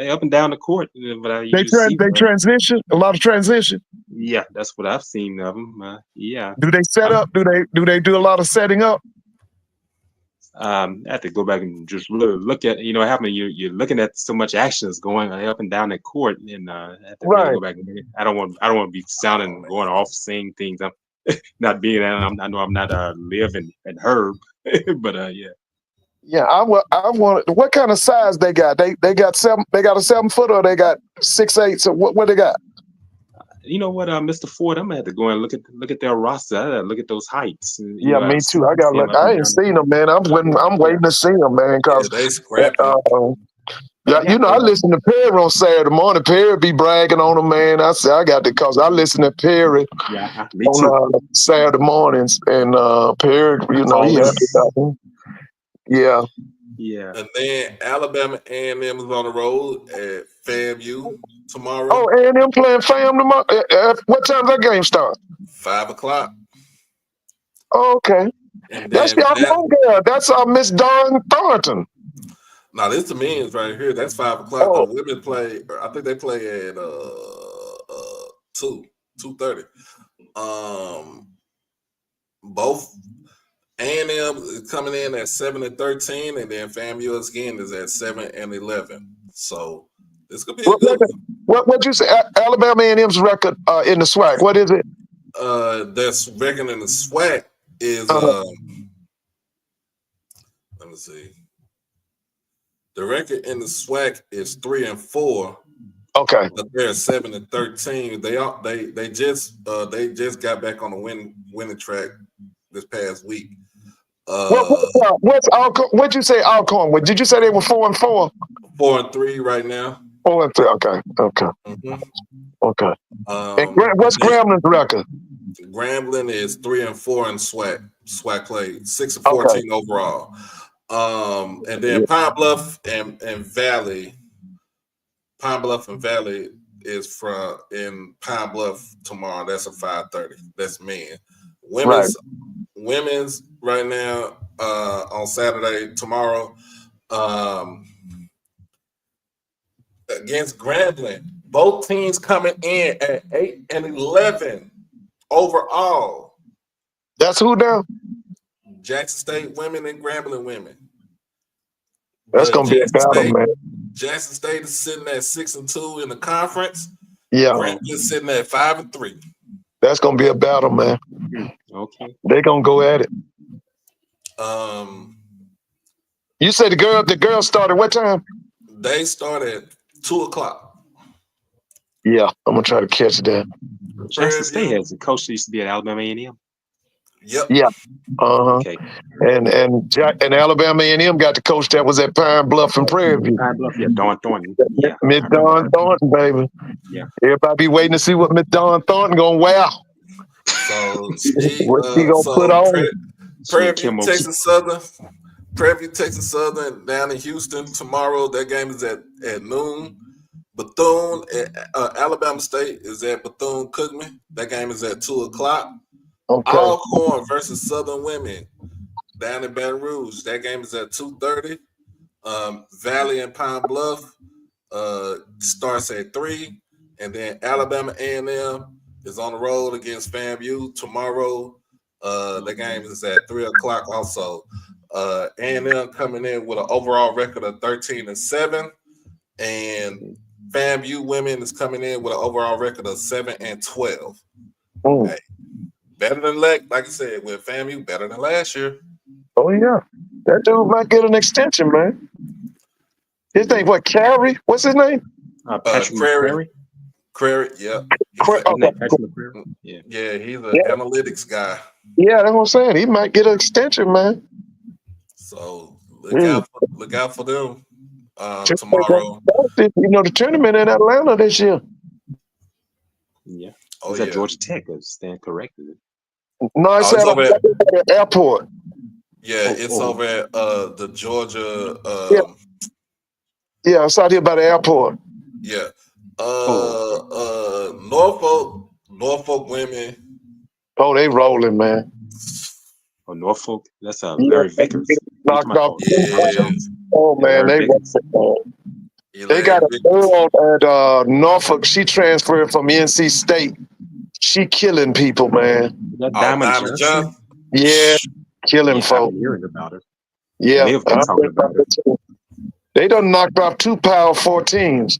up and down the court. But
they transition a lot of transition.
Yeah, that's what I've seen of them. Yeah.
Do they set up? Do they do a lot of setting up?
I have to go back and just look at what happened. You're looking at so much actions going up and down the court, and I have to really go back and I don't want to be sounding going off saying things. I'm not being. I know I'm not Liv and Herb, but yeah.
Yeah, I want. What kind of size they got? They got seven. They got a 7-footer. Or they got 6'8". So what they got?
You know what, Mr. Ford? I'm gonna have to go and look at their roster. I gotta look at those heights. And,
Yeah, me too. I got
see 'em
look.
up
I
and
ain't
down the
seen
court.
them, man. I'm
Yeah,
waiting to see them, man.
Yeah,
Cause
they scrapping.
yeah,
I got
I
that.
listen to Perry on Saturday morning. Perry be bragging on them, man. I say I got it because I listen to Perry
Yeah, me too.
on Saturday mornings, and Perry,
I
he
call
happy
in.
about them. Yeah.
Yeah.
And then Alabama A&M is on the road at FAMU
Oh,
tomorrow,
A&M playing fam tomorrow. What time that game start?
5 o'clock.
Oh, okay.
And
That's
then
y'all home girl. That's Miss Dawn Thornton.
now this the men's right here. That's 5 o'clock. The
Oh,
women play. I think they play at 2:30. Both A&M is coming in at 7-13, and then FAMU again is at 7-11. So this could be a
what
good
record? What you say? Alabama A&M's record in the SWAC. What is it?
one. That's reckoning the SWAC is
Uh,
let me see. The record in the SWAC is 3-4,
okay.
but they're 7-13. They just got back on the winning track this past week.
What's Alcorn? What'd you say Alcorn? Did you say they were 4-4?
4-3 right now.
4-3. Okay.
Mm-hmm.
Okay. And what's
They,
Gramblin's record?
Grambling is 3-4 in SWAC. SWAC play 6-14
Okay.
overall. And then Pine Bluff and Valley. Pine Bluff and Valley is in Pine Bluff tomorrow. That's a 5:30. That's men. Women's right now on Saturday tomorrow against Grambling. Both teams coming in at 8-11 overall.
That's who now?
Jackson State women and Grambling women.
That's
But
gonna be a battle, man.
Jackson State is sitting at 6-2 in the conference.
Yeah.
Grambling is sitting at 5-3.
That's gonna be a battle, man.
Okay.
They're gonna go at it. You said the girls started what time?
They start at 2:00.
Yeah, I'm gonna try to catch that.
Jackson State has a coach that used to be at Alabama A&M.
Yep.
Yeah.
Okay.
And Alabama A&M got the coach that was at Pine Bluff and Prairie View.
Pine Bluff, yeah, Dawn Thornton. Yeah.
Miss Dawn Thornton, baby.
Yeah.
Everybody be waiting to see what Miss Dawn Thornton gonna wear.
So
what she gonna put on?
Prairie View, Texas Southern. Prairie View, Texas Southern down in Houston tomorrow. That game is at noon. Bethune, Alabama State is at Bethune-Cookman. That game is at 2:00.
Okay.
Alcorn versus Southern Women down in Baton Rouge. That game is at 2:30. Valley and Pine Bluff starts at 3, and then Alabama A&M is on the road against FAMU tomorrow. The game is at 3:00 also. A&M coming in with an overall record of 13-7, and FAMU women is coming in with an overall record of 7-12. Hey, better than like I said, with FAMU, better than last year.
Oh yeah, that dude might get an extension, man. His name what? Carey? What's his name?
Patrick McCrary.
Crary, yeah.
Patrick McCrary.
Yeah, he's an analytics guy.
Yeah, that's what I'm saying. He might get an extension, man.
So look out for them tomorrow.
The tournament in Atlanta this year.
Yeah.
Oh,
Is that Georgia Tech? I stand corrected.
No, it's
over
at the airport.
Yeah, it's over at the Georgia.
Yeah, it's out here by the airport.
Yeah. Norfolk women.
Oh, they rolling, man.
Oh, Norfolk. That's Larry Vickers.
Knocked off.
Yeah.
Oh man, they got a girl at Norfolk. She transferred from NC State. She killing people, man.
That Diamond Johnson?
Yeah, killing folks.
I've been hearing about her.
Yeah,
They've been talking about her.
They done knocked off 2 Power 4 teams.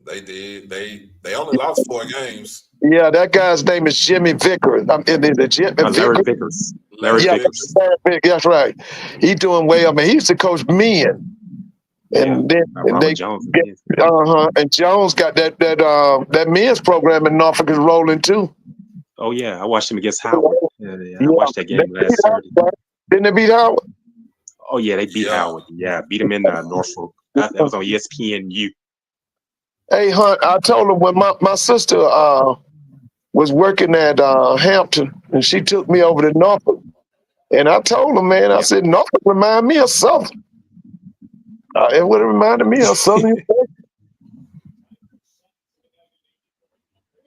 They did. They only lost 4 games.
Yeah, that guy's name is Jimmy Vickers. Is it Jimmy
Larry
Vickers?
Vickers.
Larry
Yeah,
Vickers.
Larry Vickers, that's right. He's doing well. I mean, he used to coach men. And then
Ronald Jones.
and Jones got that men's program in Norfolk is rolling too.
Oh yeah, I watched him against Howard. Yeah, I watched that game last Saturday.
Didn't they beat Howard?
Oh yeah, they beat Howard. Yeah, beat him in Norfolk. That was on ESPNU.
Hey Hunt, I told him when my sister was working at Hampton and she took me over to Norfolk. And I told him, man, I said, Norfolk remind me of Southern. It would have reminded me of Southern.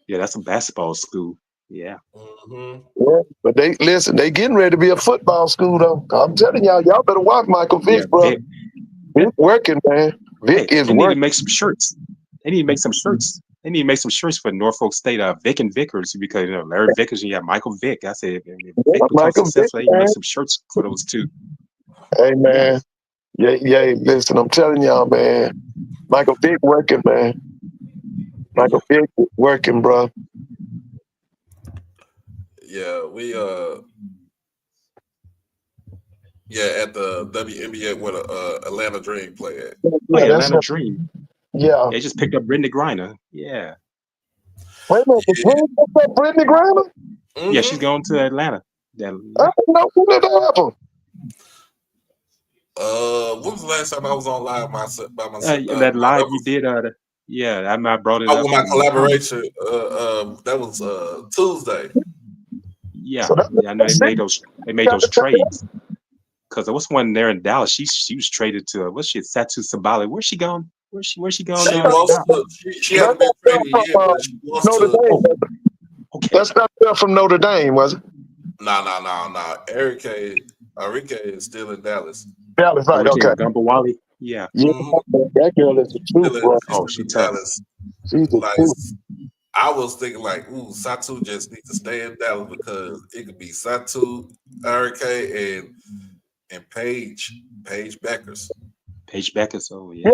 Yeah, that's a basketball school. Yeah.
Mm-hmm.
Yeah, but they getting ready to be a football school though. I'm telling y'all better watch Michael Vick, bro. Vic working, man. Vic is
they
working.
need to make some shirts. They need to make some shirts. They need to make some shirts for Norfolk State, Vic and Vickers, because Larry Vickers and Michael Vick. I said, if Vic becomes successful, they need to make some shirts for those two.
Hey man, yeah. Listen, I'm telling y'all, man. Michael Vick working, man. Michael Vick is working, bro.
Yeah, we at the WNBA where the Atlanta Dream play at.
Atlanta Dream.
Yeah.
They just picked up Brittany Griner. Yeah.
Wait a minute, the Dream picked up Brittany Griner?
Mm-hmm.
Yeah, she's going to Atlanta.
I didn't know who did that happen.
When was the last time I was on live by myself?
That live you did, I brought it up.
With my collaboration, that was Tuesday.
Yeah, I know they made those trades. Because there was one there in Dallas. She was traded to Satu Sabali. Where's she going? Where's she going?
She hasn't been traded yet, but she wants
Notre Dame. Okay. That's not from Notre Dame, was it?
No. Enrique is still in Dallas.
Dallas, right? Okay.
Gumbawali. Yeah.
That girl is the truth, bro.
Oh, she's Dallas.
She's the truth.
I was thinking Satu just needs to stay in Dallas because it could be Satu, Enrique, and Paige Beckers.
Paige Beckers. Oh yeah.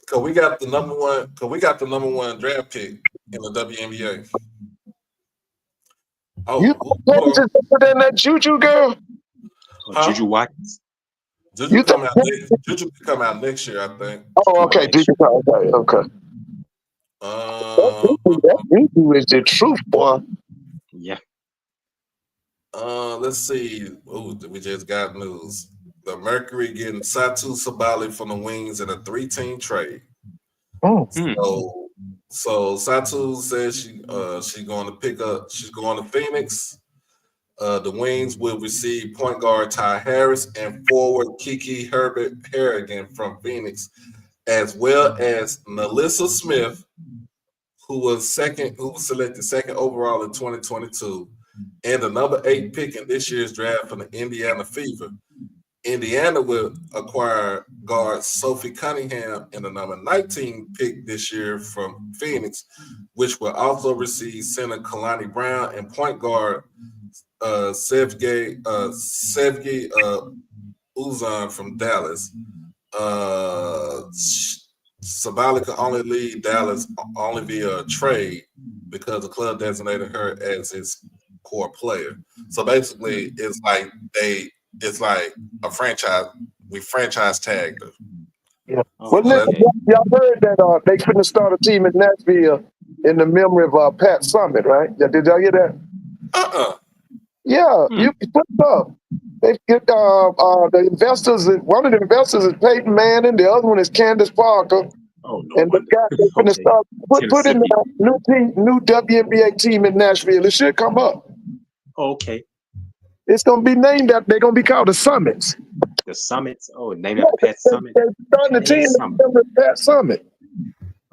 Cause we got the number one draft pick in the WNBA. Oh,
you put in that Juju girl?
Juju Watkins.
Juju come out next year, I think.
Oh, okay. Okay. That Juju is the truth, boy.
Yeah.
Let's see. We just got news. The Mercury getting Satu Sabali from the Wings in a 3-team trade. So Satu says she's going to Phoenix. The Wings will receive point guard Ty Harris and forward Kiki Harrigan from Phoenix, as well as Melissa Smith, who was selected second overall in 2022, and the number 8 pick in this year's draft from the Indiana Fever. Indiana will acquire guard Sophie Cunningham and the number 19 pick this year from Phoenix, which will also receive center Kalani Brown and point guard Sevgi Uzan from Dallas. Sabali could only leave Dallas only via a trade because the club designated her as its core player. So basically, it's like a franchise. We franchise tagged her.
Yeah. Well, listen, y'all heard that they couldn't start a team in Nashville in the memory of Pat Summitt, right? Did y'all hear that? Yeah, you put it up. They get the investors. One of the investors is Peyton Manning. The other one is Candace Parker.
Oh no!
And the guy they're going to start put in the new WNBA team in Nashville. It should come up.
Okay.
It's going to be named after. They're going to be called the Summits.
The Summits. Oh, named after Pat Summitt.
They're starting the team after Pat Summitt.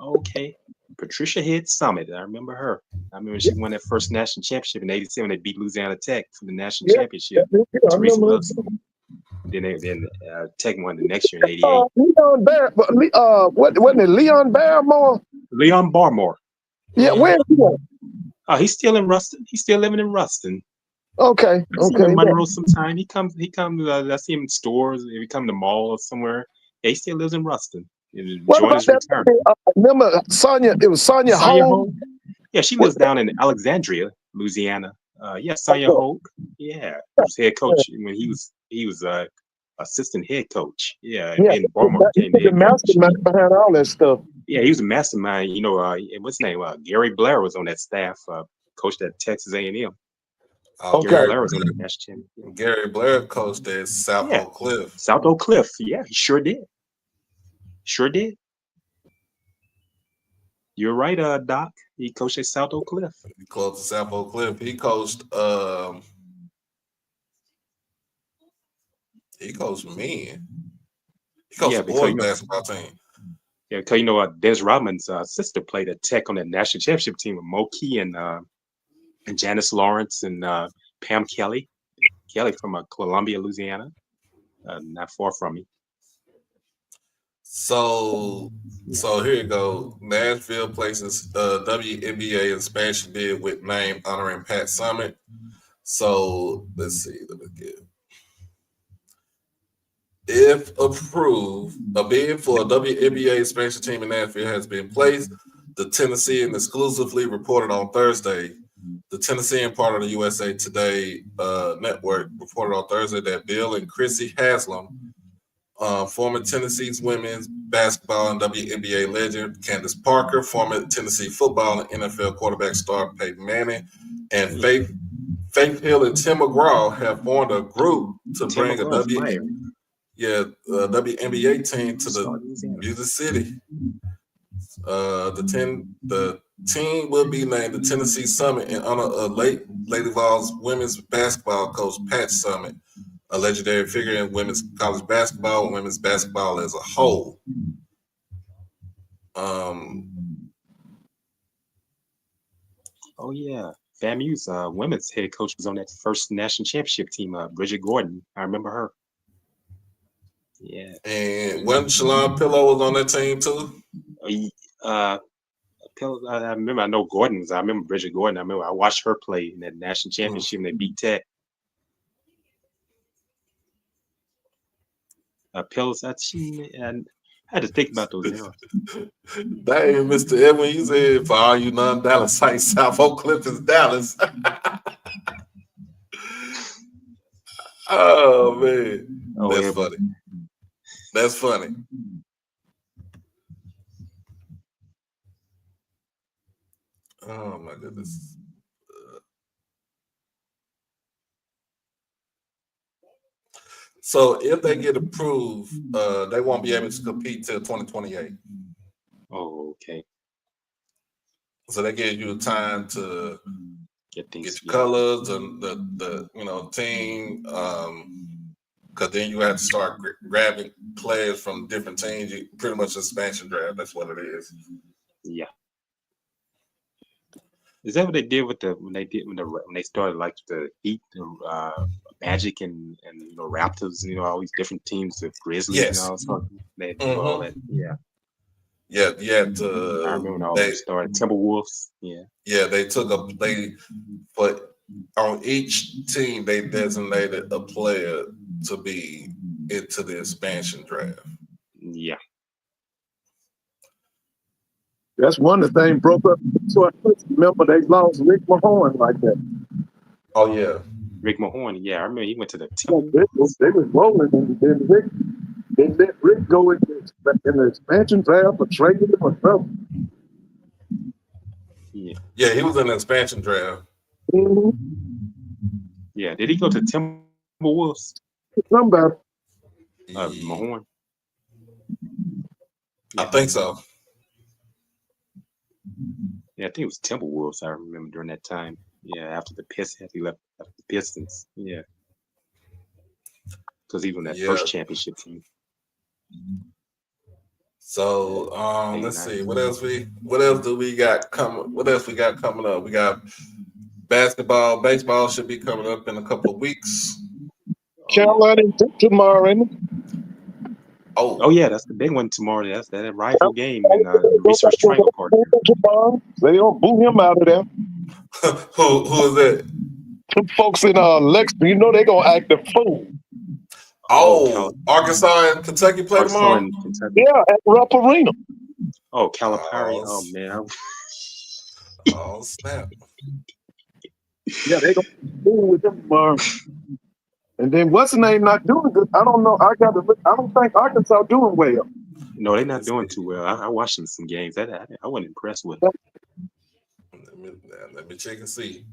Okay. Patricia Head Summit. I remember her. I remember she won that first national championship in '87. They beat Louisiana Tech for the national championship. Teresa Wilson. Then Tech won the next year in '88.
Wasn't it Leon Barrymore?
Leon Barmore.
Yeah, where is he at?
Oh, he's still in Ruston. He's still living in Ruston.
Okay.
I see him in Monroe sometime. He comes. I see him in stores. If he come to the mall or somewhere. Yeah, he still lives in Ruston.
What
enjoying
about
his
that?
return.
Remember Sonia? It was Sonia
Sonya
Holt.
Holt. Yeah, she lives down in Alexandria, Louisiana. Yeah, Sonya Holt. Yeah, he was head coach when he was assistant head coach. Yeah, and
Yeah,
then Baltimore
he
became
was
the
the
head coach.
mastermind behind all that stuff.
Yeah, he was a mastermind. You know, what's his name? Gary Blair was on that staff. Coached at Texas A&M.
Oh,
Okay.
Gary Blair was on the national championship.
Gary Blair coached at South
Yeah.
Oak Cliff.
South Oak Cliff. Yeah, he sure did. Sure did. You're right, Doc. He coached at South Oak Cliff.
He coached at South Oak Cliff. He coached men. He coached
Yeah,
the
because
boys basketball team.
Yeah, because Dennis Rodman's sister played at Tech on that national championship team with Mo Key and Janice Lawrence and Pam Kelly. Kelly from Columbia, Louisiana, not far from me.
So here you go. Nashville places WNBA expansion bid with name honoring Pat Summitt. So let's see. Let me get. If approved, a bid for a WNBA expansion team in Nashville has been placed. The Tennessean exclusively reported on Thursday. The Tennessean part of the USA Today network reported on Thursday that Bill and Chrissy Haslam, former Tennessee's women's basketball and WNBA legend Candace Parker, former Tennessee football and NFL quarterback star Peyton Manning, and Faith Hill and Tim McGraw have formed a group to bring a WNBA team to the Music City. The team will be named the Tennessee Summit in honor of late Lady Vols women's basketball coach Pat Summitt, a legendary figure in women's college basketball and women's basketball as a whole.
Oh yeah, FAMU's women's head coach was on that first national championship team. Bridget Gordon, I remember her. Yeah,
and when Shalon Pillow was on that team too.
I remember. I know Gordon was. I remember Bridget Gordon. I remember I watched her play in that national championship and they beat Tech. Pillows. I had to think about those eras.
Dang, Mr. Edwin, you said for all you non-Dallas sites, South Oak Cliff is Dallas. Oh man, that's funny. That's funny. Oh my goodness. So if they get approved, they won't be able to compete till 2028.
Oh, okay.
So that gives you time to
get
your colors and the team. Because then you have to start grabbing players from different teams. You pretty much expansion draft. That's what it is.
Yeah. Is that what they did with when they started like the Heat, Magic, and Raptors, and all these different teams, the Grizzlies,
yes.
and all sorts. They do all that. Yeah.
Yeah.
I remember all they started Timberwolves. Yeah.
Yeah, they took but on each team they designated a player to be into the expansion draft.
Yeah.
That's one of the things broke up. So I remember they lost Rick Mahorn like that.
Oh yeah,
Rick Mahorn. Yeah, I remember he went to the
They was rolling, and then they let Rick go in the expansion draft or traded him or something.
Yeah, he was in the expansion draft.
Mm-hmm.
Yeah, did he go to Timberwolves?
Somebody.
Mahorn.
I think so.
Yeah, I think it was Timberwolves. I remember during that time. Yeah, after the Pistons, he left after the Pistons. Yeah, because he was on that first championship team.
So let's see what else do we got coming? What else we got coming up? We got basketball, baseball should be coming up in a couple of weeks.
Carolina tomorrow, isn't it?
Oh
yeah, that's the big one tomorrow. That's that rival game in the Research Triangle Park.
They don't boo him out of there.
Who is that?
Some folks in Lexington, they're gonna act a fool.
Oh, Arkansas and Kentucky play
Arkansas
tomorrow?
and Kentucky.
Yeah, at Rupp Arena.
Oh, Calipari. Oh man.
Oh snap.
Yeah, they gonna do with them tomorrow. And then what's the name not doing good? I don't know. I don't think Arkansas doing well.
No, they're not doing too well. I watched them some games. I wasn't impressed with them.
Let me check and see.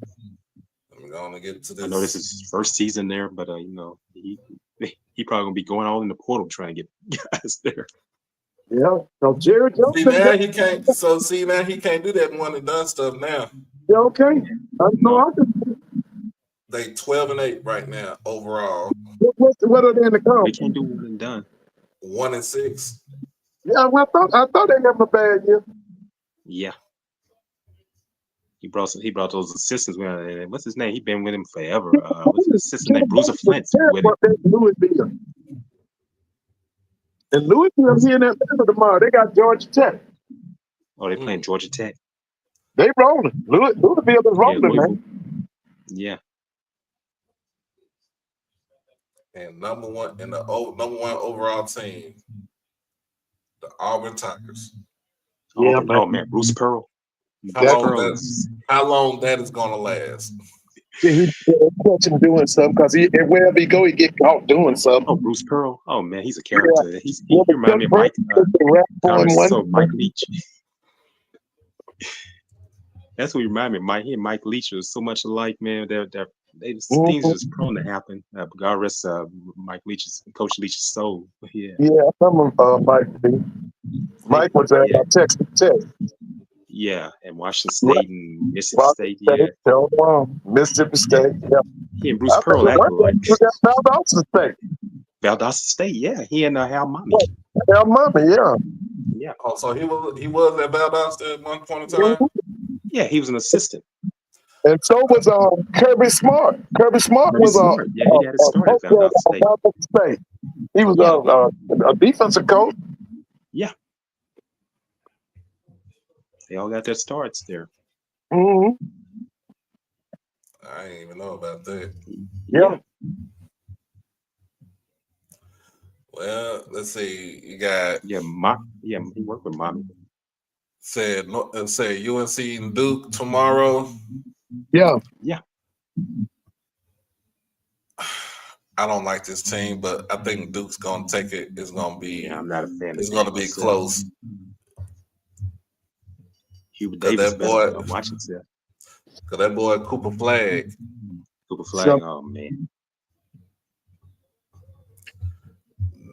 I'm gonna get to this.
I know this is his first season there, but you know, he probably gonna be going all in the portal trying to get guys there.
Yeah. So Jerry Jones.
See now he can't. So see now he can't do that one and done stuff now.
Yeah, okay.
They 12-8 right now overall.
What are they in the
They
conference?
can't do one and done.
1-6.
Yeah, well, I thought they had a bad year.
Yeah. He brought those assistants with him. What's his name? He been with him forever. What's his assistant name? Bruiser Flint with him.
Louisville. And Louisville here in Atlanta tomorrow. They got Georgia Tech.
Oh, they playing Georgia Tech.
They rolling. Louisville is rolling, man.
Yeah.
And number one overall team, the Auburn Tigers.
Yeah,
oh man, Bruce Pearl.
How long that is gonna last?
He catch him doing something because wherever he go, he get caught doing something.
Oh, Bruce Pearl. Oh man, he's a character. Yeah. He reminds me of Mike. Mike Leach. That's what he reminds me of. He and Mike Leach was so much alike, man. Things just prone to happen. God rest Coach Leach's soul. Yeah.
Yeah, I remember Mike. Mike was at Texas Tech.
Yeah, and Washington State and Mississippi State. Yeah.
Mississippi State. Yeah.
He and Bruce Pearl acted like
Valdosta State.
Valdosta State. Yeah, he and Hal Mommy.
Hal Mommy. Yeah.
Yeah.
Oh, so he was at Valdosta at one point in time.
Yeah, he was an assistant.
And so was Kirby Smart. Kirby Smart was
he had his start at Valdosta
State. He was a defensive coach.
Yeah. They all got their starts there.
Mm-hmm.
I didn't even know about that.
Yeah.
Well, let's see. You got
he worked with Mommy.
Said UNC and Duke tomorrow.
Yeah.
Yeah.
I don't like this team, but I think Duke's gonna take it. It's gonna be.
Yeah, I'm not a fan.
It's gonna be close.
Hubert Davis,
watching that. Cause that boy Cooper Flag.
Oh man.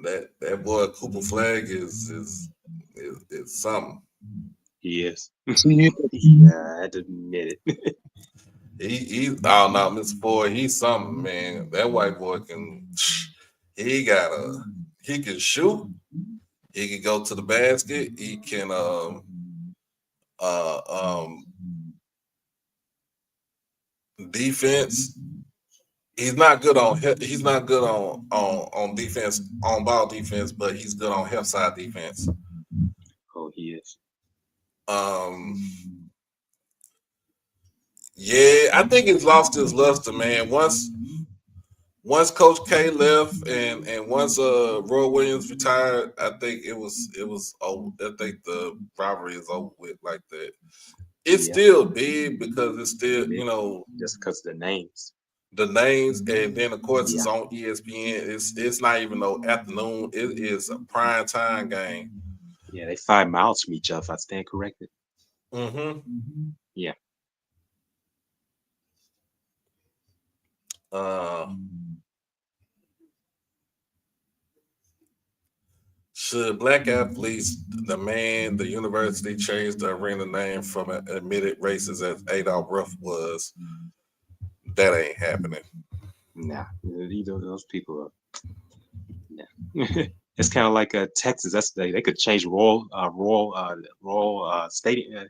That boy Cooper Flag is something.
He is. Yeah, I had to admit it.
He oh no, Mr. Boy, he's something, man. That white boy he can shoot, he can go to the basket, he can defense. He's not good on defense, on ball defense, but he's good on help side defense.
Oh, he is.
Yeah, I think it's lost its luster, man. Once Coach K left and once Roy Williams retired, I think it was over. I think the rivalry is over with like that. It's still big because it's still,
just because the names.
The names, and then of course it's on ESPN. It's not even no afternoon. It is a prime time game.
Yeah, they 5 miles from each other, if I stand corrected.
Mm-hmm.
Yeah.
Should black athletes demand the university change the arena name from admitted racist as Adolph Ruff was? That ain't happening.
Nah, either of those people are. Nah. It's kind of like Texas. They could change Royal Stadium.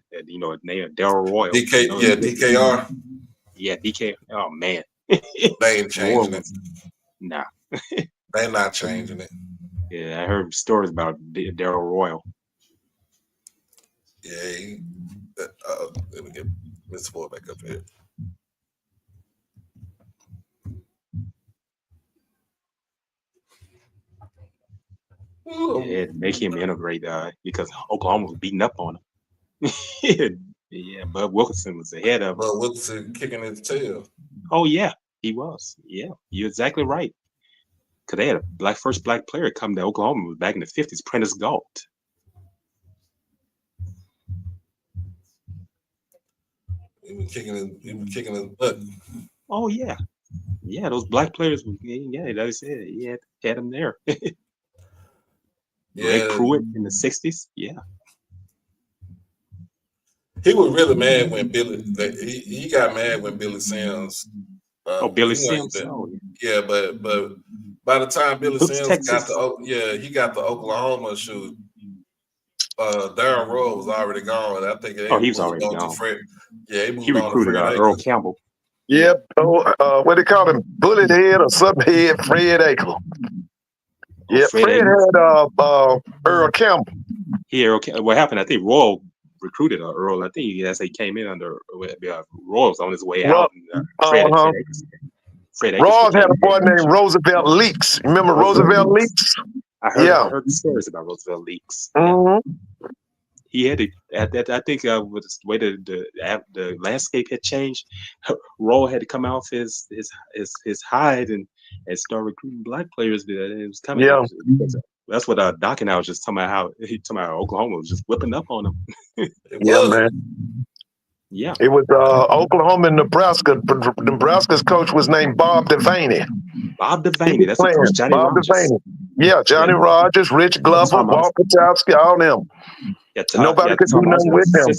Name of Darrell Royal.
DKR.
Yeah, DK. Oh man,
they ain't changing it.
Nah,
they're not changing it.
Yeah, I heard stories about Darrell Royal.
Yeah, let me get Mr. Ford back up here.
Yeah, make him integrate because Oklahoma was beating up on him. Yeah, Bud Wilkinson was ahead of him.
But Wilson kicking his tail.
Oh yeah, he was. Yeah, you're exactly right. Because they had a first black player come to Oklahoma back in the 50s, Prentice Galt.
He was kicking his butt.
Oh yeah, yeah. Those black players, yeah, like I said, he had them there. Greg Pruitt in the 60s, yeah.
He was really mad when he got mad when Billy Sims.
Billy Sims.
Yeah, but by the time Billy Sims got he got the Oklahoma shoot. Darren Rowe was already gone. I think
he was already gone.
He
recruited Earl Campbell.
Yep. What they call him, Bullet Head or something head, Fred Akel. Yeah, Fred had Earl Campbell.
What happened? I think Royal recruited Earl. I think he came in under Royal's on his way out. Fred
Royals had a boy named Roosevelt Leaks. Remember Roosevelt Leaks?
I heard the stories about Roosevelt Leaks.
Mm-hmm.
He had to. I think with the way the landscape had changed, Royal had to come off his hide and start recruiting black players. It was coming.
Yeah.
That's what Doc and I was just talking about. How Oklahoma was just whipping up on him.
Yeah, man.
Yeah.
It was Oklahoma and Nebraska. Nebraska's coach was named Bob Devaney.
Bob Devaney. That's the coach, Johnny
Bob
Rogers.
Devaney. Yeah, Johnny Rogers, Rich Glover, Walt Pachowski, all them.
Yeah,
nobody could do nothing with them.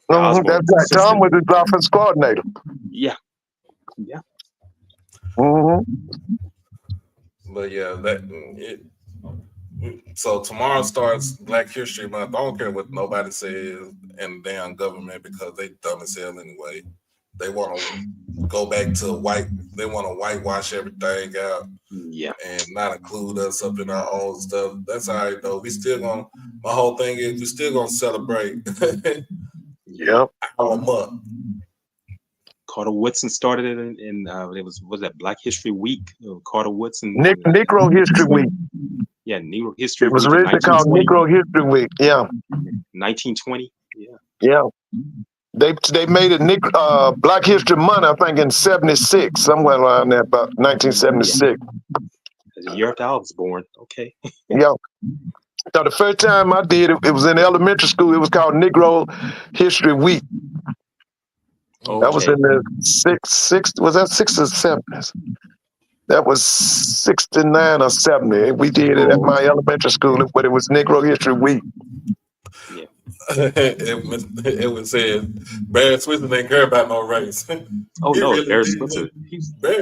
That's right. Tom was his offense coordinator.
Yeah. Yeah.
Mm-hmm.
But yeah, so tomorrow starts Black History Month. I don't care what nobody says in the damn government because they dumb as hell anyway. They want to go back to they want to whitewash everything out.
Yeah.
And not include us up in our own stuff. That's all right though. My whole thing is we still gonna celebrate.
Yep.
Our month.
Carter Woodson started it in it was that Black History Week. Carter Woodson.
Negro History Week.
Yeah, Negro History.
It was originally called Negro History Week. Yeah.
1920. Yeah.
Yeah. They made it Black History Month, I think, in '76, somewhere around there, about 1976.
The year after I was born. Okay.
Yeah. So the first time I did it, it was in elementary school. It was called Negro History Week. Okay. That was in the was that 60s or 70s? That was 69 or 70. We did it at my elementary school, but it was Negro History Week.
Yeah.
it was said Barry Switzer didn't care about no race.
Oh no, really
Barry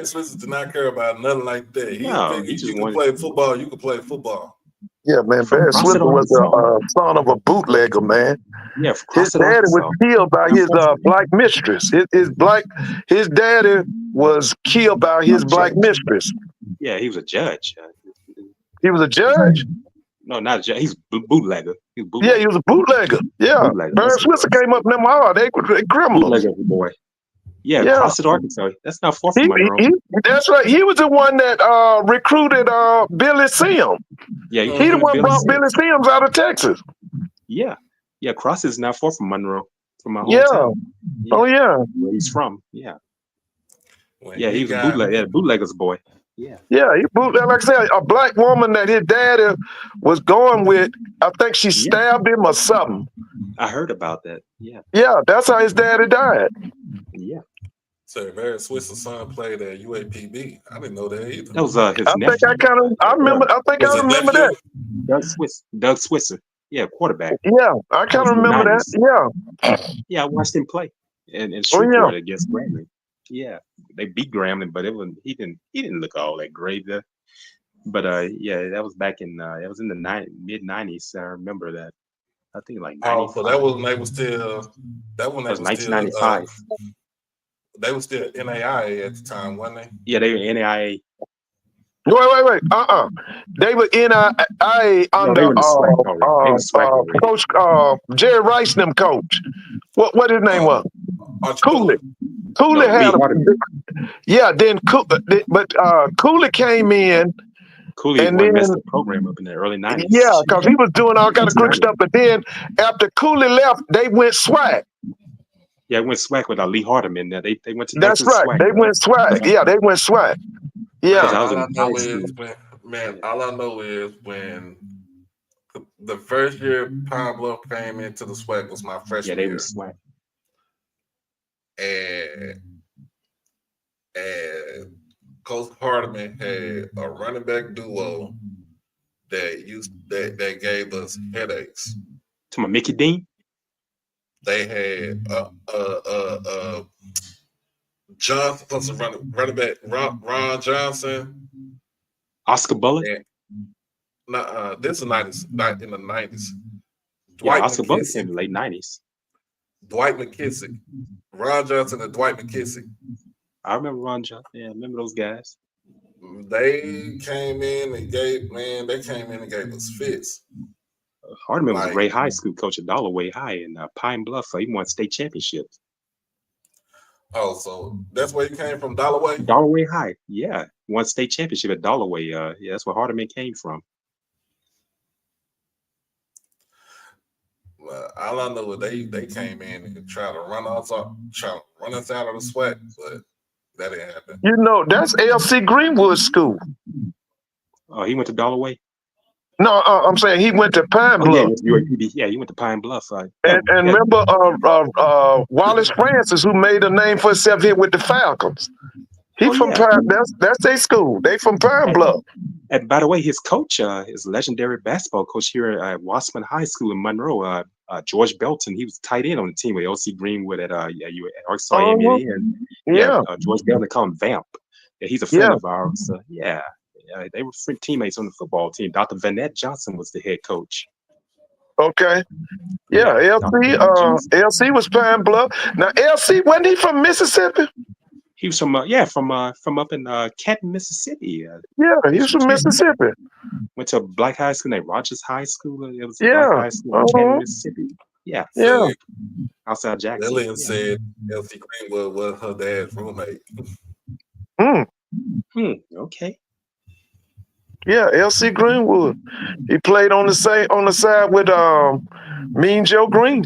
Switzer did not care about nothing like that. He just wanted to play football. You could play football.
Yeah, man. Barry Switzer was a son of a bootlegger, man.
Yeah,
his daddy was killed by his black mistress. His daddy was killed by his black mistress.
Yeah, he was a judge.
He was a judge?
No, not a judge. He's bootlegger.
Yeah, he was a bootlegger. Yeah. Barry Switzer came up in them hard. They were criminals.
Bootlegger boy. Yeah, Crossett, Arkansas. That's not far from Monroe.
That's right. He was the one that recruited Billy Sims.
Yeah,
he the one brought Billy Sims out of Texas.
Yeah. Yeah, Crossett is not far from Monroe, from my hometown.
Yeah. Oh, yeah.
Where he's from. Yeah. Yeah, he was a bootlegger. Yeah, bootlegger's boy. Yeah.
Yeah, he bootleg. Like I said, a black woman that his daddy was going with, I think she stabbed him or something.
I heard about that. Yeah.
Yeah, that's how his daddy died.
Yeah.
So Barry Switzer's son played at UAPB. I didn't know that either.
That was his nephew.
I remember that.
Doug Switzer. Yeah, quarterback.
Yeah, I kind of remember that. Yeah.
Yeah, I watched him play in Shreveport against Grambling. Yeah, they beat Grambling, but he didn't look all that great there. But yeah, that was back in it was in the mid-90s. I remember that. I think like 95.
So that was when they was still
1995.
They were still NAIA at the time, wasn't they?
Yeah, they were NAIA.
Wait. They were NAIA under Coach Jerry Rice, them coach. What his name was? Cooley. Cooley had then Cooley came in
Cooley
And
one
then,
messed the program up in the early 90s.
yeah, because he was doing all kind of crooked
90s.
stuff. But then after Cooley left, they went SWAC.
Yeah, it went SWAC with Lee Hardeman. They went to
That's right.
SWAC.
They went SWAC. Yeah, they went SWAC.
Man,
Because
Yeah.
I was
all
in
I
high
know
school.
is all I know is when the first year Pine Bluff came into the SWAC was my
Yeah,
freshman
they
year.
were SWAC.
And Coach Hardeman had a running back duo that gave us headaches.
To my Mickey Dean.
They had Johnson plus a running back Ron Johnson.
Oscar Bullock.
This is 90s, not in the 90s.
Yeah, Oscar Bullock in the late 90s.
Dwight McKissick, Ron Johnson, and Dwight McKissick.
I remember Ron Johnson. Yeah, I remember those guys.
They came in and gave us fits.
Hardeman was a great high school coach at Dalloway High in Pine Bluff. He won state championships.
Oh, so that's where you came from, Dalloway?
Dalloway High, yeah. Won state championship at Dalloway. Yeah, that's where Hardeman came from.
All I know is they came in and tried to run us out of the SWAC, but that didn't happen.
You know, that's L.C. Greenwood's school.
Oh, he went to Dalloway?
No, I'm saying he went to Pine Bluff.
Yeah, he went to Pine Bluff.
And remember Wallace Francis, who made a name for himself here with the Falcons. He's from Pine. That's their school. They from Pine Bluff.
And by the way, his coach is legendary basketball coach here at Wasserman High School in Monroe. George Belton. He was tight end on the team with L.C. Greenwood at Arkansas A&M. George Belton, they call him Vamp. Yeah, he's a friend of ours. They were teammates on the football team. Dr. Vanette Johnson was the head coach.
Okay. Yeah, LC was Pine Bluff. Now LC, wasn't he from Mississippi?
He was from up in Canton, Mississippi.
Yeah, he was from Mississippi.
Went to a black high school named Rogers High School. It was a
Yeah.
black high school in Canton, Mississippi. Yeah.
Yeah.
Outside Jackson.
Lillian said L.C. Greenwood was her dad's roommate.
Okay.
Yeah, L.C. Greenwood. He played on the side with Mean Joe Green.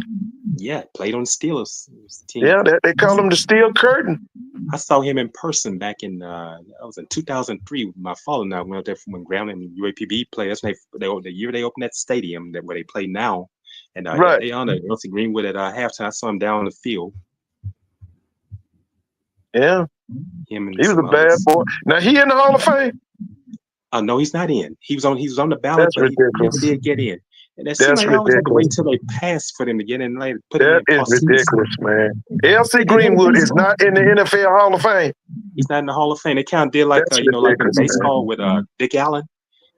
Yeah, played on the Steelers team.
Yeah, they call him the Steel Curtain.
I saw him in person back in I was in 2003. My father and I went out there when Grambling and UAPB played. That's the year they opened that stadium where they play now. And they honored L.C. Greenwood at halftime. I saw him down on the field.
Yeah.
He
was a bad boy. Now he in the Hall of Fame?
No, he's not in. He was on the ballot,
That's
but
ridiculous.
he never did get in. And
That's
I always had to
ridiculous.
wait until they passed for them to get in. Later,
That is ridiculous, man. L.C. Greenwood is not in the NFL Hall of Fame.
He's not in the Hall of Fame. They kind of did like like in baseball with Dick Allen.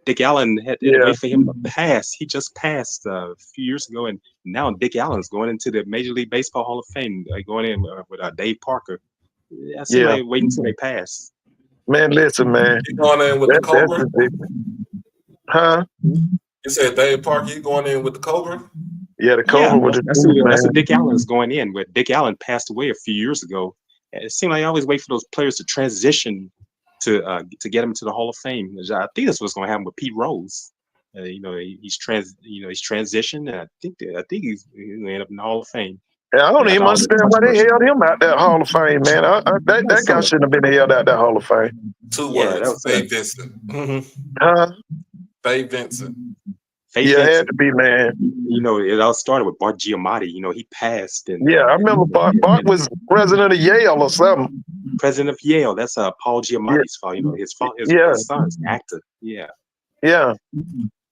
Dick Allen had to wait for him to pass. He just passed a few years ago, and now Dick Allen's going into the Major League Baseball Hall of Fame, going in with Dave Parker. Somebody wait until they pass.
Man, listen, man.
You going in with the Cobra?
Huh?
You said Dave Parker, you going in with the Cobra?
Yeah, the Cobra with the
that's what Dick Allen's going in with. Dick Allen passed away a few years ago. It seemed like I always wait for those players to transition to get them to the Hall of Fame. I think that's what's going to happen with Pete Rose. He's transitioned, and I think he's going to end up in the Hall of Fame.
Yeah, I don't even understand why they held him out that Hall of Fame, man. That guy shouldn't have been held out that Hall of Fame.
Two words, Faye Vincent.
Huh?
Faye Vincent.
It had to be, man.
It all started with Bart Giamatti. He passed. And,
I remember Bart. Bart was president of Yale or something.
President of Yale. That's Paul Giamatti's fault. His son's an actor. Yeah.
Yeah.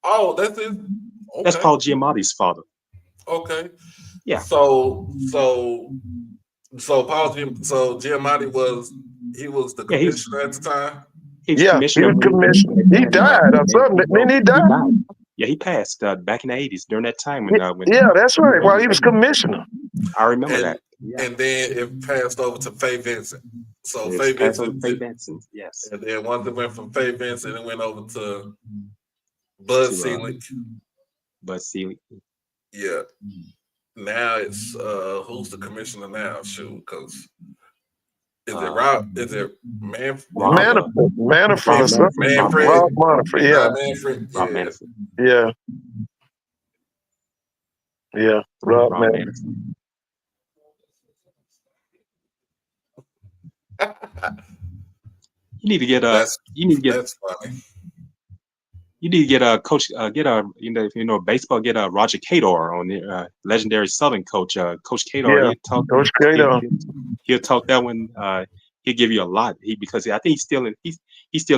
Oh, that's it. Okay.
That's Paul Giamatti's father.
Okay.
Yeah.
So Giamatti was the commissioner at the time.
He was
commissioner. He died or something. Then he died.
Yeah, he passed back in the 80s during that time when
that's right. While he was commissioner.
I remember that. Yeah.
And then it passed over to Faye Vincent. So
Faye Vincent, yes.
And then once it went from Faye Vincent, it went over to Bud Selig.
Bud Selig.
Yeah. Now it's who's the commissioner now? Shoot, because Is it Rob? Is it
Manafort or something?
Manfred?
Rob Manafort, yeah.
Rob Manfred?
Rob
Yeah.
Manfred.
Yeah. Yeah. Rob
Rob
Manafort.
You need to get
That's funny.
You need to get coach if you know baseball, get Roger Cador on the legendary Southern coach. Coach Cador,
Yeah, Coach Cador.
He'll talk that one. He'll give you a lot. Because I think he's still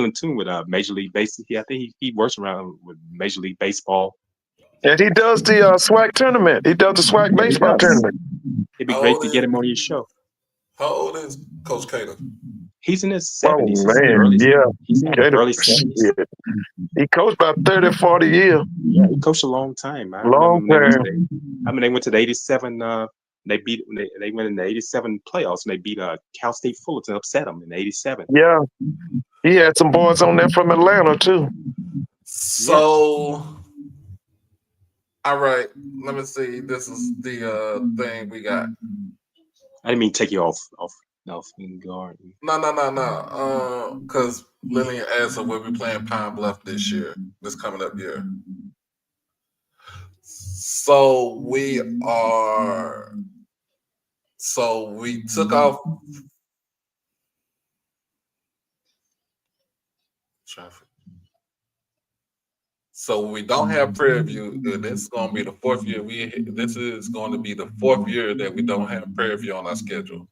in tune with Major League Baseball. I think he works around with Major League Baseball.
And he does the SWAC tournament. He does the SWAC baseball tournament.
It'd be great to get him on your show.
How old is Coach Cador?
He's in his 70s.
Oh, man,
He's in his early 70s.
He coached about 30, 40 years.
Yeah, he coached a long time. I mean, they went to the 87. They went in the 87 playoffs and they beat Cal State Fullerton, upset them in 87.
Yeah, he had some boys on there from Atlanta too.
So, all right, let me see. This is the thing we got.
I didn't mean to take you off guard.
No. Because Lillian asked if we'll be playing Pine Bluff this coming up year. So we took off. Traffic. So we don't have Prairie View. This is going to be the fourth year. This is going to be the fourth year that we don't have Prairie View on our schedule.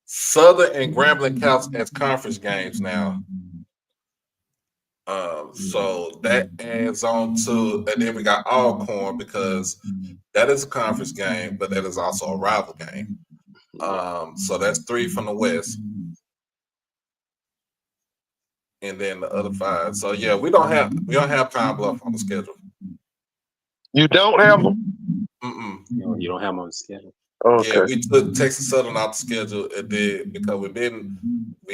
Southern and Grambling counts as conference games now. So that adds on to, and then we got Alcorn because that is a conference game, but that is also a rival game. So that's 3 from the West. And then the other 5. So yeah, we don't have Pine Bluff on the schedule.
You don't have them?
No, you don't have them on the schedule.
Okay.
Yeah, we took Texas Southern off the schedule because we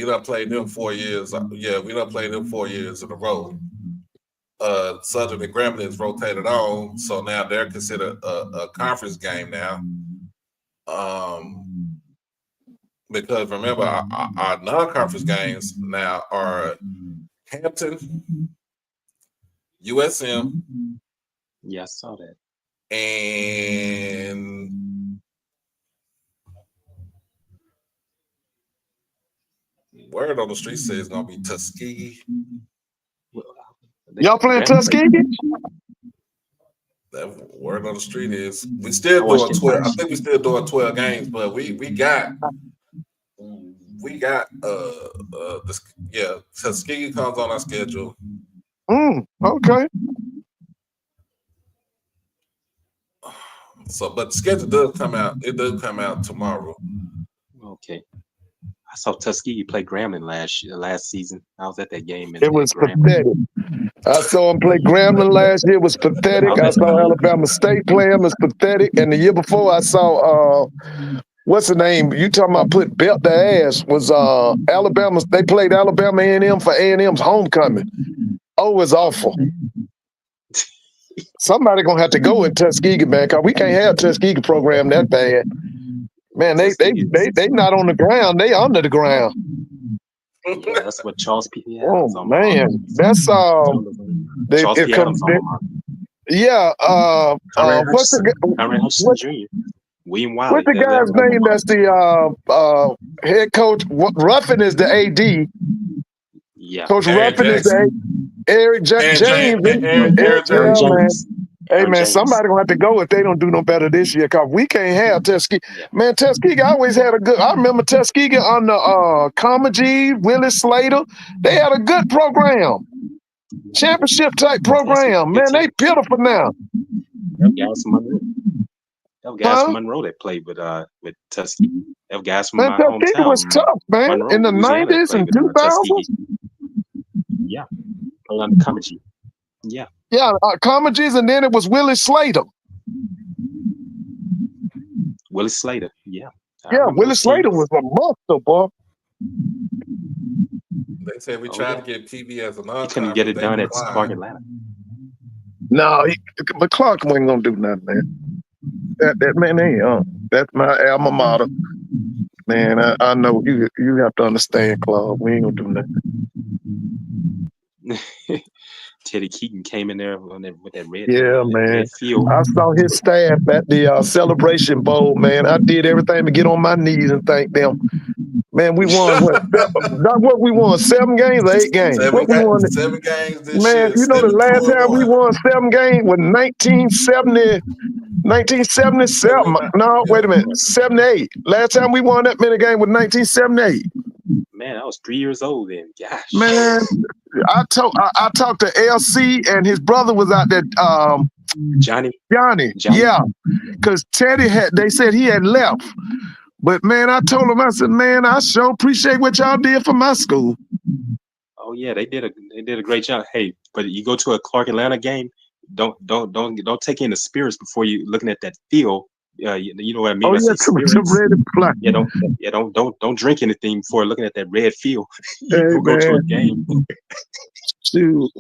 done played them 4 years. Yeah, we done played them 4 years in a row. Southern and Grambling is rotated on, so now they're considered a conference game now. Because remember, our non-conference games now are Hampton, USM.
Yeah, I saw that.
And word on the street says it's gonna be Tuskegee.
Y'all playing Tuskegee?
That word on the street is we still doing 12. I think we still doing 12 games, but we got Tuskegee comes on our schedule.
Okay.
So, but the schedule does come out. It does come out tomorrow.
Okay. I saw Tuskegee play Grambling last season. I was at that game.
It was pathetic. I saw him play Grambling last year. It was pathetic. I saw Alabama State play him. It was pathetic. And the year before, I saw what's the name? You talking about put belt to ass? Was Alabama? They played Alabama A&M for A&M's homecoming. Oh, it was awful. Somebody gonna have to go in Tuskegee, man, because we can't have Tuskegee program that bad. Man, they not on the ground, they under the ground.
Yeah, that's what Charles P.
Oh man, that's
Charles P. Adams.
Yeah, what's the
Jr. William Wiley.
What's the guy's name? That's the head coach. Ruffin is the AD.
Yeah,
Coach Ruffin is the Eric James. Hey man, somebody gonna have to go if they don't do no better this year, cause we can't have Tuskegee. Yeah. Man, Tuskegee always had a good. I remember Tuskegee on the Comagy, Willis Slater. They had a good program, championship type program. Man, they pitiful now.
Them guys from Monroe that played with Tuskegee. Them guys from my hometown.
Tuskegee was tough, man. Monroe, in the '90s and 2000s.
Yeah, on the Comagy. Yeah.
Yeah, Comagy's, and then it was Willis Slater.
Willis Slater, yeah.
Yeah, Willis Slater was a monster, boy.
They said we tried to get TV as a non.
He couldn't get it done at Clark Atlanta.
No, but Clark wasn't gonna do nothing, man. That man ain't That's my alma mater. Man, I know you have to understand, Claude. We ain't gonna do nothing.
Teddy Keaton came in there with that red,
Yeah,
that
man.
red field.
I saw his staff at the Celebration Bowl, man. I did everything to get on my knees and thank them. Man, we won what? Not what we won, 7 games or 8 games? What we won?
7 games this
Man,
year.
you know the last time we
7-2-1.
won 7 games was 1977. No, wait a minute. 78. Last time we won that many games was 1978.
Man, I was 3 years old then. Gosh.
Man, I talked to LC and his brother was out there.
Johnny.
Yeah, because Teddy they said he had left. But man, I told him, I said, man, I sure appreciate what y'all did for my school.
Oh yeah, they did a great job. Hey, but you go to a Clark Atlanta game, don't take in the spirits before you looking at that field. You know what I mean?
Oh yeah,
don't drink anything before looking at that red field.
Hey,
go to a game.
Shoot.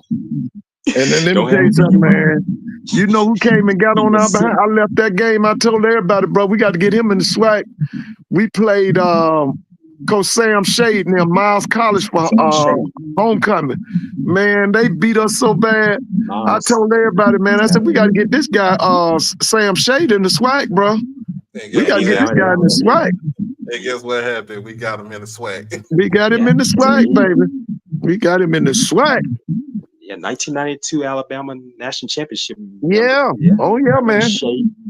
And then let me tell you something, man. You know who came and got on our behind? I left that game. I told everybody, bro, we got to get him in the SWAC. We played Coach Sam Shade and them, Miles College for homecoming. Man, they beat us so bad. I told everybody, man, I said, we got to get this guy, Sam Shade, in the SWAC, bro. We got to get this guy in the SWAC.
And guess what happened? We got him in the SWAC.
We got him in the SWAC, baby. We got him in the SWAC.
Yeah, 1992 Alabama National Championship.
Yeah. Oh, yeah, man.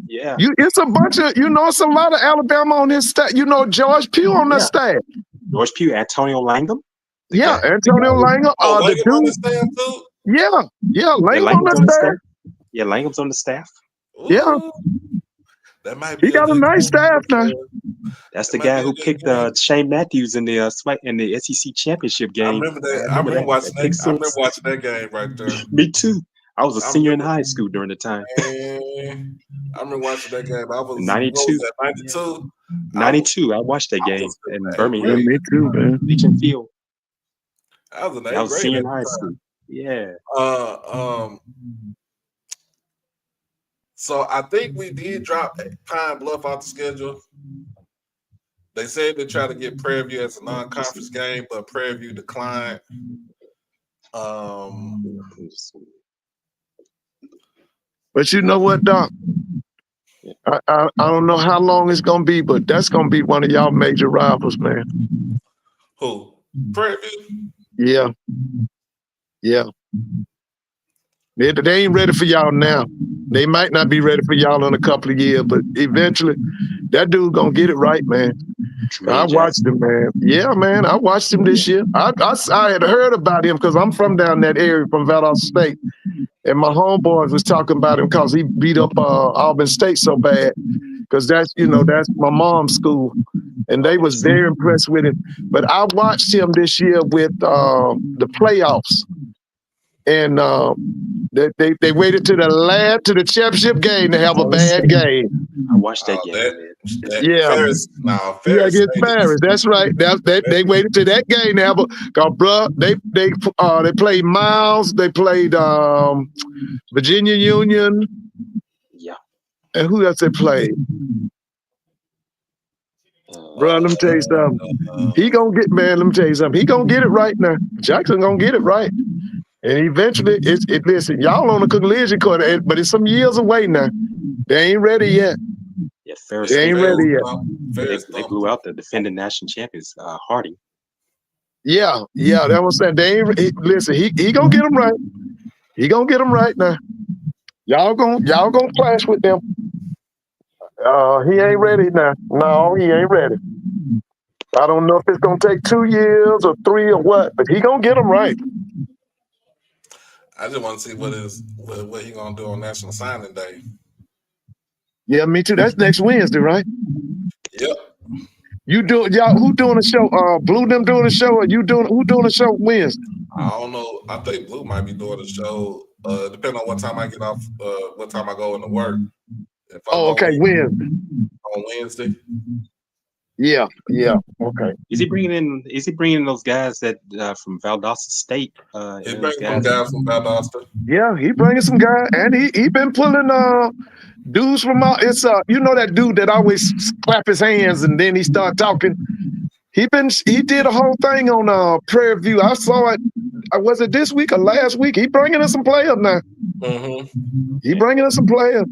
Yeah.
It's a bunch of, it's a lot of Alabama on his staff. George Pugh on the staff.
George Pugh, Antonio Langham.
Yeah, Antonio Langham.
Langham on the staff too?
Yeah, Langham on the staff.
Yeah, Langham's on the staff.
Ooh,
yeah.
That might be
he got a nice staff now.
That's the guy who picked Shane Matthews in the SEC championship game.
I remember that. I remember watching that game right there.
Me too. I was a senior in high school during the time.
I remember watching that game. I was
92.
92.
92. I watched that game in Birmingham.
Me too, man.
Legion Field.
I was
senior in high school. Yeah.
So I think we did drop Pine Bluff off the schedule. They said they tried to get Prairie View as a non-conference game, but Prairie View declined.
But you know what, Doc? I don't know how long it's gonna be, but that's gonna be one of y'all major rivals, man.
Who? Prairie
View? Yeah. They ain't ready for y'all now. They might not be ready for y'all in a couple of years, but eventually that dude gonna get it right, man. I watched him, man. Yeah, man, I watched him this year. I had heard about him because I'm from down that area, from Valdosta State. And my homeboys was talking about him because he beat up Auburn State so bad. Because that's my mom's school. And they was very impressed with him. But I watched him this year with the playoffs. And they waited to the championship game to have a bad game.
I watched that game.
Ferris.
Yeah, against Ferris. That's right. They waited to that game to have a. Cause bro, they played Miles. They played Virginia Union.
Yeah.
And who else they played? Bro, let me tell you something. Let me tell you something. He gonna get it right now. Jackson gonna get it right. And eventually, listen, y'all on the collision court, but it's some years away now. They ain't ready yet.
Yeah, Ferris.
They ain't ready yet.
They blew out the defending national champions, Harding.
Yeah, that's what I'm saying. They ain't listen. He gonna get them right. He gonna get them right now. Y'all gonna clash with them. He ain't ready now. No, he ain't ready. I don't know if it's gonna take 2 years or 3 or what, but he gonna get them right.
I just want to see what he gonna do on National Signing Day.
Yeah, me too. That's next Wednesday, right?
Yep.
Who doing a show? Blue them doing a show, or who doing a show Wednesday?
I don't know. I think Blue might be doing a show. Depending on what time I get off, what time I go into work.
Okay, Wednesday.
On Wednesday.
Yeah, okay.
Is he bringing in those guys that from Valdosta State?
He's bringing some guys from Valdosta.
Yeah, he bringing some guys, and he been pulling Dudes from out, it's you know that dude that always clap his hands and then he start talking. He did a whole thing on Prairie View. I saw it. Was it this week or last week? He bringing us some players now.
Mm-hmm.
He bringing us some players.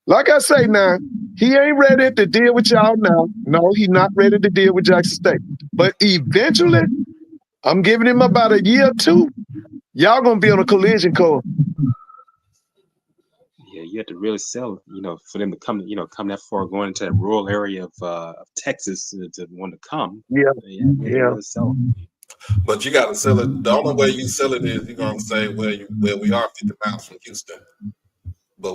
Like I say now, he ain't ready to deal with y'all now. No, he's not ready to deal with Jackson State. But eventually, I'm giving him about a year or two. Y'all gonna be on a collision course.
Yeah, you have to really sell, for them to come, come that far, going into that rural area of Texas to want to come.
Yeah.
Really sell.
But you got to sell it. The only way you sell it is you're gonna say, well, we are 50 miles from Houston, but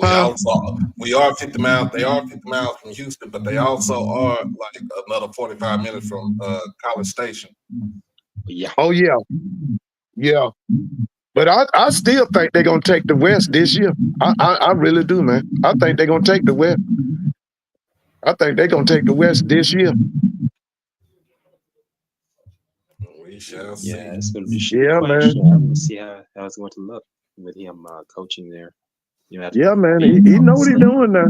we are 50 miles. They are 50 miles from Houston, but they also are like another 45 minutes from College Station.
Yeah.
Oh yeah. Yeah. But I still think they're gonna take the West this year. I really do, man. I think they're gonna take the West. I think they're gonna take the West this year.
We shall see.
Yeah, it's gonna be
Yeah, man.
I'm gonna see how it's going to look with him coaching there.
Yeah, man. He know what he's doing now.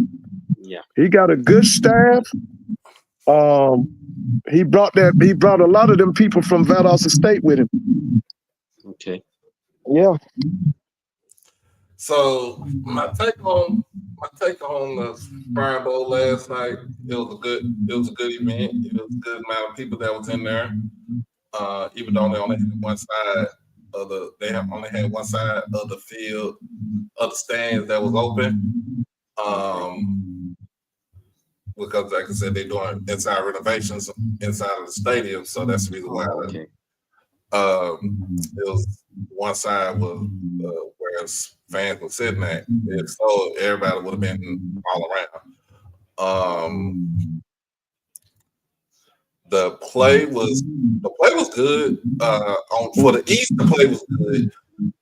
Yeah.
He got a good staff. He brought a lot of them people from Valdosta State with him.
Okay.
Yeah.
So my take on the Fire Bowl last night, it was a good event. It was a good amount of people that was in there. Even though they only had one side of the field of the stands that was open. Because like I said, they're doing inside renovations inside of the stadium, so that's the reason why.
Okay.
It was one side was where fans were sitting at. If so, everybody would have been all around. The play was good. For the East, the play was good.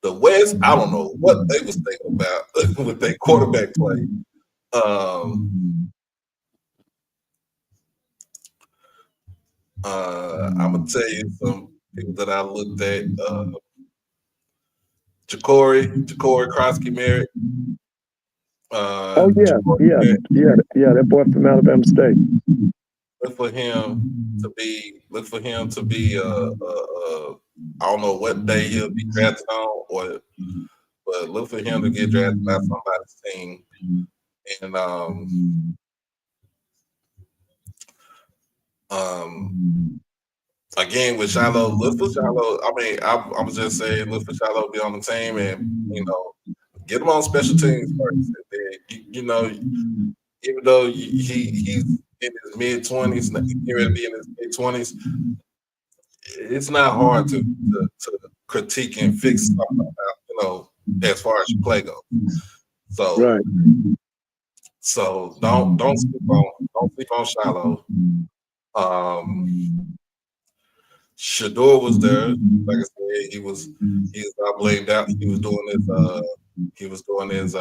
The West, I don't know what they was thinking about with their quarterback play. I'm gonna tell you some people that I looked at. Ja'Cory Krosky-Merritt.
Oh yeah, that boy from Alabama State.
Look for him to be. I don't know what day he'll be drafted on, but look for him to get drafted by somebody's team. And again with Shiloh, look for Shiloh. I mean, I was just saying, look for Shiloh to be on the team, and get him on special teams first. And then, even though he's in his mid-20s, here to be in his mid-20s, it's not hard to critique and fix something about, as far as your play goes. So
right.
So don't sleep on Shiloh. Shador was there. Like I said, he's not blamed out. He was doing his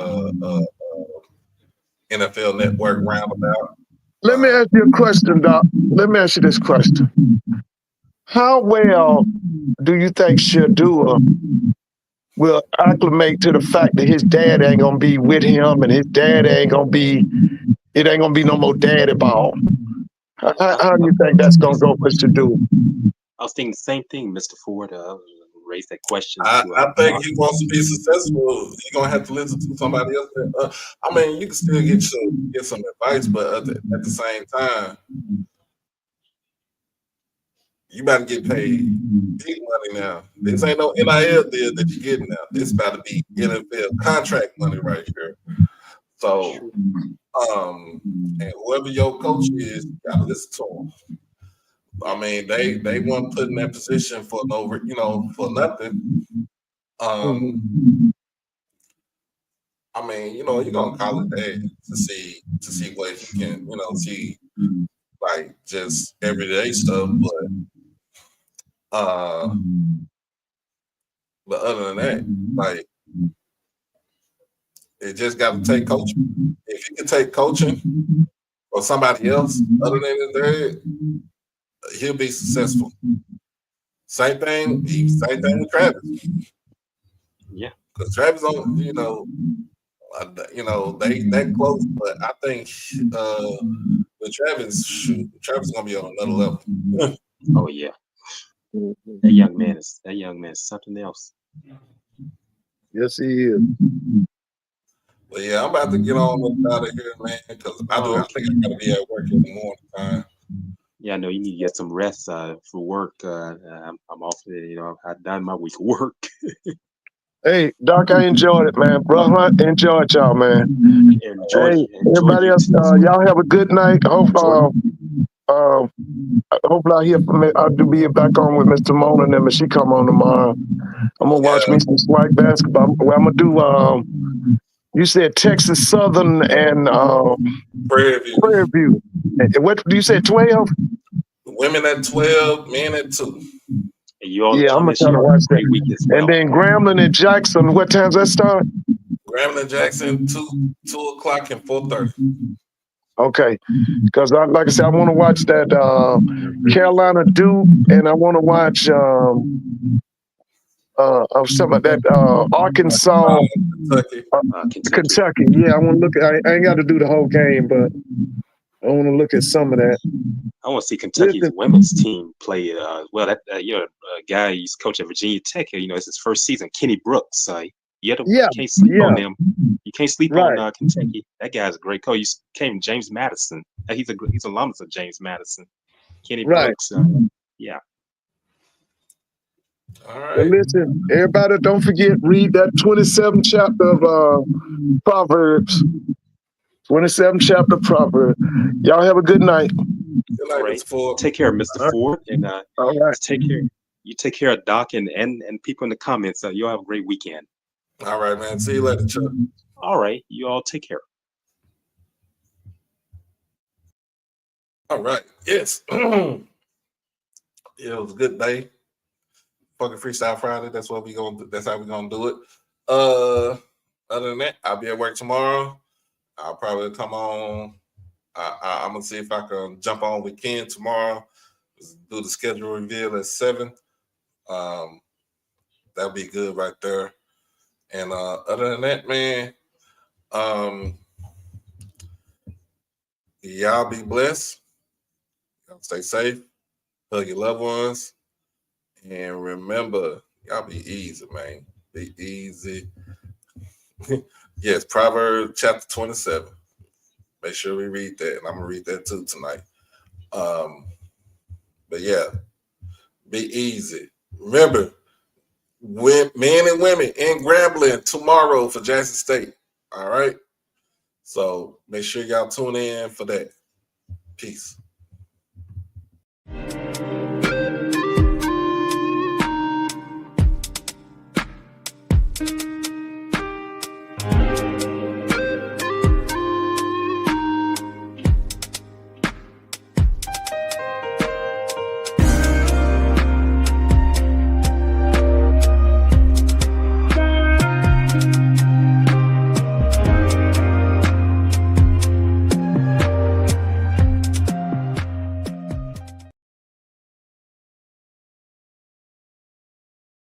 NFL Network roundabout.
Let me ask you a question, Doc. Let me ask you this question. How well do you think Shador will acclimate to the fact that his dad ain't gonna be with him and his dad ain't gonna be no more daddy ball? How do you think that's gonna go for Shador?
I was thinking the same thing, Mr. Ford. Raise that question.
I think he wants to be successful. He's gonna have to listen to somebody else. I mean, you can still get some advice, but at the same time, you about to get paid big money now. This ain't no NIL deal that you're getting now. This about to be NFL contract money right here. So, and whoever your coach is, you gotta listen to him. I mean, they weren't put in that position for for nothing. I mean, you're gonna call it day to see what you can, see like just everyday stuff, but other than that, like it just got to take coaching. If you can take coaching or somebody else other than his dad, he'll be successful. Same thing with Travis.
Yeah,
because Travis on, You know, they that close, but I think with Travis is gonna be on another level.
Oh yeah, that young man is something else.
Yes, he is.
But yeah, I'm about to get on out of here, man, because I think I gotta be at work in the morning time.
Yeah, I know you need to get some rest for work. I'm off. You know, I've done my week of work.
Hey, Doc, I enjoyed it, man. Bro Hunt, enjoyed y'all, man.
Enjoy
Everybody
you
else,
too.
y'all have a good night. Hopefully I hear from I'll be back on with Mr. Mona and them, and she come on tomorrow. I'm gonna watch me some SWAC basketball. Well, I'm gonna do. You said Texas Southern and
Prairie View.
Prairie View. What do you say? 12?
Women at 12, men at 2.
And you all,
Yeah, I'm gonna try to watch that.
week as well.
And then Grambling and Jackson. What time's that start?
Grambling and Jackson, 2 o'clock and 4:30.
Okay, because like I said, I want to watch that Carolina Duke, and I want to watch some of that Arkansas, Kentucky. Yeah, I want to look. I ain't got to do the whole game, but I want to look at some of that.
I want to see Kentucky's women's team play. Well, that you're a guy. He's coach at Virginia Tech here. You know, it's his first season. Kenny Brooks. You can't sleep on them. You can't sleep on Kentucky. That guy's a great coach. He came James Madison. He's alumnus of James Madison. Kenny Brooks. Yeah.
All right.
Well, listen, everybody, don't forget, read that 27th chapter of Proverbs. 27th chapter of Proverbs. Y'all have a good night.
Good night, Mr. Ford.
Take care, Mr. Ford, and
all right.
Take care. You take care of Doc and people in the comments. You'll have a great weekend.
All right, man. See you later, Chuck.
All right. You all take care.
All right. Yes. It was a good day. Fucking Freestyle Friday. That's what we gonna do. That's how we gonna do it. Other than that, I'll be at work tomorrow. I'll probably come on. I'm gonna see if I can jump on with Ken tomorrow. Do the schedule reveal at 7. That'll be good right there. And other than that, man, y'all be blessed. Y'all stay safe. Hug your loved ones. And remember, y'all be easy, man. Be easy. Yes, Proverbs chapter 27. Make sure we read that. And I'm going to read that too tonight. But yeah, be easy. Remember, men and women in Grambling tomorrow for Jackson State. All right. So make sure y'all tune in for that. Peace.